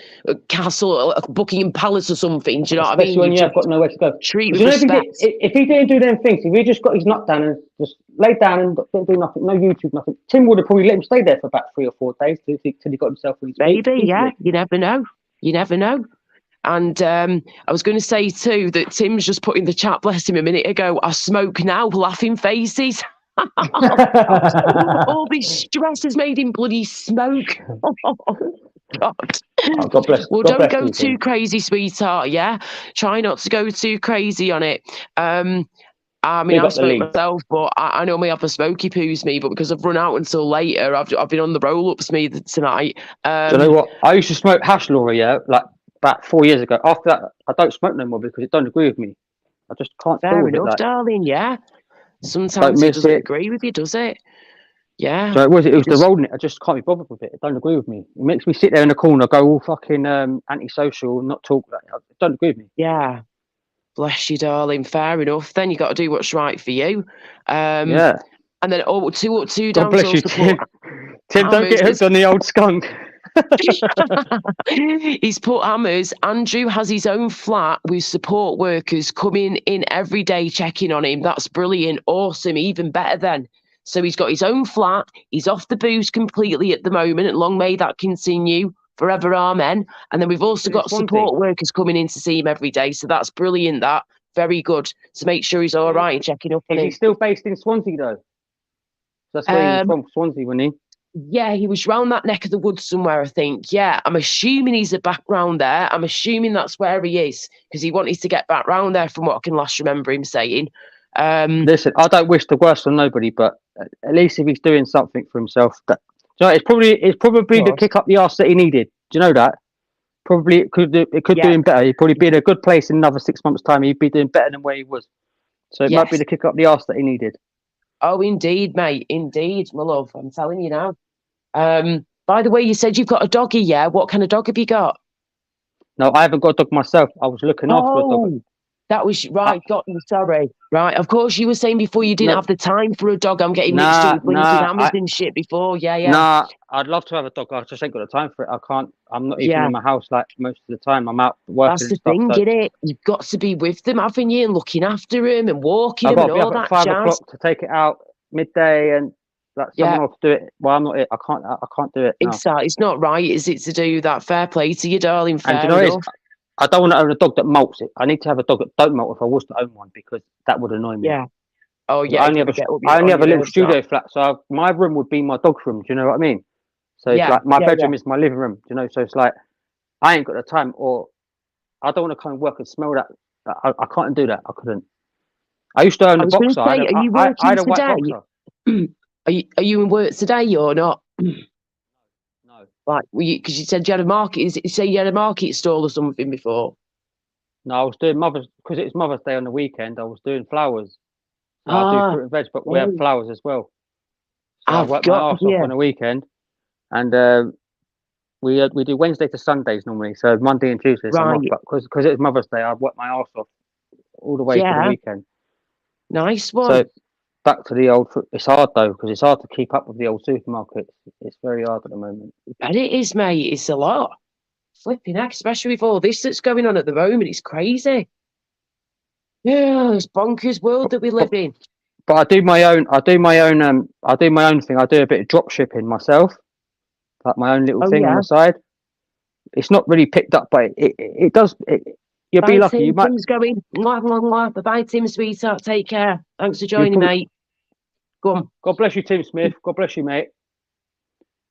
castle, Buckingham Palace or something. Do you know what I mean? Especially when you've got nowhere to go. Treat with respect. If he didn't do them things, if he just got his nut down and just laid down and didn't do nothing, no YouTube, nothing, Tim would have probably let him stay there for about 3 or 4 days till he got himself on his feet. Maybe, you never know. You never know. And I was going to say too that Tim's just put in the chat, bless him, a minute ago, I smoke now, laughing faces. All this stress has made him bloody smoke. Oh, God. Oh, God bless. Well, God don't bless go you, too crazy, sweetheart. Yeah, try not to go too crazy on it. I mean, I smoke myself, but I normally have a smoky poos me, but because I've run out until later, I've been on the roll ups me tonight. Do you know what? I used to smoke hash, Laura, like about 4 years ago. After that, I don't smoke no more because it don't agree with me. I just can't. Fair enough, darling. Yeah. Sometimes it doesn't agree with you, does it? Yeah. So it was the rolling it. I just can't be bothered with it. It don't agree with me. It makes me sit there in the corner, go all fucking antisocial, not talk. It don't agree with me. Yeah. Bless you, darling. Fair enough. Then you got to do what's right for you. Yeah. And then two God down. bless you, Tim. Tim, don't get hooked on the old skunk. He's put hammers. Andrew has his own flat with support workers coming in every day checking on him. That's brilliant. Awesome. Even better then. So he's got his own flat. He's off the booze completely at the moment. And long may that continue. Forever amen. And then we've also got support workers coming in to see him every day. So that's brilliant. That. Very good. So make sure he's all right and checking up on him. Is he still based in Swansea though? That's where he was from, Swansea, wasn't he? Yeah, he was round that neck of the woods somewhere, I think. Yeah, I'm assuming he's a background there. I'm assuming that's where he is because he wanted to get back round there from what I can last remember him saying. Listen, I don't wish the worst on nobody, but at least if he's doing something for himself, it's probably the kick up the arse that he needed. Do you know that? Probably it could do him better. He'd probably be in a good place in another 6 months' time. He'd be doing better than where he was. So it might be the kick up the arse that he needed. Oh, indeed, mate. Indeed, my love. I'm telling you now. By the way, you said you've got a doggy, yeah? What kind of dog have you got? No, I haven't got a dog myself. I was looking after a dog. That was right. Got you. Sorry. Right. Of course, you were saying before you didn't have the time for a dog. I'm getting mixed up with bleeding hammers and shit before. Yeah. Nah, I'd love to have a dog. I just ain't got the time for it. I can't. I'm not even in my house like most of the time. I'm out working. That's the thing, isn't it? You've got to be with them, haven't you? And looking after them and walking them and all that jazz. 5 o'clock to take it out midday and someone else to do it. Well, I'm not it. I can't do it. No. Exactly. It's not right, is it, to do that? Fair play to you, darling. Fair and enough. I don't want to own a dog that molts it. I need to have a dog that don't molt if I was to own one because that would annoy me. Yeah. Oh yeah. I only have a little studio flat, so my room would be my dog's room. Do you know what I mean? So it's like my bedroom is my living room. Do you know? So it's like I ain't got the time, or I don't want to come and work and smell that. I can't do that. I couldn't. I used to own a boxer. Are you working today? Are you in work today or not? No. Like, because you said you had a market. You say you had a market stall or something before? No, I was doing because it was Mother's Day on the weekend. I was doing flowers. So I do fruit and veg, but we have flowers as well. So I work my arse off on the weekend, and we do Wednesday to Sundays normally. So Monday and Tuesday, right? But because it was Mother's Day, I worked my arse off all the way to the weekend. Nice one. So back to the old. It's hard though because it's hard to keep up with the old supermarkets. It's very hard at the moment. And it is, mate. It's a lot. Flipping heck, especially with all this that's going on at the moment. It's crazy. Yeah, it's bonkers world that we live in. But I do my own thing. I do a bit of drop shipping myself, like my own little thing on the side. It's not really picked up, but it does. You'll be lucky. Tim, Tim's going. Bye, Tim, sweetheart. Take care. Thanks for joining, mate. Go on. God bless you, Tim Smith. God bless you, mate.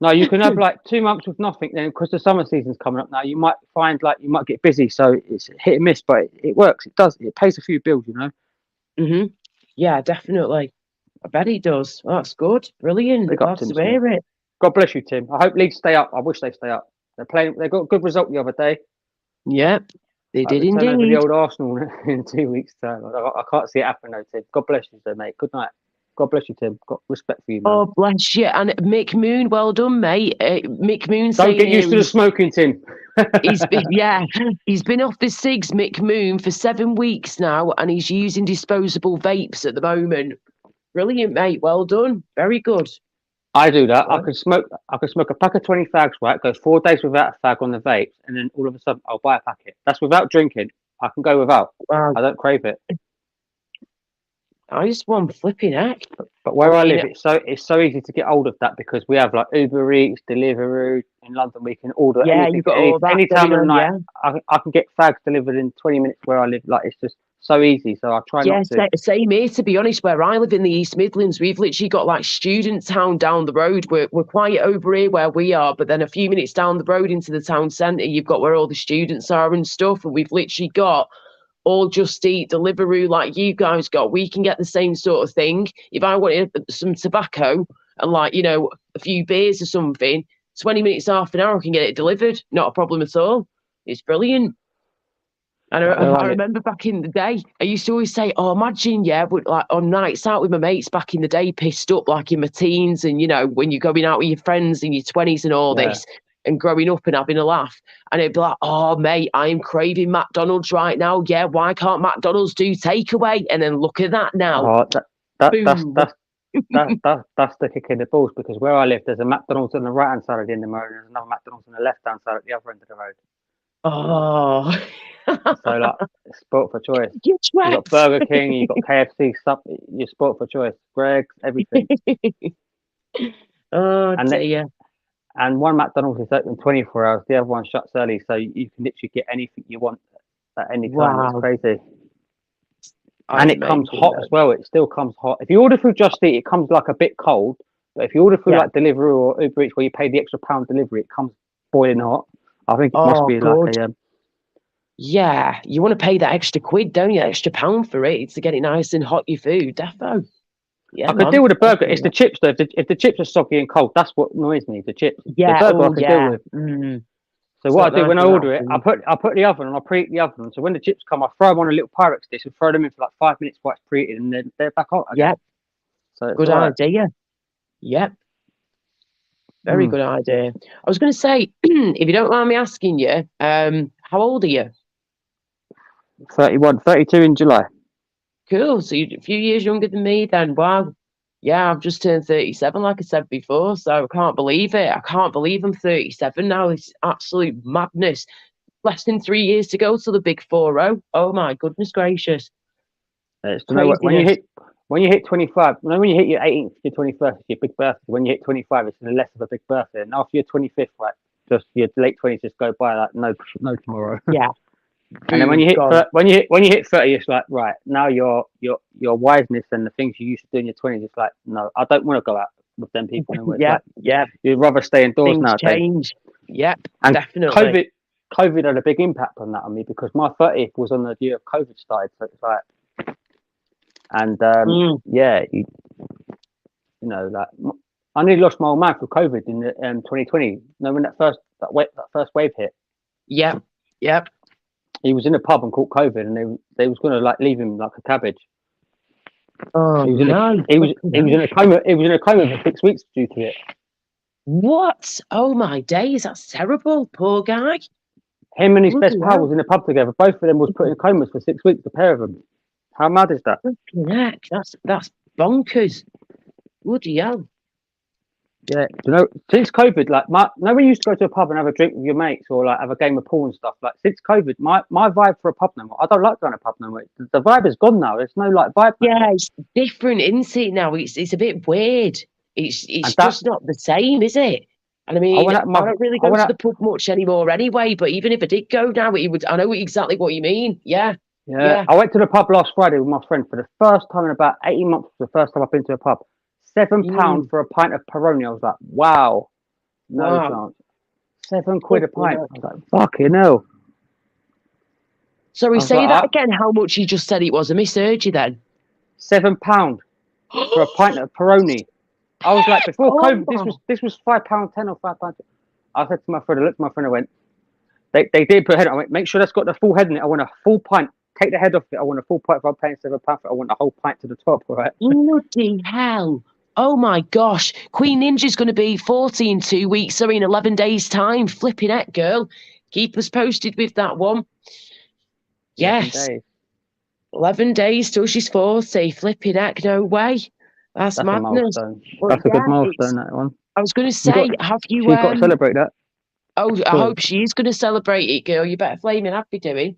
No, you can have like 2 months with nothing then because the summer season's coming up now. You might find like you might get busy, so it's hit and miss, but it works. It does. It pays a few bills, you know. Mhm. Yeah, definitely. I bet it does. Oh, that's good. Brilliant. Glad to hear it. God bless you, Tim. I hope Leeds stay up. I wish they stay up. They're playing. They got a good result the other day. Yep, they did indeed. Over the old Arsenal in 2 weeks' time. I can't see it happen, though, Tim. God bless you, though, mate. Good night. God bless you, Tim. Got respect for you, man. Oh, bless you. And Mick Moon, well done, mate. Mick Moon. Don't get used to the smoking, Tim. He's been off the cigs, Mick Moon, for 7 weeks now, and he's using disposable vapes at the moment. Brilliant, mate. Well done. Very good. I do that. I could smoke a pack of 20 fags, right? Go 4 days without a fag on the vapes, and then all of a sudden I'll buy a packet. That's without drinking. I can go without. Wow. I don't crave it. I just want flipping heck. But where I live, it's so easy to get hold of that because we have like Uber Eats, Deliveroo. In London, we can order anything. You've got all that any time of the night. I can get fags delivered in 20 minutes where I live. Like it's just so easy. So I try not to. Same here, to be honest. Where I live in the East Midlands, we've literally got like student town down the road. We're quiet over here where we are, but then a few minutes down the road into the town centre, you've got where all the students are and stuff, and we've literally got all Just Eat, Deliveroo, like you guys got. We can get the same sort of thing. If I wanted some tobacco and like, you know, a few beers or something, 20 minutes, half an hour, I can get it delivered. Not a problem at all. It's brilliant. And I remember back in the day, I used to always say, oh, imagine, but like on nights out with my mates back in the day, pissed up like in my teens and, you know, when you're going out with your friends in your 20s and all this, and growing up and having a laugh. And it'd be like, oh, mate, I'm craving McDonald's right now. Yeah, why can't McDonald's do takeaway? And then look at that now. Oh, that's the kick in the balls, because where I live, there's a McDonald's on the right hand side of the end of the road, and there's another McDonald's on the left hand side at the other end of the road. Oh, So like, it's sport for choice. you're You got trapped. Burger King, you got KFC, you're sport for choice. Greg's, everything. Oh And dear. And one McDonald's is open 24 hours, the other one shuts early, so you can literally get anything you want at any time. Wow. It's crazy. That's And it comes amazing, hot though. as well. It still comes hot. If you order through Just Eat, it comes like a bit cold. But if you order through Yeah. like Deliveroo or Uber Eats, where you pay the extra £1 delivery, it comes boiling hot. I think it must Oh, be good. like a Yeah, you want to pay that extra quid, don't you? Extra £1 for it to get it nice and hot, your food. Defo. Yeah, I could deal with a burger. It's the chips though. If the chips are soggy and cold, that's what annoys me. The chips. Yeah, The burger I oh, can yeah. deal with. So It's what I not do when I nice and order it, I put the oven and I preheat the oven. So when the chips come, I throw them on a little Pyrex dish and throw them in for like 5 minutes while it's preheated, and then they're back hot again. Yep. So it's Good all right. idea. Yep. Very good idea. I was going to say, if you don't mind me asking you, how old are you? 31, 32 in July. Cool. So you're a few years younger than me then. Wow. Yeah, I've just turned 37, like I said before, so I can't believe it. I can't believe I'm 37 now. It's absolute madness. Less than 3 years to go to the big 40. Oh my goodness gracious. It's, you know what, when you hit 25, when you hit your 18th, your 21st, it's your big birthday. When you hit 25, it's less of a big birthday. And after your 25th, like just your late 20s just go by like no tomorrow. Yeah. And then when you hit 30, it's like, right, now your wiseness and the things you used to do in your 20s, it's like, no, I don't want to go out with them people anymore. Yeah, like, yeah. You'd rather stay indoors Things nowadays. change. Yep, and definitely. COVID had a big impact on that on me, because my 30th was on the year of COVID started. So it's like, and yeah, you know, like I nearly lost my old man for COVID in 2020. You know, when that first wave hit. Yep. He was in a pub and caught COVID, and they was going to like leave him like a cabbage. Oh, he was no. He was in a coma. He was in a coma for 6 weeks due to it. What? Oh my days! That's terrible. Poor guy. Him and his best pal was in a pub together. Both of them was put in comas for 6 weeks. The pair of them. How mad is that? Heck, that's bonkers. Bloody hell. Yeah, you know, since COVID, like nobody used to go to a pub and have a drink with your mates or like have a game of pool and stuff. Like since COVID, my vibe for a pub no more. I don't like going to a pub no more. The vibe is gone now. There's no like vibe. Yeah, it's different, isn't it? Now it's a bit weird. It's just not the same, is it? And I mean, I don't really go to the pub much anymore anyway. But even if I did go now, I know exactly what you mean. Yeah. I went to the pub last Friday with my friend for the first time in about 18 months. The first time I've been to a pub. £7 for a pint of Peroni. I was like, wow, no chance. £7 a pint. I was like, fucking hell. Sorry, say that again. How much you just said it was? I misheard you then. £7 for a pint of Peroni. I was like, before COVID, this was £5.10 or £5. I said to my friend, I looked at my friend, I went, they did put a head on. I went, make sure that's got the full head in it. I want a full pint. Take the head off it. I want a full pint. If I'm paying £7 for it, I want the whole pint to the top, right? Bloody hell. Oh my gosh. Queen Ninja's going to be 40 in 2 weeks, sorry, in 11 days' time. Flipping heck, girl. Keep us posted with that one. Yes. 11 days till she's 40. Flipping heck, no way. That's madness. That's a good milestone, that one. I was going to say, have you... She's got to celebrate that. Oh, I hope she is going to celebrate it, girl. You better flaming happy doing.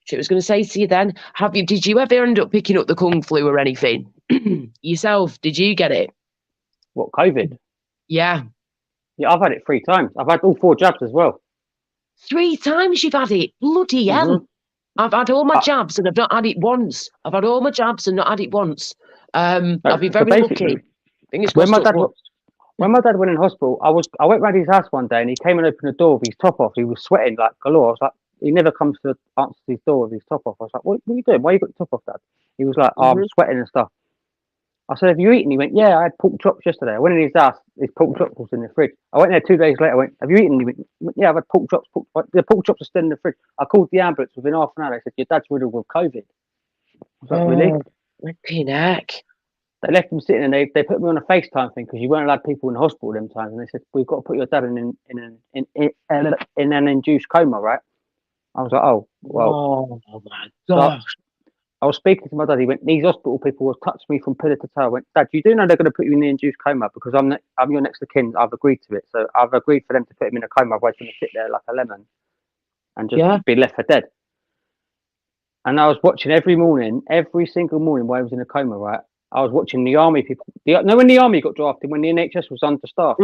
She was going to say to you then, did you ever end up picking up the Kung flu or anything? Yourself, did you get it? What, COVID? Yeah. Yeah, I've had it 3 times. I've had all 4 jabs as well. 3 times you've had it? Bloody hell. I've had all my jabs and I've not had it once. I've had all my jabs and not had it once. I've been very lucky. When my dad went in hospital, I went round his house one day and he came and opened the door with his top off. He was sweating like galore. I was like, he never comes to answer his door with his top off. I was like, what are you doing? Why you got your top off, Dad? He was like, I'm sweating and stuff. I said, have you eaten? He went, yeah, I had pork chops yesterday. I went in his house, his pork chops was in the fridge. I went there 2 days later. I went, have you eaten? He went, yeah, I've had pork chops. The pork chops are still in the fridge. I called the ambulance within half an hour. They said, your dad's riddled with COVID. I was like, really? Flipping heck. They left him sitting and they put me on a FaceTime thing because you weren't allowed people in the hospital them times. And they said, we've got to put your dad in an induced coma, right? I was like, oh, well. Oh, my gosh. I was speaking to my dad. He went, "These hospital people will touch me from pillar to toe." I went, "Dad, you do know they're going to put you in the induced coma because I'm your next of kin. I've agreed to it. So I've agreed for them to put him in a coma. Otherwise, he's going to sit there like a lemon and just be left for dead." And I was watching every single morning while I was in a coma. Right, I was watching the army people. When the army got drafted, when the NHS was understaffed,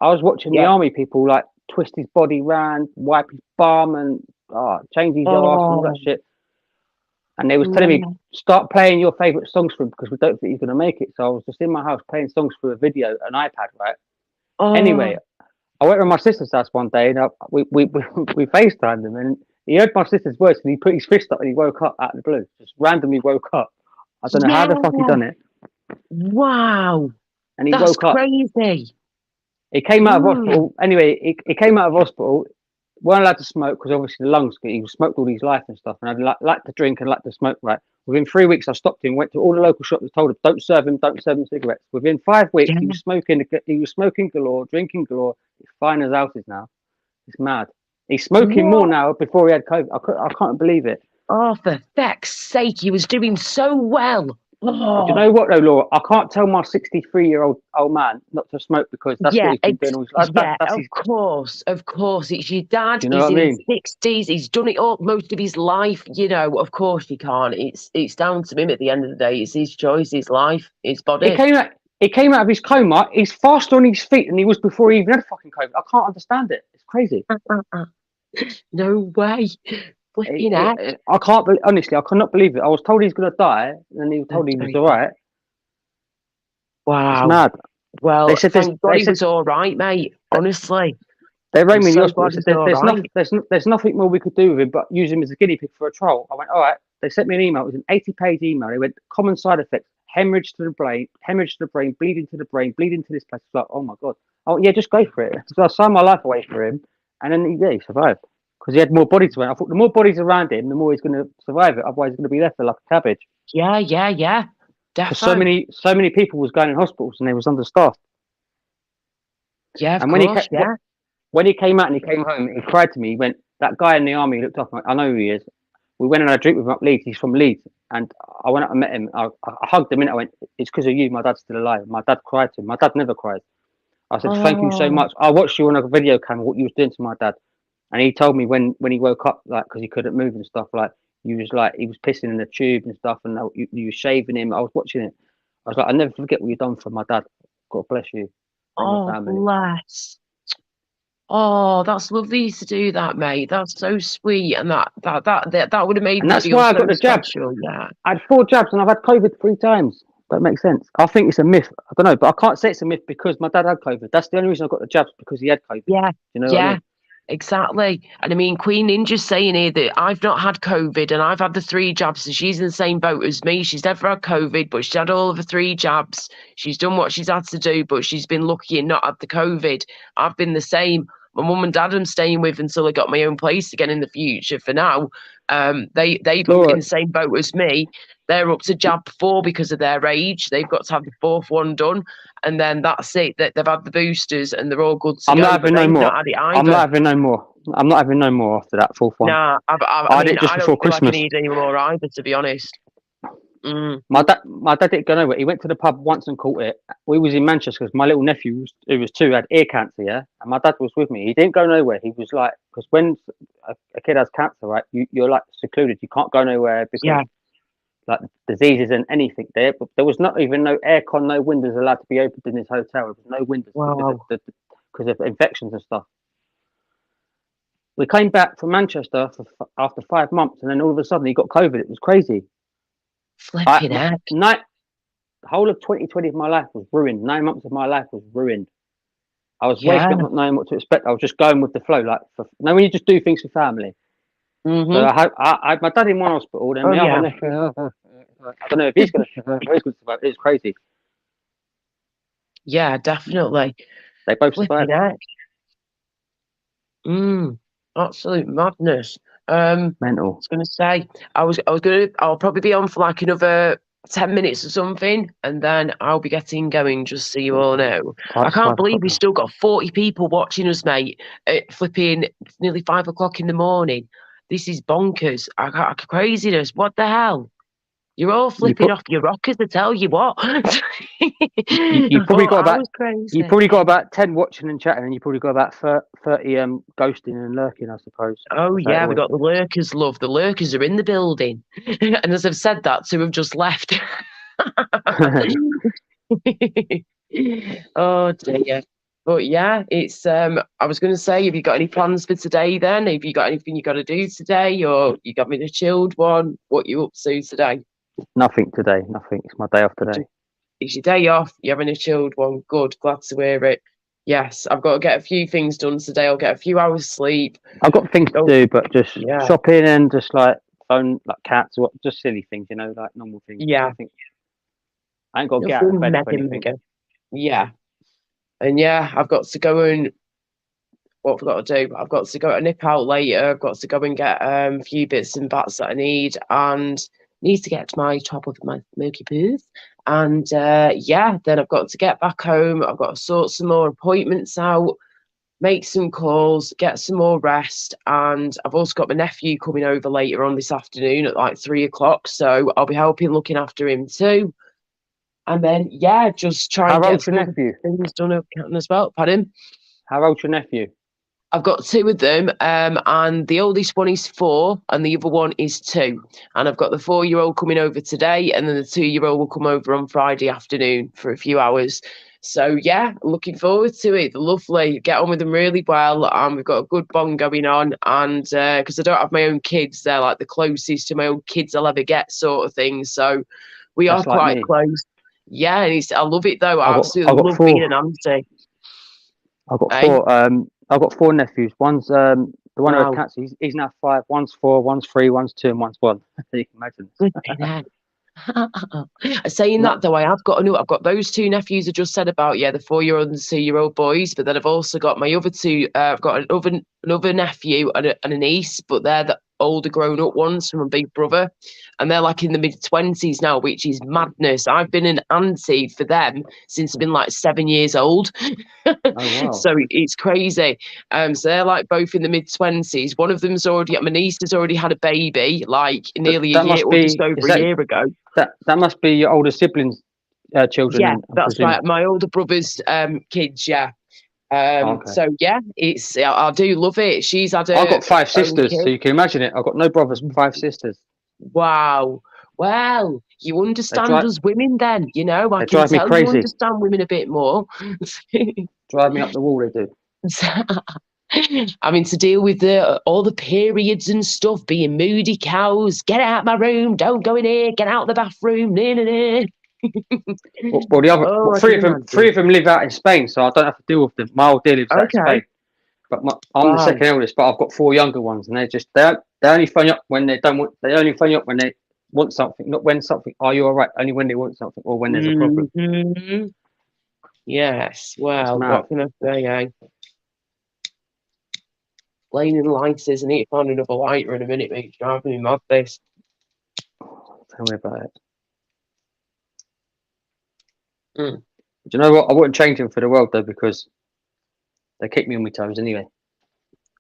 I was watching the army people like twist his body round, wipe his bum, and change his arse and all that shit. And they was telling me, start playing your favourite songs for him because we don't think he's going to make it. So I was just in my house playing songs for a video, an iPad, right? Anyway, I went to my sister's house one day and we FaceTimed him and he heard my sister's voice and he put his fist up and he woke up out of the blue. Just randomly woke up. I don't know how the fuck he done it. Wow. And he That's woke up. crazy. He came out of hospital. Anyway, he came out of hospital. Weren't allowed to smoke because obviously the lungs. He smoked all his life and stuff. And I'd like to drink and like to smoke. Right. Within 3 weeks, I stopped him. Went to all the local shops and told him, don't serve him cigarettes. Within 5 weeks, he was smoking. He was smoking galore, drinking galore. He's fine as houses now. It's mad. He's smoking more now. Before he had COVID, I can't believe it. Oh, for feck's sake, he was doing so well. Oh. Do you know what though, Laura? I can't tell my 63-year-old man not to smoke because that's what he's been doing all his life. Of course. It's your dad. You know he's in his 60s. He's done it all most of his life. You know, of course you can't. It's down to him at the end of the day. It's his choice, his life, his body. He came out of his coma. He's faster on his feet than he was before he even had fucking COVID. I can't understand it. It's crazy. No way. I can't honestly, I cannot believe it. I was told he's going to die, and he was told he was all right. Wow, it's mad. Well, they said thank God he was all right, mate. Honestly, they rang me in the hospital. There's nothing more we could do with him but use him as a guinea pig for a trial. I went, all right. They sent me an email. It was an 80-page email. They went, common side effects: hemorrhage to the brain, bleeding to the brain, bleeding to this place. It's like, oh my God. Oh yeah, just go for it. So I signed my life away for him, and then he survived. Because he had more bodies around. I thought the more bodies around him, the more he's going to survive it. Otherwise, he's going to be left there like a cabbage. Yeah. Definitely. So many people was going in hospitals and they was understaffed. Yeah, and when he came out and he came home, he cried to me. He went, that guy in the army, he looked up. I know who he is. We went and had a drink with him up Leeds. He's from Leeds. And I went up and met him. I hugged him and I went, it's because of you. My dad's still alive. My dad cried to him. My dad never cried. I said, thank you so much. I watched you on a video camera, what you was doing to my dad. And he told me when he woke up, like, because he couldn't move and stuff, like, he was pissing in the tube and stuff, and you were shaving him. I was watching it. I was like, I'll never forget what you've done for my dad. God bless you. Oh, bless. Oh, that's lovely to do that, mate. That's so sweet, and that would have made me that's feel why so I got the special. jab. Yeah, I had 4 jabs, and I've had COVID 3 times. That makes sense. I think it's a myth. I don't know, but I can't say it's a myth because my dad had COVID. That's the only reason I got the jabs, because he had COVID. Yeah, you know what I mean? Exactly. And I mean, Queen Ninja's saying here that I've not had COVID and I've had the 3 jabs, and she's in the same boat as me. She's never had COVID, but she's had all of the 3 jabs. She's done what she's had to do, but she's been lucky and not had the COVID. I've been the same. My mum and dad I'm staying with until I got my own place again in the future. For now, they look in the same boat as me. They're up to jab 4 because of their age. They've got to have the 4th one done, and then that's it. That they've had the boosters and they're all good to I'm go. not having no more. I'm not having no more after that 4th one. Nah, I did it just before Christmas. Like I need any more either, to be honest. My dad didn't go nowhere. He went to the pub once and caught it. We was in Manchester because my little nephew, who was 2, had ear cancer, yeah? And my dad was with me. He didn't go nowhere. He was like, because when a kid has cancer, right, you're like secluded. You can't go nowhere because like diseases and anything there. But there was not even no aircon, no windows allowed to be opened in this hotel. There was no windows because of infections and stuff. We came back from Manchester after 5 months, and then all of a sudden he got COVID. It was crazy. Flipping heck. The whole of 2020 of my life was ruined. 9 months of my life was ruined. I was waking up not knowing what to expect. I was just going with the flow. Like, when you just do things for family. So I had my dad in one hospital, then the other nephew. I don't know if he's going to survive. It's crazy. Yeah, definitely. They both survived. Absolute madness. Mental. I was going to say, I'll probably be on for like another 10 minutes or something, and then I'll be getting going, just so you all know. I can't believe we've still got 40 people watching us, mate, at flipping nearly 5 o'clock in the morning. This is bonkers. I got craziness. What the hell? You're all flipping off your rockers, I tell you what. You probably got about crazy. you probably got about 10 watching and chatting, and you probably got about 30 ghosting and lurking, I suppose. Oh yeah, we got the lurkers, love. The lurkers are in the building, and as I've said that, two have just left. Oh dear. But yeah, it's I was going to say, have you got any plans for today then? Have you got anything you got to do today, or you got me the chilled one? What you up to today? Nothing today. Nothing. It's my day off today. It's your day off. You're having a chilled one. Good. Glad to hear it. Yes, I've got to get a few things done today. I'll get a few hours sleep. I've got things to do, but just shopping and just like phone, like cats, or just silly things, you know, like normal things. Yeah. I ain't got to get out of bed for anything. Yeah. And yeah, I've got to go and what have I got to do? I've got to go and nip out later. I've got to go and get a few bits and bats that I need, and need to get to my top of my milky booth. And yeah, then I've got to get back home. I've got to sort some more appointments out, make some calls, get some more rest. And I've also got my nephew coming over later on this afternoon at like 3:00. So I'll be helping looking after him too. And then, yeah, just try and get some things done as well. Pardon? How old's your nephew? I've got two of them, and the oldest one is 4, and the other one is 2. And I've got the 4-year-old coming over today, and then the 2-year-old will come over on Friday afternoon for a few hours. So, yeah, looking forward to it. They're lovely. Get on with them really well, and we've got a good bond going on. And because I don't have my own kids, they're like the closest to my own kids I'll ever get sort of thing. So we are quite close. Yeah, and I love it though. I absolutely love being an auntie. I've got 4 nephews. One's the one who had cancer. He's now 5. One's 4. One's 3. One's 2. And one's 1. You can imagine. Saying that though, I've got those 2 nephews I just said about. Yeah, the 4-year-old and 2-year-old boys. But then I've also got my other 2. I've got another nephew and a niece, but they're the older grown-up ones from a big brother, and they're like in the mid-20s now, which is madness. I've been an auntie for them since I've been like 7 years old. Oh, wow. So it's crazy. So they're like both in the mid-20s. One of them's my niece has already had a baby, like nearly a year or just over a year ago. That must be your older siblings' children. Yeah, that's right. My older brother's kids. Yeah. So yeah, I do love it. She's had I've got 5 sisters, so you can imagine it. I've got no brothers, 5 sisters. Wow. Well, you understand us women then, you know. I can tell you understand women a bit more. Drive me up the wall, they do. I mean, to deal with all the periods and stuff, being moody cows, get out of my room, don't go in here, get out of the bathroom, Well, the other 3 of them live out in Spain, so I don't have to deal with them. My old dear lives out in Spain, but I'm the second eldest. But I've got 4 younger ones, and they only phone you up when they don't want. They only phone you up when they want something, not when something. Are you all right? Only when they want something or when there's a problem. Mm-hmm. Yes. Well, what can I say? Eh? Blaming lighters, and need to find another lighter in a minute, mate. Driving me mad. This. Tell me about it. Do you know what? I wouldn't change them for the world though, because they keep me on my toes anyway.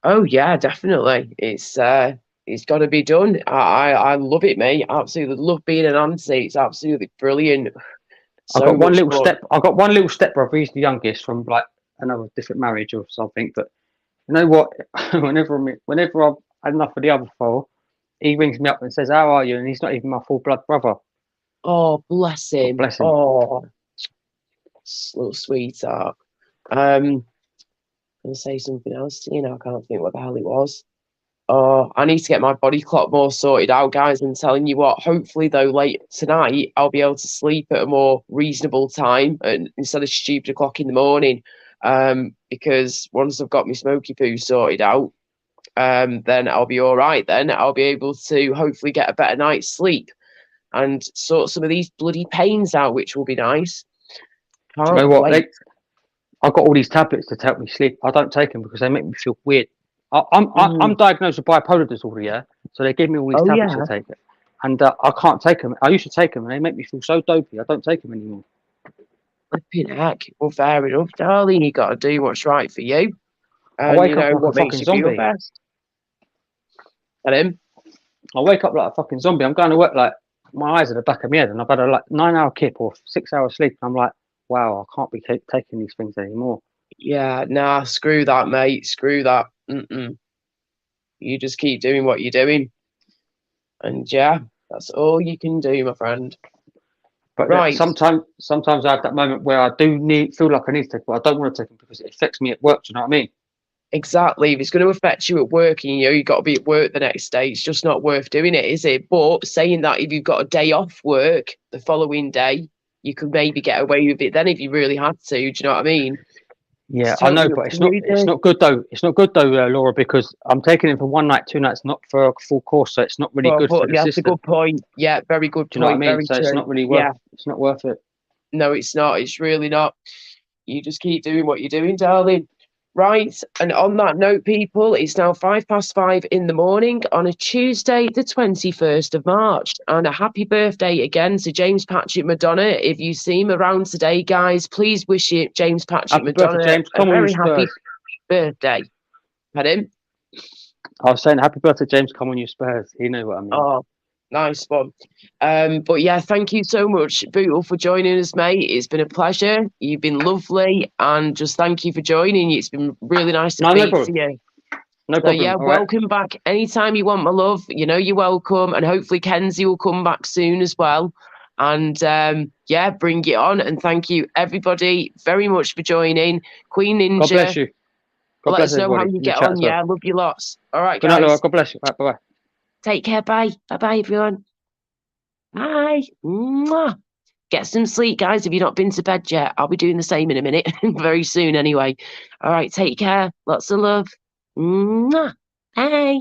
Oh yeah, definitely. It's got to be done. I love it, mate. Absolutely love being an auntie. It's absolutely brilliant. I've got one little step. I've got one little step brother. He's the youngest from like another different marriage or something. But you know what? whenever I've had enough of the other 4, he rings me up and says, "How are you?" And he's not even my full blood brother. Oh, bless him. God bless him. Oh, little sweetheart. I'm gonna say something else. You know, I can't think what the hell it was. Oh, I need to get my body clock more sorted out, guys. I'm telling you what, hopefully, though, late tonight, I'll be able to sleep at a more reasonable time instead of stupid o'clock in the morning. Because once I've got my smoky poo sorted out, then I'll be all right. Then I'll be able to hopefully get a better night's sleep and sort some of these bloody pains out, which will be nice. Do you know what? I've got all these tablets to help me sleep. I don't take them because they make me feel weird. I'm diagnosed with bipolar disorder, yeah. So they give me all these tablets to take it, and I can't take them. I used to take them, and they make me feel so dopey. I don't take them anymore. Flipping heck! Well, fair enough, darling. You got to do what's right for you, and I wake you know up like what a makes you fucking feel zombie. best. Hello? I wake up like a fucking zombie. I'm going to work like my eyes are the back of my head, and I've had a like 9-hour kip or 6 hours sleep. And I'm like, wow, I can't be taking these things anymore. Yeah, nah, screw that, mate. Screw that. You just keep doing what you're doing. And yeah, that's all you can do, my friend. But Right. sometimes I have that moment where I feel like I need to take, but I don't want to take them because it affects me at work. Do you know what I mean? Exactly. If it's going to affect you at work and you've got to be at work the next day, it's just not worth doing it, is it? But saying that, if you've got a day off work the following day, you could maybe get away with it then if you really had to. Do you know what I mean? Yeah, It's I know, totally but up it's to not. you, It's dude. not good though. It's not good though, Laura, because I'm taking it for 1 night, 2 nights, not for a full course. So it's not really good for the Yeah, that's a system. good point. Yeah, very good Do you know what I point. mean? Very So true. it's not really worth. Yeah, It's not worth it. no, it's not. It's really not. You just keep doing what you're doing, darling. Right, and on that note, people, it's now 5:05 in the morning on a Tuesday, the 21st of March. And a happy birthday again to James Patrick Madonna. If you see him around today, guys, please wish it, James Patrick Happy birthday, Madonna, James. a Come on, you very happy Spurs. birthday. Pardon? I was saying happy birthday, James. Come on, you Spurs. You know what I mean. Oh, nice one. But yeah, thank you so much, Bootle, for joining us, mate. It's been a pleasure. You've been lovely, and just thank you for joining. It's been really nice to No speak to problem. you. No So problem. yeah, All right. welcome back anytime you want, my love. You know you're welcome, and hopefully Kenzie will come back soon as well. And yeah, bring it on. And thank you everybody very much for joining. Queen Ninja. God bless you. God Let bless us know how everybody you in the get chat on. as well. Yeah, love you lots. All right, Good night, Laura. guys. God bless you. Right, bye. Take care. Bye. Bye, everyone. Bye. Mwah. Get some sleep, guys. If you've not been to bed yet, I'll be doing the same in a minute, very soon anyway. All right, take care. Lots of love. Mwah. Bye.